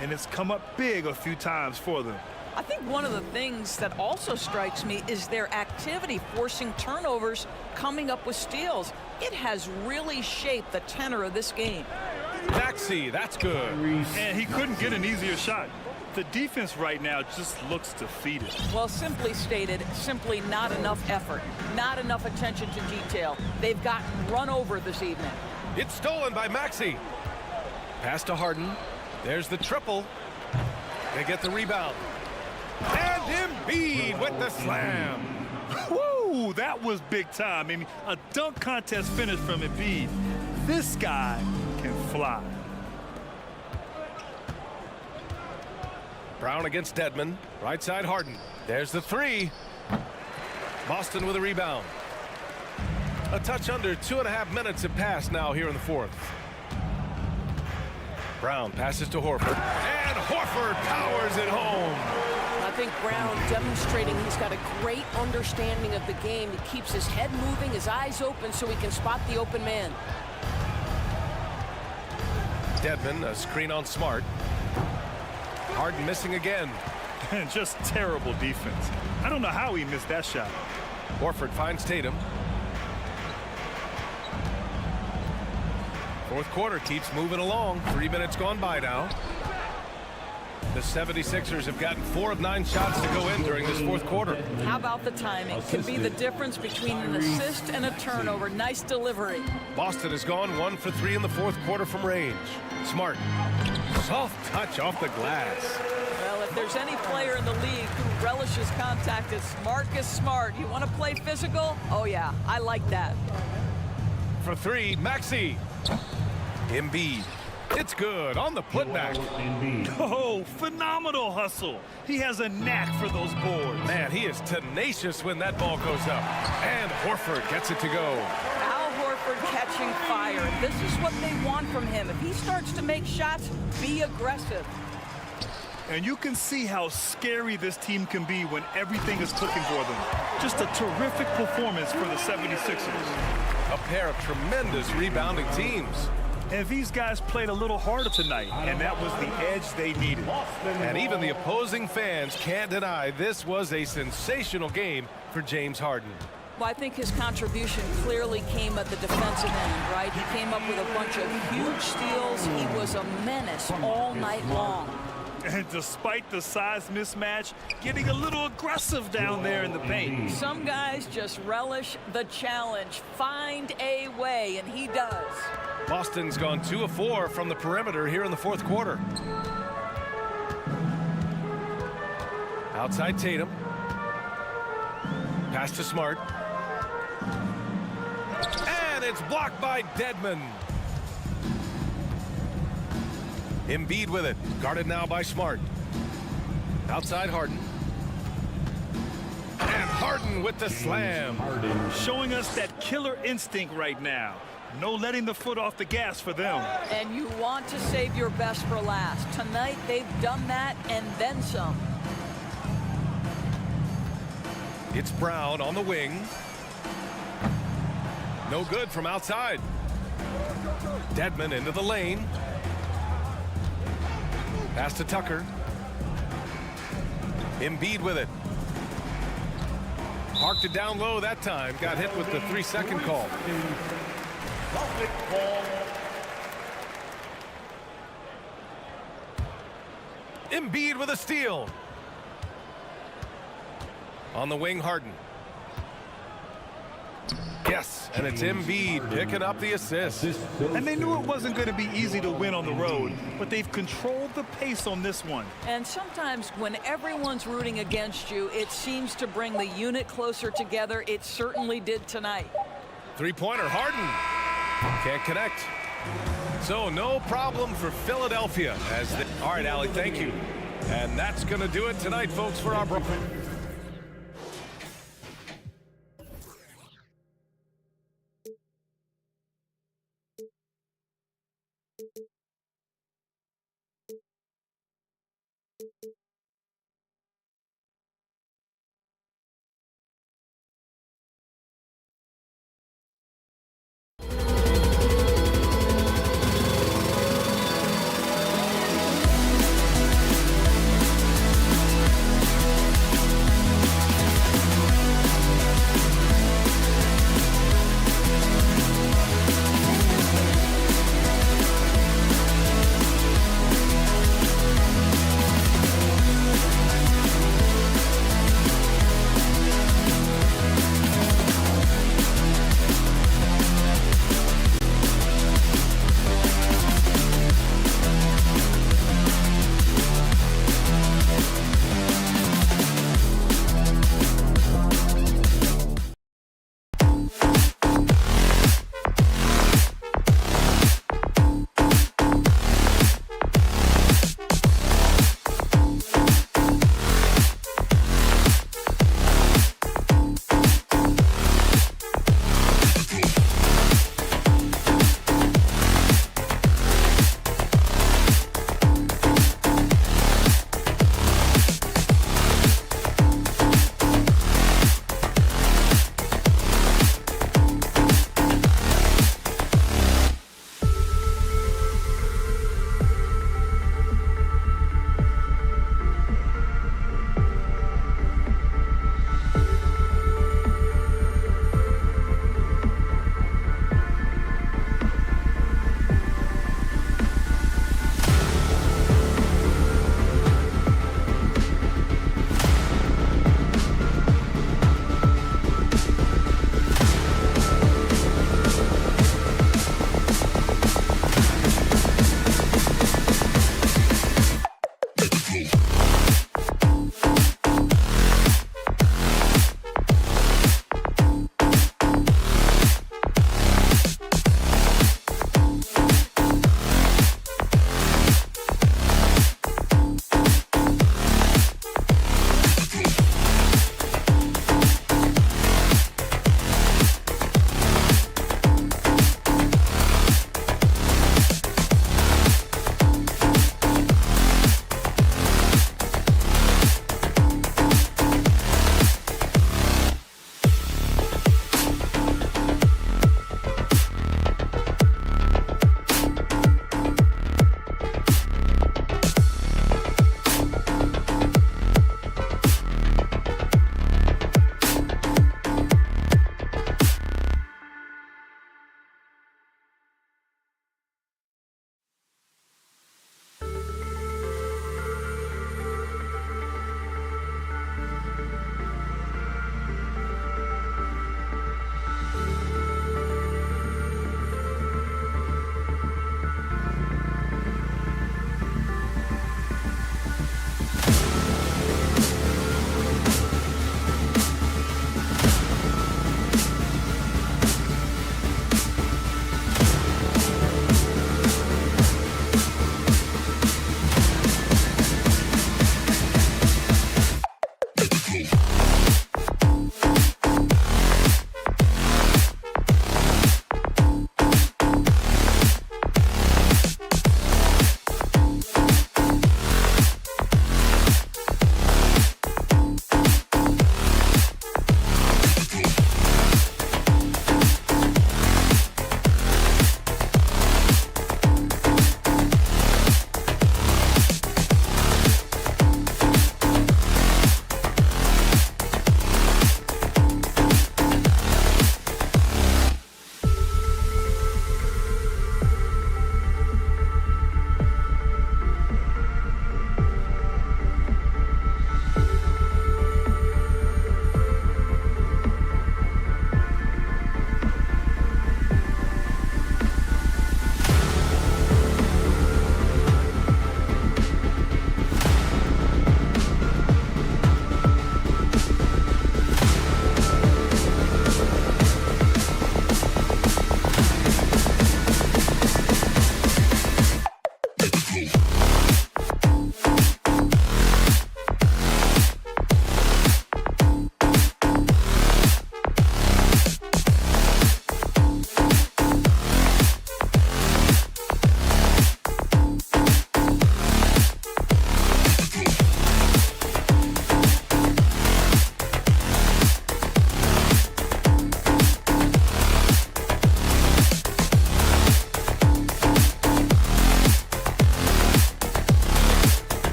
and it's come up big a few times for them. I think one of the things that also strikes me is their activity, forcing turnovers, coming up with steals. It has really shaped the tenor of this game. Maxey, that's good. And he couldn't get an easier shot. The defense right now just looks defeated. Well, simply stated, simply not enough effort, not enough attention to detail. They've gotten run over this evening. It's stolen by Maxey. Pass to Harden. There's the triple. They get the rebound. And Embiid with the slam. Woo, that was big time. I mean, a dunk contest finish from Embiid. This guy can fly. Brown against Dedmon. Right side Harden. There's the three. Boston with a rebound. A touch under 2.5 minutes have passed now here in the fourth. Brown passes to Horford. And Horford powers it home. I think Brown demonstrating he's got a great understanding of the game. He keeps his head moving, his eyes open so he can spot the open man. Dedmon, a screen on Smart. Harden missing again. Just terrible defense. I don't know how he missed that shot. Horford finds Tatum. Fourth quarter keeps moving along. 3 minutes gone by now. The 76ers have gotten 4 of 9 shots to go in during this fourth quarter. How about the timing? Could be the difference between an assist and a turnover. Nice delivery. Boston has gone 1 for 3 in the fourth quarter from range. Smart. Soft touch off the glass. Well, if there's any player in the league who relishes contact, it's Marcus Smart. You want to play physical? Oh, yeah, I like that. For three, Maxey. Embiid. It's good on the putback. Oh, phenomenal hustle. He has a knack for those boards. Man, he is tenacious when that ball goes up. And Horford gets it to go. Al Horford catching fire. This is what they want from him. If he starts to make shots, be aggressive. And you can see how scary this team can be when everything is clicking for them. Just a terrific performance for the 76ers. A pair of tremendous rebounding teams. And these guys played a little harder tonight, and that was the edge they needed. And even the opposing fans can't deny this was a sensational game for James Harden. Well, I think his contribution clearly came at the defensive end, right? He came up with a bunch of huge steals. He was a menace all night long. And despite the size mismatch, getting a little aggressive down there in the paint. Some guys just relish the challenge. Find a way, and he does. Boston's gone 2 of 4 from the perimeter here in the fourth quarter. Outside Tatum. Pass to Smart. And it's blocked by Dedmon. Embiid with it. Guarded now by Smart. Outside Harden. And Harden with the slam. Showing us that killer instinct right now. No letting the foot off the gas for them. And you want to save your best for last. Tonight, they've done that and then some. It's Brown on the wing. No good from outside. Dedmon into the lane. Pass to Tucker. Embiid with it. Parked it down low that time. Got hit with the 3-second call. Embiid with a steal. On the wing, Harden. Yes, and it's Embiid picking up the assist. And they knew it wasn't going to be easy to win on the road, but they've controlled the pace on this one. And sometimes when everyone's rooting against you, it seems to bring the unit closer together. It certainly did tonight. Three-pointer, Harden. Can't connect. So no problem for Philadelphia. All right, Allie, thank you. And that's going to do it tonight, folks, for our broadcast.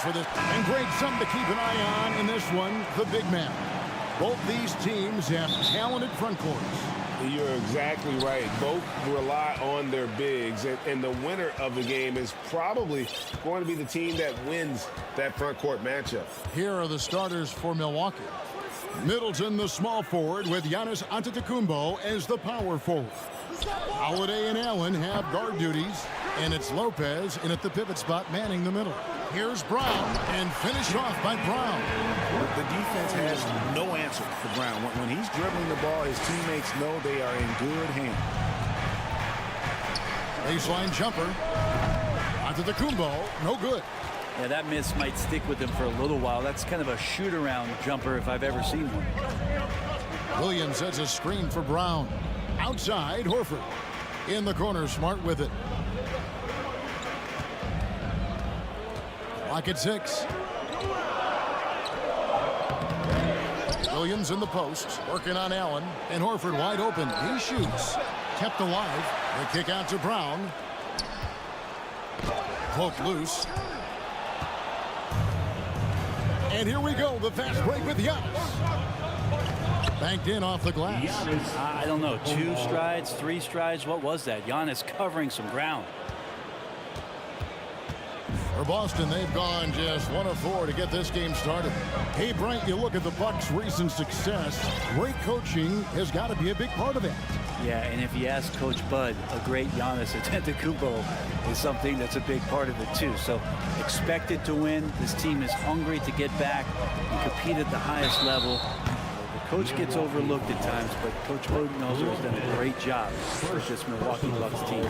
for this. And great something to keep an eye on in this one, the big man. Both these teams have talented front courts. You're exactly right. Both rely on their bigs, and the winner of the game is probably going to be the team that wins that front court matchup. Here are the starters for Milwaukee. Middleton, the small forward, with Giannis Antetokounmpo as the power forward. Holiday and Allen have guard duties, and it's Lopez in at the pivot spot manning the middle. Here's Brown, and finished off by Brown. The defense has no answer for Brown. When he's dribbling the ball, his teammates know they are in good hands. Baseline jumper. Antetokounmpo, no good. Yeah, that miss might stick with him for a little while. That's kind of a shoot-around jumper if I've ever seen one. Williams sets a screen for Brown. Outside, Horford. In the corner, Smart with it. Clock at 6. Williams in the post, working on Allen, and Horford wide open. He shoots. Kept alive. The kick out to Brown. Poke loose. And here we go, the fast break with Giannis. Banked in off the glass. I don't know, 2 strides, 3 strides, what was that? Giannis covering some ground. For Boston, they've gone just 1 of 4 to get this game started. Hey, Brian, you look at the Bucks' recent success. Great coaching has got to be a big part of it. Yeah, and if you ask Coach Bud, a great Giannis Antetokounmpo is something that's a big part of it too. So expected to win. This team is hungry to get back and compete at the highest level. The coach gets overlooked at times, but Coach Budenholzer has done a great job with this Milwaukee Bucks team.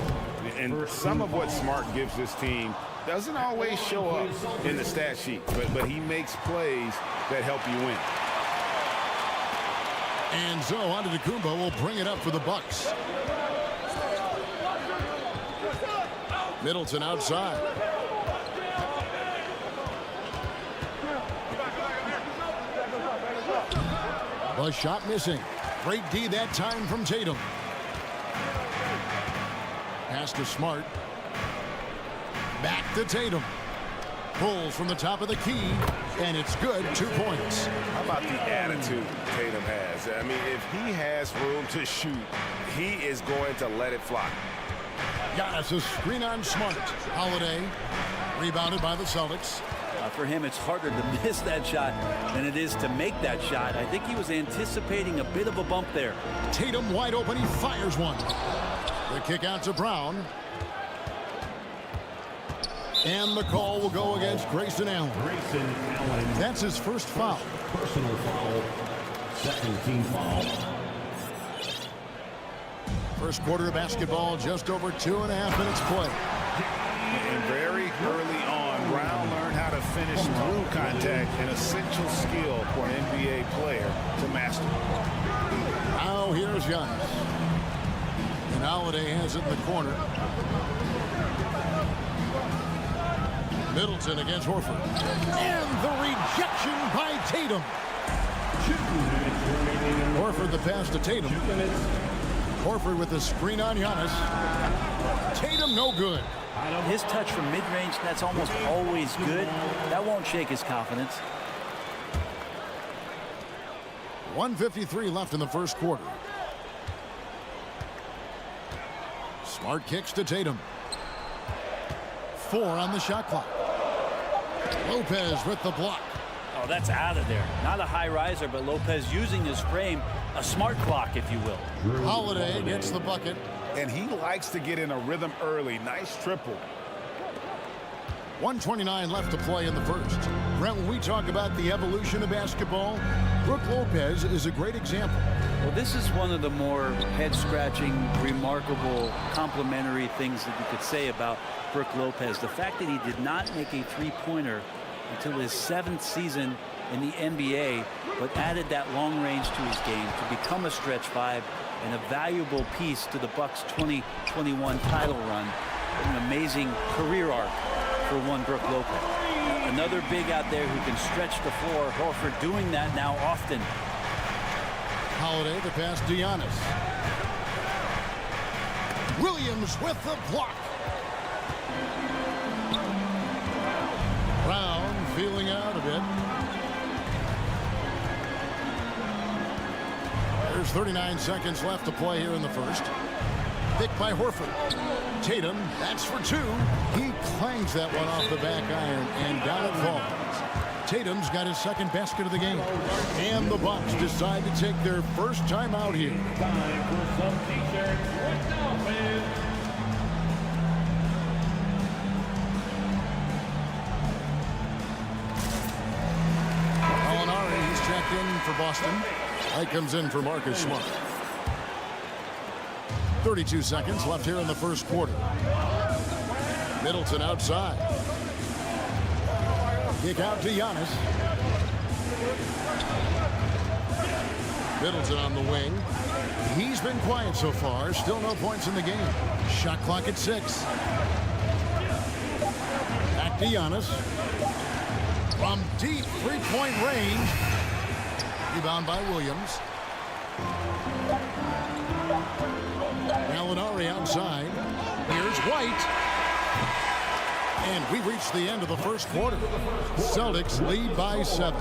And some of what Smart gives this team doesn't always show up in the stat sheet, but he makes plays that help you win. And so Antetokounmpo will bring it up for the Bucks. Middleton outside. The shot missing. Great D that time from Tatum. Pass to Smart. Back to Tatum. Pulls from the top of the key, and it's good. 2 points. How about the attitude Tatum has? I mean, if he has room to shoot, he is going to let it fly. Giannis, a screen on Smart. Holiday, rebounded by the Celtics. For him, it's harder to miss that shot than it is to make that shot. I think he was anticipating a bit of a bump there. Tatum wide open. He fires one. The kick out to Brown. And the call will go against Grayson Allen. That's his first foul. Personal foul. Second team foul. First quarter of basketball, just over 2.5 minutes play. And very early on, Brown learned how to finish through contact, an essential skill for an NBA player to master. Now here's Giannis. And Holiday has it in the corner. Middleton against Horford. And the rejection by Tatum. Horford the pass to Tatum. Horford with the screen on Giannis. Tatum no good. His touch from mid-range, that's almost always good. That won't shake his confidence. 1:53 left in the first quarter. Smart kicks to Tatum. 4 on the shot clock. Lopez with the block. Oh, that's out of there. Not a high riser, but Lopez using his frame, a smart clock, if you will. Holiday gets the bucket. And he likes to get in a rhythm early. Nice triple. 1:29 left to play in the first. Brent, when we talk about the evolution of basketball, Brook Lopez is a great example. Well, this is one of the more head-scratching, remarkable, complimentary things that you could say about Brook Lopez. The fact that he did not make a three-pointer until his 7th season in the NBA, but added that long range to his game to become a stretch 5 and a valuable piece to the Bucks' 2021 title run. An amazing career arc for one Brook Lopez. Another big out there who can stretch the floor. Horford doing that now often. Holiday the pass to Giannis. Williams with the block. Brown feeling out a bit. There's 39 seconds left to play here in the first. Picked by Horford. Tatum, that's for two. He clangs that one off the back iron, and down it falls. Tatum's got his second basket of the game. And the Bucks decide to take their first time out here. Time for some t-shirts. Right now, fans. Gallinari, he's checked in for Boston. White comes in for Marcus Smart. 32 seconds left here in the first quarter. Middleton outside. Kick out to Giannis. Middleton on the wing. He's been quiet so far. Still no points in the game. Shot clock at 6. Back to Giannis. From deep three-point range. Rebound by Williams. Gallinari outside. Here's White. And we've reached the end of the first quarter. Celtics lead by 7.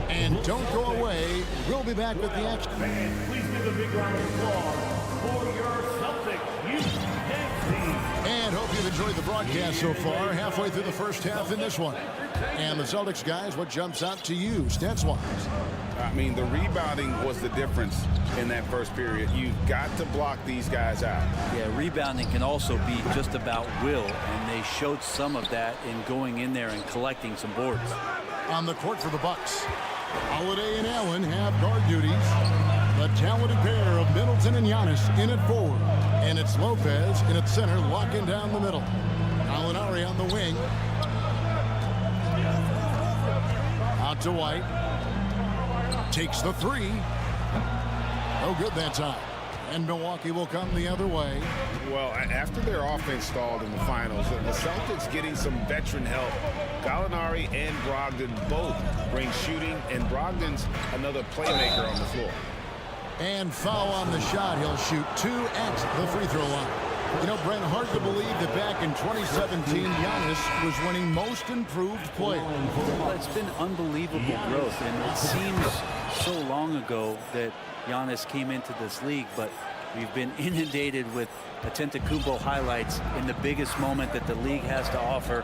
And don't go away. We'll be back with the action. Please give a big round of applause for your Celtics youth team. And hope you've enjoyed the broadcast so far. Halfway through the first half in this one. And the Celtics guys, what jumps out to you, stats-wise? I mean, the rebounding was the difference in that first period. You've got to block these guys out. Yeah, rebounding can also be just about will, and they showed some of that in going in there and collecting some boards. On the court for the Bucks, Holiday and Allen have guard duties. The talented pair of Middleton and Giannis in at forward. And it's Lopez in at center, locking down the middle. Gallinari on the wing. Out to White. Takes the three. No good that time. And Milwaukee will come the other way. Well, after their offense stalled in the finals, the Celtics getting some veteran help. Gallinari and Brogdon both bring shooting, and Brogdon's another playmaker on the floor. And foul on the shot. He'll shoot 2 at the free throw line. You know, Brent, hard to believe that back in 2017, Giannis was winning most improved player. Well, it's been unbelievable growth, and it seems so long ago that Giannis came into this league, but we've been inundated with Antetokounmpo highlights in the biggest moment that the league has to offer,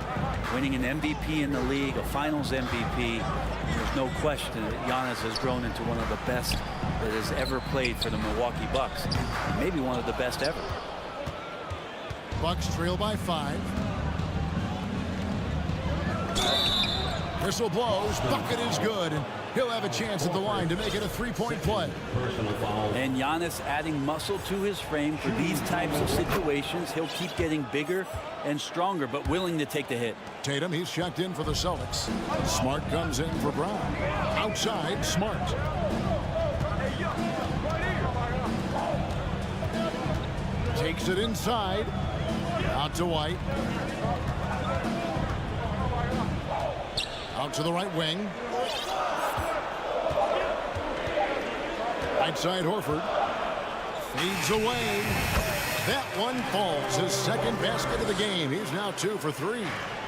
winning an MVP in the league, a finals MVP. There's no question that Giannis has grown into one of the best that has ever played for the Milwaukee Bucks, maybe one of the best ever. Bucks trail by 5. Whistle blows. Bucket is good. And he'll have a chance at the line to make it a three-point play. And Giannis adding muscle to his frame for these types of situations. He'll keep getting bigger and stronger, but willing to take the hit. Tatum, he's checked in for the Celtics. Smart comes in for Brown. Outside, Smart. Takes it inside. Out to White. Out to the right wing. Right side Horford. Fades away. That one falls. His second basket of the game. He's now 2 for 3.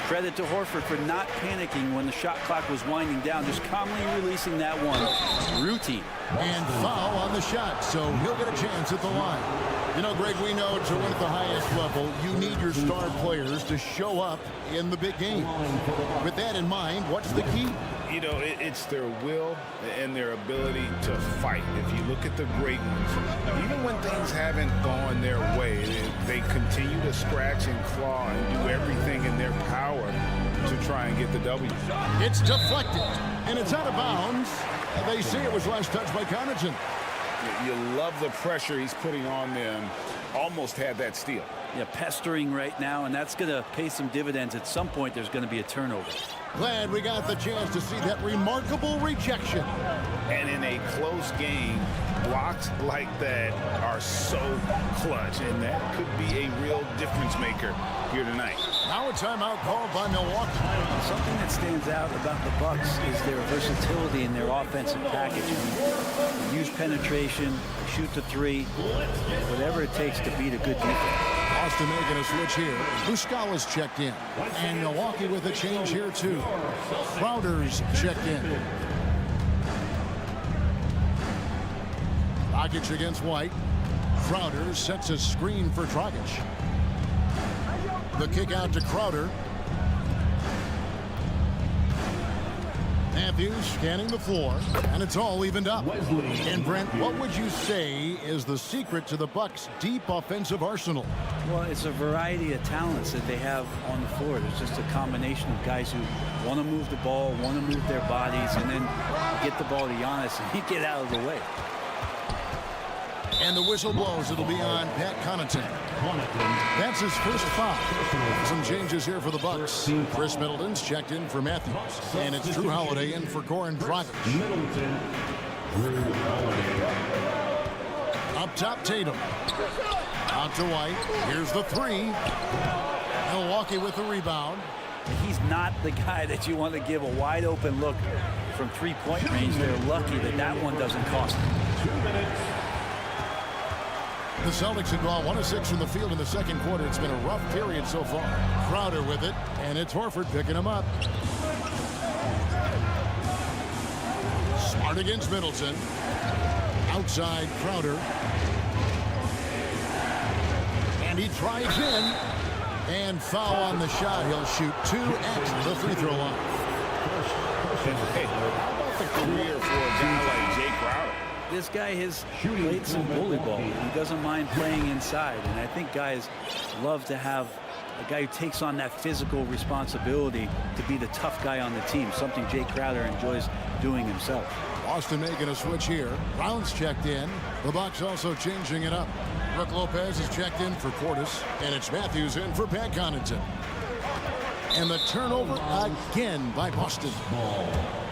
Credit to Horford for not panicking when the shot clock was winding down, just calmly releasing that one. Routine. And foul on the shot, so he'll get a chance at the line. You know, Greg, we know to win at the highest level, you need your star players to show up in the big game. With that in mind, what's the key? You know, it's their will and their ability to fight. If you look at the great ones, even when things haven't gone their way, they continue to scratch and claw and do everything in their power to try and get the W. It's deflected, and it's out of bounds. They say it was last touched by Connaughton. You love the pressure he's putting on them. Almost had that steal. Yeah, pestering right now, and that's going to pay some dividends. At some point, there's going to be a turnover. Glad we got the chance to see that remarkable rejection. And in a close game, blocks like that are so clutch, and that could be a real difference maker here tonight. Now a timeout called by Milwaukee. Something that stands out about the Bucks is their versatility in their offensive package. Use penetration, shoot the three, whatever it takes to beat a good defense. Boston making a switch here. Muscala's checked in. And Milwaukee with a change here, too. Crowder's checked in. Dragic against White. Crowder sets a screen for Dragic. The kick out to Crowder. Matthews scanning the floor, and it's all evened up. And Brent, what would you say is the secret to the Bucks' deep offensive arsenal? Well, it's a variety of talents that they have on the floor. There's just a combination of guys who want to move the ball, want to move their bodies, and then get the ball to Giannis and get out of the way. And the whistle blows. It'll be on Pat Connaughton. That's his first foul. Some changes here for the Bucks. Chris Middleton's checked in for Matthews. And it's Drew Holiday in for Goran Dragic. Up top, Tatum. Out to White. Here's the three. Milwaukee with the rebound. He's not the guy that you want to give a wide open look from three-point range. They're lucky that that one doesn't cost them. 2 minutes. The Celtics have gone 1 of 6 from the field in the second quarter. It's been a rough period so far. Crowder with it, and it's Horford picking him up. Smart against Middleton. Outside Crowder. And he drives in. And foul on the shot. He'll shoot 2 at the free throw line. Hey, how about the career for a guy like Jay Crowder? This guy has played some bully ball. He doesn't mind playing inside. And I think guys love to have a guy who takes on that physical responsibility to be the tough guy on the team, something Jay Crowder enjoys doing himself. Boston making a switch here. Brown's checked in. The Bucks also changing it up. Brook Lopez is checked in for Portis. And it's Matthews in for Pat Connaughton. And the turnover again by Boston.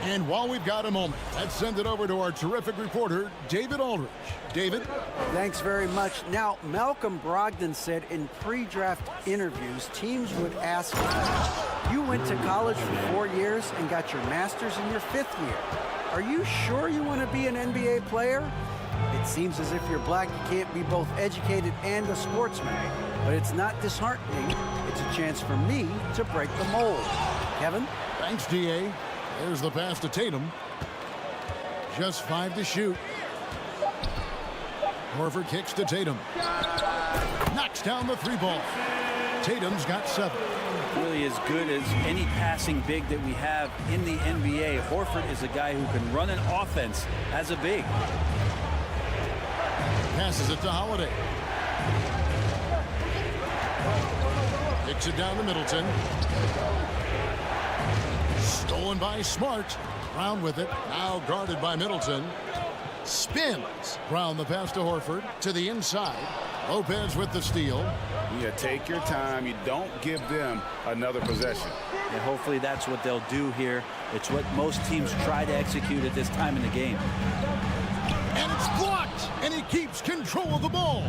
And while we've got a moment, let's send it over to our terrific reporter, David Aldridge. David? Thanks very much. Now, Malcolm Brogdon said in pre-draft interviews, teams would ask him, you went to college for 4 years and got your master's in your 5th year. Are you sure you want to be an NBA player? It seems as if you're black, you can't be both educated and a sportsman. But it's not disheartening. It's a chance for me to break the mold. Kevin? Thanks, D.A. There's the pass to Tatum. Just 5 to shoot. Horford kicks to Tatum. Knocks down the 3-ball. Tatum's got 7. Really as good as any passing big that we have in the NBA. Horford is a guy who can run an offense as a big. Passes it to Holiday. Kicks it down to Middleton. Stolen by Smart. Brown with it. Now guarded by Middleton. Spins. Brown the pass to Horford. To the inside. Lopez with the steal. You take your time. You don't give them another possession. And hopefully that's what they'll do here. It's what most teams try to execute at this time in the game. And it's blocked. And he keeps control of the ball.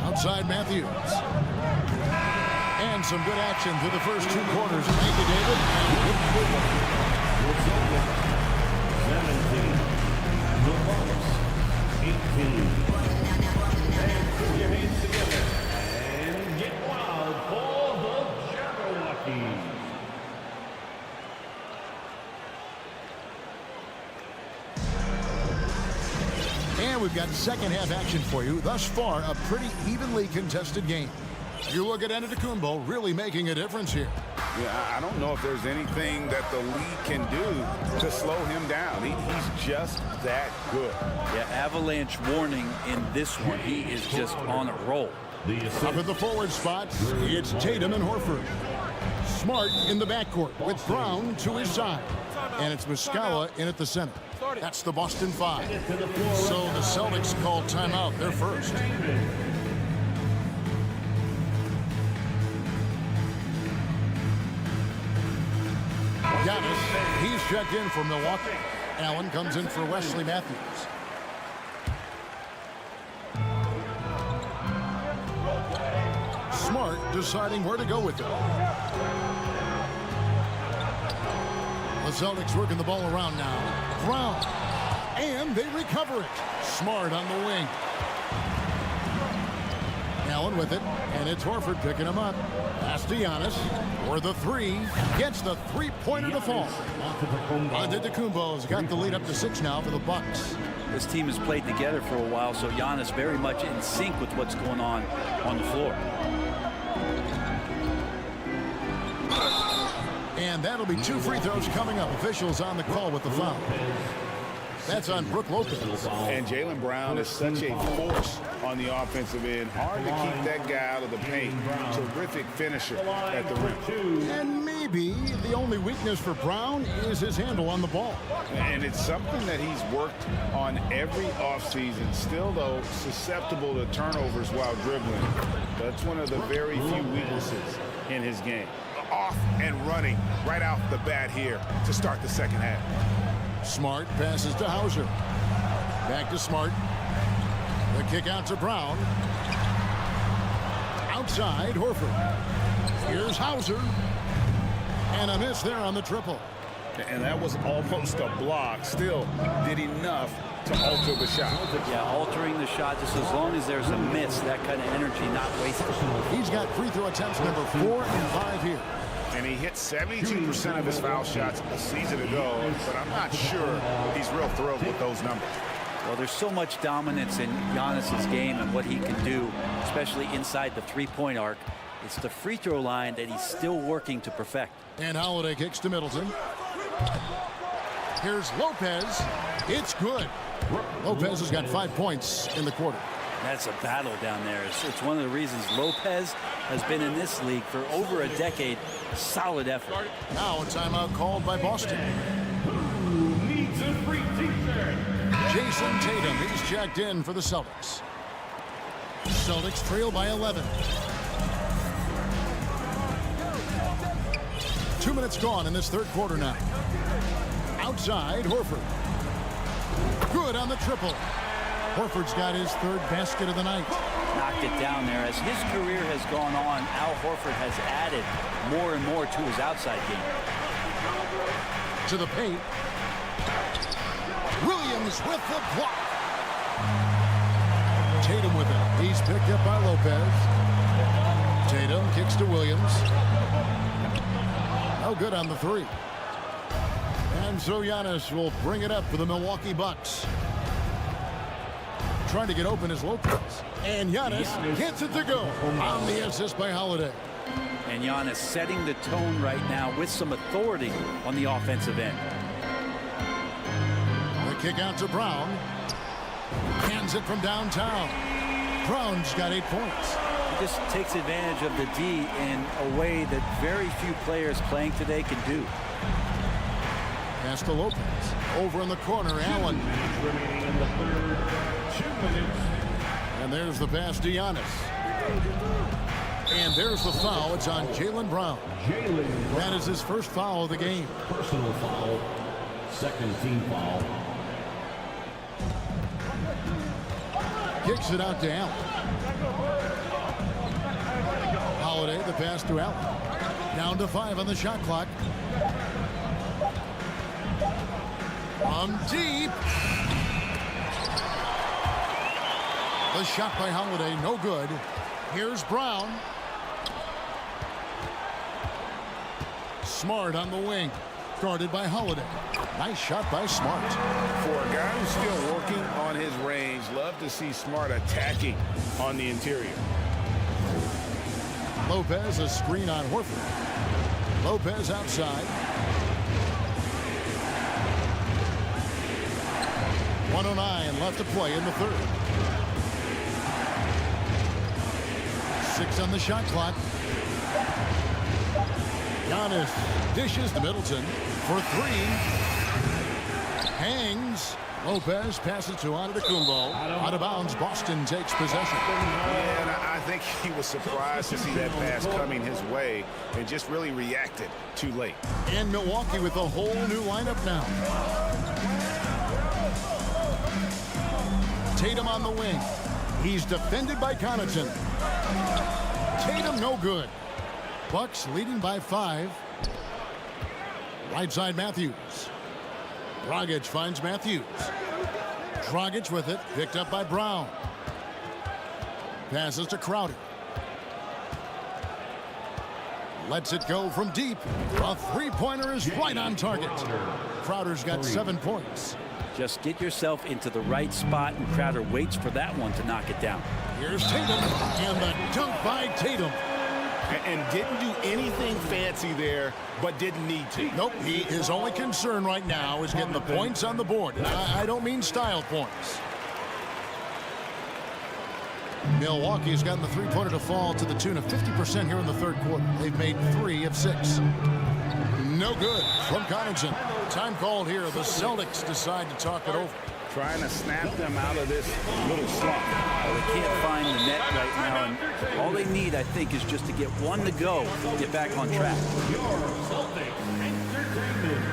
Outside Matthews. And some good action through the first 2 quarters. Thank you, David. 17. The Bucks. 18. And put your hands together. And get wild for the Jabberwockies. And we've got second half action for you. Thus far, a pretty evenly contested game. You look at Antetokounmpo really making a difference here. Yeah, I don't know if there's anything that the league can do to slow him down. He's just that good. Yeah, avalanche warning in this one. He is just on a roll. Up at the forward spot, it's Tatum and Horford. Smart in the backcourt with Brown to his side. And it's Muscala in at the center. That's the Boston 5. So the Celtics call timeout. They're first. Giannis, he's checked in for Milwaukee. Allen comes in for Wesley Matthews. Smart deciding where to go with it. The Celtics working the ball around now. Brown. And they recover it. Smart on the wing. Allen with it, and it's Horford picking him up. Pass to Giannis for the three. Gets the three-pointer to fall. Antetokounmpo's got the lead up to 6 now for the Bucks. This team has played together for a while, so Giannis very much in sync with what's going on the floor. And that'll be 2 free throws coming up. Officials on the call with the foul. That's on Brook Lopez. And Jaylen Brown is such a force on the offensive end. Hard to keep that guy out of the paint. Terrific finisher at the rim. And maybe the only weakness for Brown is his handle on the ball. And it's something that he's worked on every offseason. Still, though, susceptible to turnovers while dribbling. That's one of the very few weaknesses in his game. Off and running right off the bat here to start the second half. Smart passes to Hauser. Back to Smart. The kick out to Brown. Outside, Horford. Here's Hauser. And a miss there on the triple. And that was almost a block. Still did enough to alter the shot. Yeah, altering the shot just as long as there's a miss, that kind of energy not wasted. He's got free throw attempts number 4 and 5 here. And he hit 72% of his foul shots a season ago, but I'm not sure he's real thrilled with those numbers. Well, there's so much dominance in Giannis's game and what he can do, especially inside the three-point arc. It's the free throw line that he's still working to perfect. And Holiday kicks to Middleton. Here's Lopez. It's good. Lopez has got 5 points in the quarter. That's a battle down there. It's one of the reasons Lopez has been in this league for over a decade. Solid effort. Now a timeout called by Boston. Who needs a free t-shirt? Jason Tatum, he's checked in for the Celtics. Celtics trail by 11. 2 minutes gone in this third quarter now. Outside, Horford. Good on the triple. Horford's got his 3rd basket of the night. Knocked it down there. As his career has gone on, Al Horford has added more and more to his outside game. To the paint. Williams with the block. Tatum with it. He's picked up by Lopez. Tatum kicks to Williams. No good on the 3. And so Giannis will bring it up for the Milwaukee Bucks. Trying to get open is Lopez. And Giannis gets it to go on the assist by Holiday. And Giannis setting the tone right now with some authority on the offensive end. The kick out to Brown. Hands it from downtown. Brown's got 8 points. He just takes advantage of the D in a way that very few players playing today can do. Pass to Lopez. Over in the corner, Allen. Remaining in the third, 2 minutes. And there's the pass to Giannis. And there's the foul. It's on Jaylen Brown. That is his first foul of the game. Personal foul. Second team foul. Kicks it out to Allen. Holiday, the pass to Allen. Down to 5 on the shot clock. From deep. The shot by Holiday, no good. Here's Brown. Smart on the wing. Guarded by Holiday. Nice shot by Smart. For a guy who's still working on his range, love to see Smart attacking on the interior. Lopez, a screen on Horford. Lopez outside. 1:09 left to play in the third. 6 on the shot clock. Giannis dishes to Middleton for 3. Hangs. Lopez passes to Antetokounmpo. Out of bounds. Boston takes possession. Yeah, and I think he was surprised to see that pass coming his way and just really reacted too late. And Milwaukee with a whole new lineup now. Tatum on the wing. He's defended by Connaughton. Tatum no good. Bucks leading by 5. Right side Matthews. Dragic finds Matthews. Dragic with it. Picked up by Brown. Passes to Crowder. Lets it go from deep. A three-pointer is right on target. Crowder's got 7 points. Just get yourself into the right spot, and Crowder waits for that one to knock it down. Here's Tatum, and the dunk by Tatum. And didn't do anything fancy there, but didn't need to. Nope, his only concern right now is getting the points on the board. And I don't mean style points. Milwaukee has gotten the three-pointer to fall to the tune of 50% here in the third quarter. They've made 3 of 6. No good from Connaughton. Time called here. The Celtics decide to talk it over. Trying to snap them out of this little slump. They can't find the net right now, and all they need, I think, is just to get one to go to get back on track. Your Celtics Entertainment.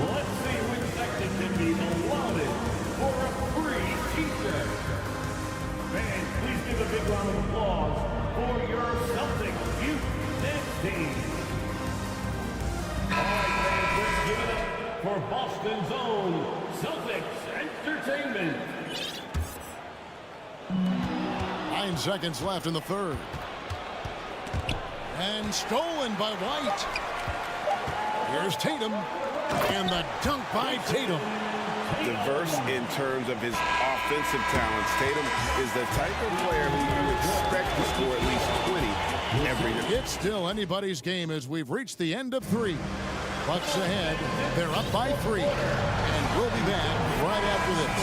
Let's see which section can be allotted for a free t-shirt. Fans, please give a big round of applause for your Celtics Youth Dance Team. All right, fans, let's give it up for Boston's own Celtics Entertainment. 9 seconds left in the third. And stolen by White. Here's Tatum. And the dunk by Tatum. Diverse in terms of his offensive talents. Tatum is the type of player who you expect to score at least 20 every night. It's still anybody's game as we've reached the end of 3. Bucks ahead. They're up by 3. And we'll be back right after this.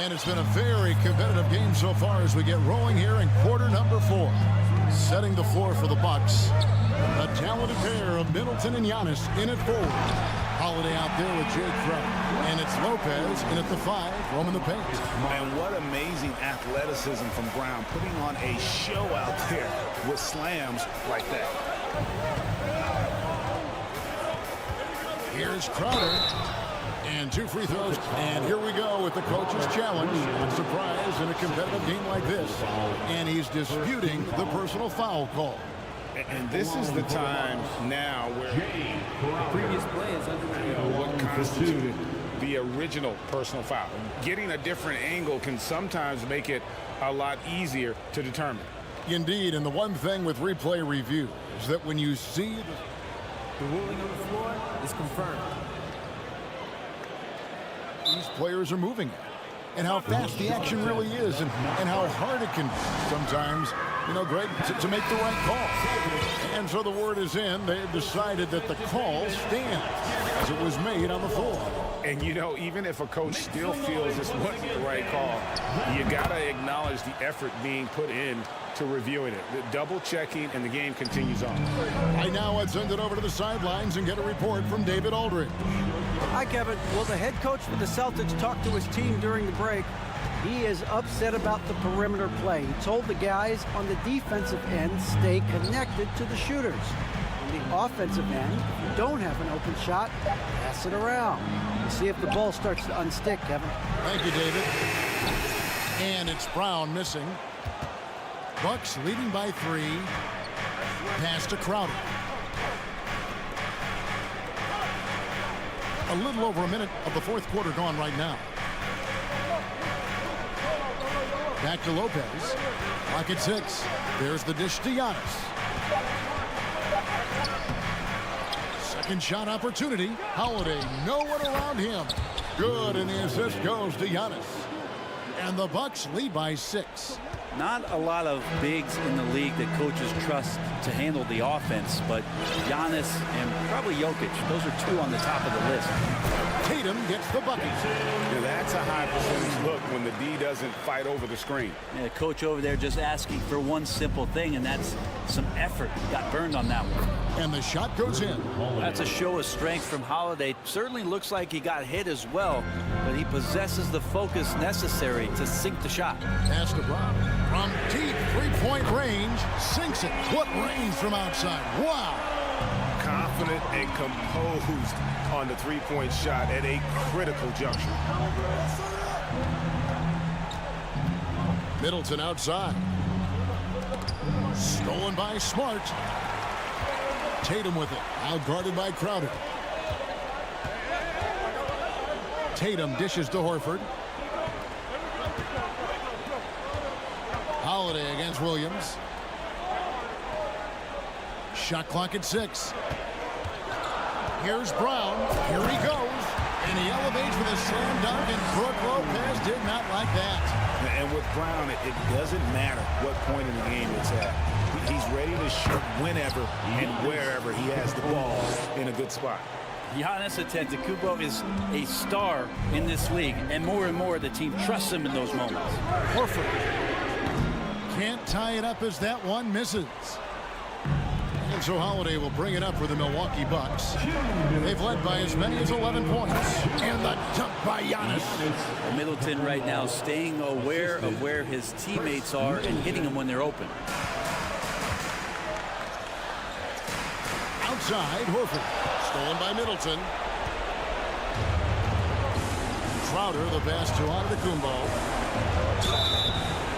And it's been a very competitive game so far as we get rolling here in quarter number 4. Setting the floor for the Bucks. A talented pair of Middleton and Giannis in at forward. Holiday out there with Jay Crowder. And it's Lopez in at the 5, roaming the paint. And what amazing athleticism from Brown, putting on a show out there with slams like that. Here's Crowder. And 2 free throws. And here we go with the coach's challenge. A surprise in a competitive game like this. And he's disputing the personal foul call. And this is the time now where Previous play is under what constituted the original personal foul. Getting a different angle can sometimes make it a lot easier to determine. Indeed, and the one thing with replay review is that when you see the ruling on the floor is confirmed. These players are moving at, and how fast the action really is, and how hard it can be sometimes, you know, Greg, to make the right call. And so the word is in. They've decided that the call stands as it was made on the floor. And, you know, even if a coach still feels this wasn't the right call, you got to acknowledge the effort being put in to reviewing it. The double checking, and the game continues on. Right now, let's send it over to the sidelines and get a report from David Aldridge. Hi, Kevin. Well, the head coach for the Celtics talked to his team during the break. He is upset about the perimeter play. He told the guys on the defensive end, stay connected to the shooters. On the offensive end, if you don't have an open shot, pass it around. We'll see if the ball starts to unstick, Kevin. Thank you, David. And it's Brown missing. Bucks leading by 3. Pass to Crowder. A little over a minute of the fourth quarter gone right now. Back to Lopez. Clock at 6. There's the dish to Giannis. Second shot opportunity. Holiday, no one around him. Good, and the assist goes to Giannis. And the Bucks lead by 6. Not a lot of bigs in the league that coaches trust to handle the offense, but Giannis and probably Jokic, those are 2 on the top of the list. Tatum gets the bucket. Yeah, that's a high percentage look when the D doesn't fight over the screen. Yeah, the coach over there just asking for one simple thing, and that's some effort. Got burned on that one. And the shot goes in. That's a show of strength from Holiday. Certainly looks like he got hit as well, but he possesses the focus necessary to sink the shot. Pass to Brown. From deep three-point range, sinks it. What range from outside? Wow. Confident and composed on the three-point shot at a critical juncture. Middleton outside. Stolen by Smart. Tatum with it. Out guarded by Crowder. Tatum dishes to Horford. Holiday against Williams. Shot clock at 6. Here's Brown. Here he goes. And he elevates with a slam dunk, and Brook Lopez did not like that. And with Brown, it doesn't matter what point in the game it's at. He's ready to shoot whenever and wherever he has the ball in a good spot. Giannis Antetokounmpo is a star in this league, and more the team trusts him in those moments. Horford can't tie it up as that one misses. And so Holiday will bring it up for the Milwaukee Bucks. They've led by as many as 11 points. And the dunk by Giannis. Middleton right now staying aware of where his teammates are and hitting them when they're open. Outside, Horford. Stolen by Middleton. Crowder, the pass to Antetokounmpo.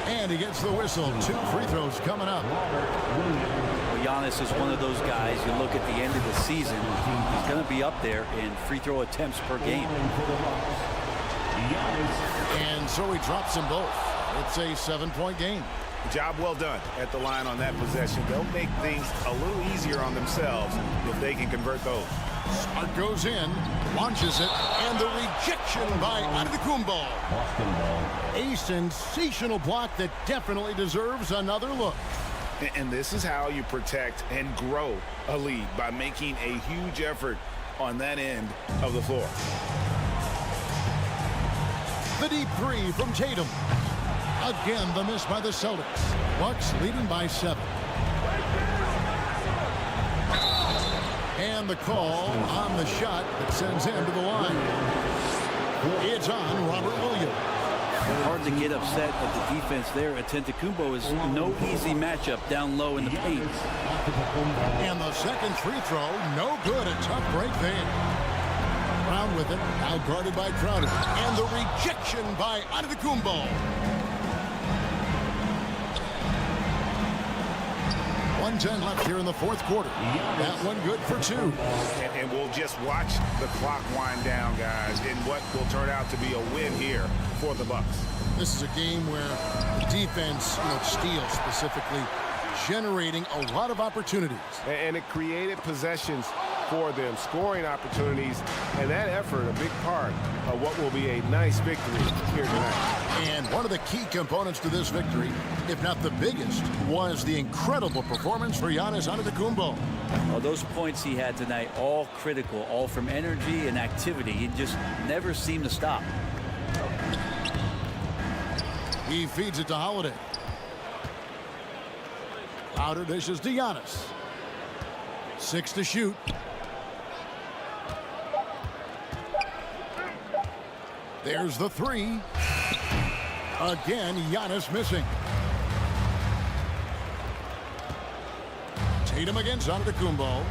And he gets the whistle. 2 free throws coming up. Well, Giannis is one of those guys, you look at the end of the season, he's going to be up there in free throw attempts per game. And so he drops them both. It's a 7-point game. Job well done at the line on that possession. They'll make things a little easier on themselves if they can convert those. Smart goes in, launches it, and the rejection by Antetokounmpo. A sensational block that definitely deserves another look. And this is how you protect and grow a lead, by making a huge effort on that end of the floor. The deep 3 from Tatum. Again, the miss by the Celtics. Bucks leading by 7. And the call on the shot that sends him to the line. It's on Robert Williams. Hard to get upset at the defense there. Antetokounmpo is no easy matchup down low in the paint. And the second free throw, no good. A tough break there. Brown with it, out guarded by Crowder. And the rejection by Antetokounmpo. 1:10 left here in the fourth quarter. That one good for 2. And we'll just watch the clock wind down, guys, in what will turn out to be a win here for the Bucks. This is a game where the defense, steals specifically, generating a lot of opportunities. And it created possessions for them, scoring opportunities, and that effort a big part of what will be a nice victory here tonight. And one of the key components to this victory, if not the biggest, was the incredible performance for Giannis Antetokounmpo. Well, those points he had tonight, all critical, all from energy and activity. He just never seemed to stop. He feeds it to Holiday. Crowder dishes to Giannis. 6 to shoot. There's the 3. Again, Giannis missing. Tatum against Antetokounmpo.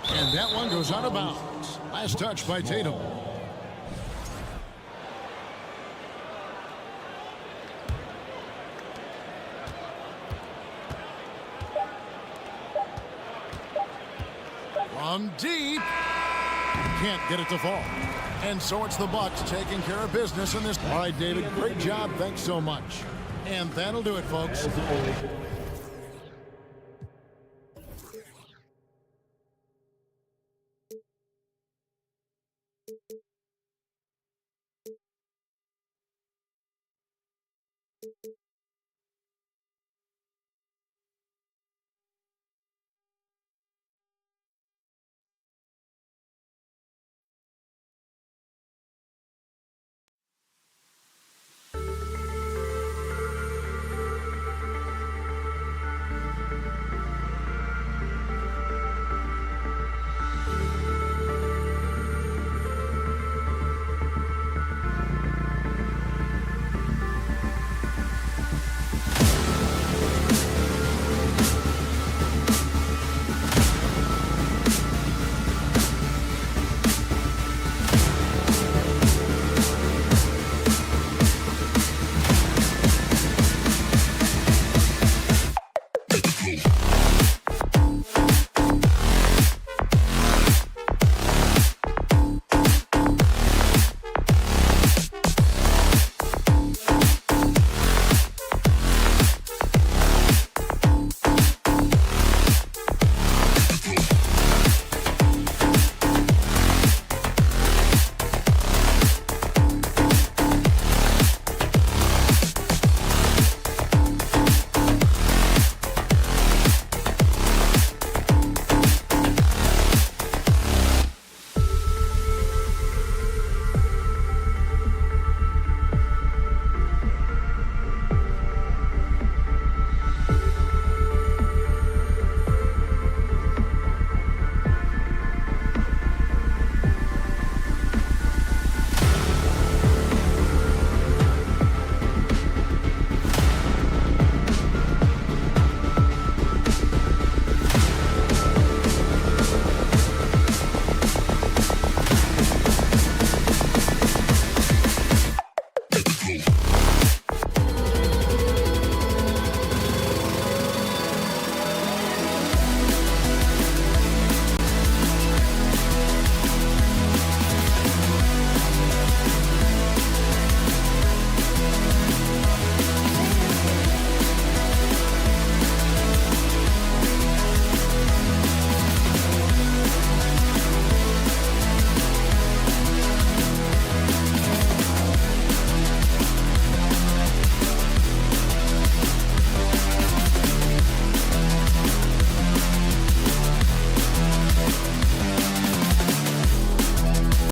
And that one goes out of bounds. Last touch by Tatum. From deep. Can't get it to fall. And so it's the Bucks taking care of business in this. All right, David, great job. Thanks so much. And that'll do it, folks.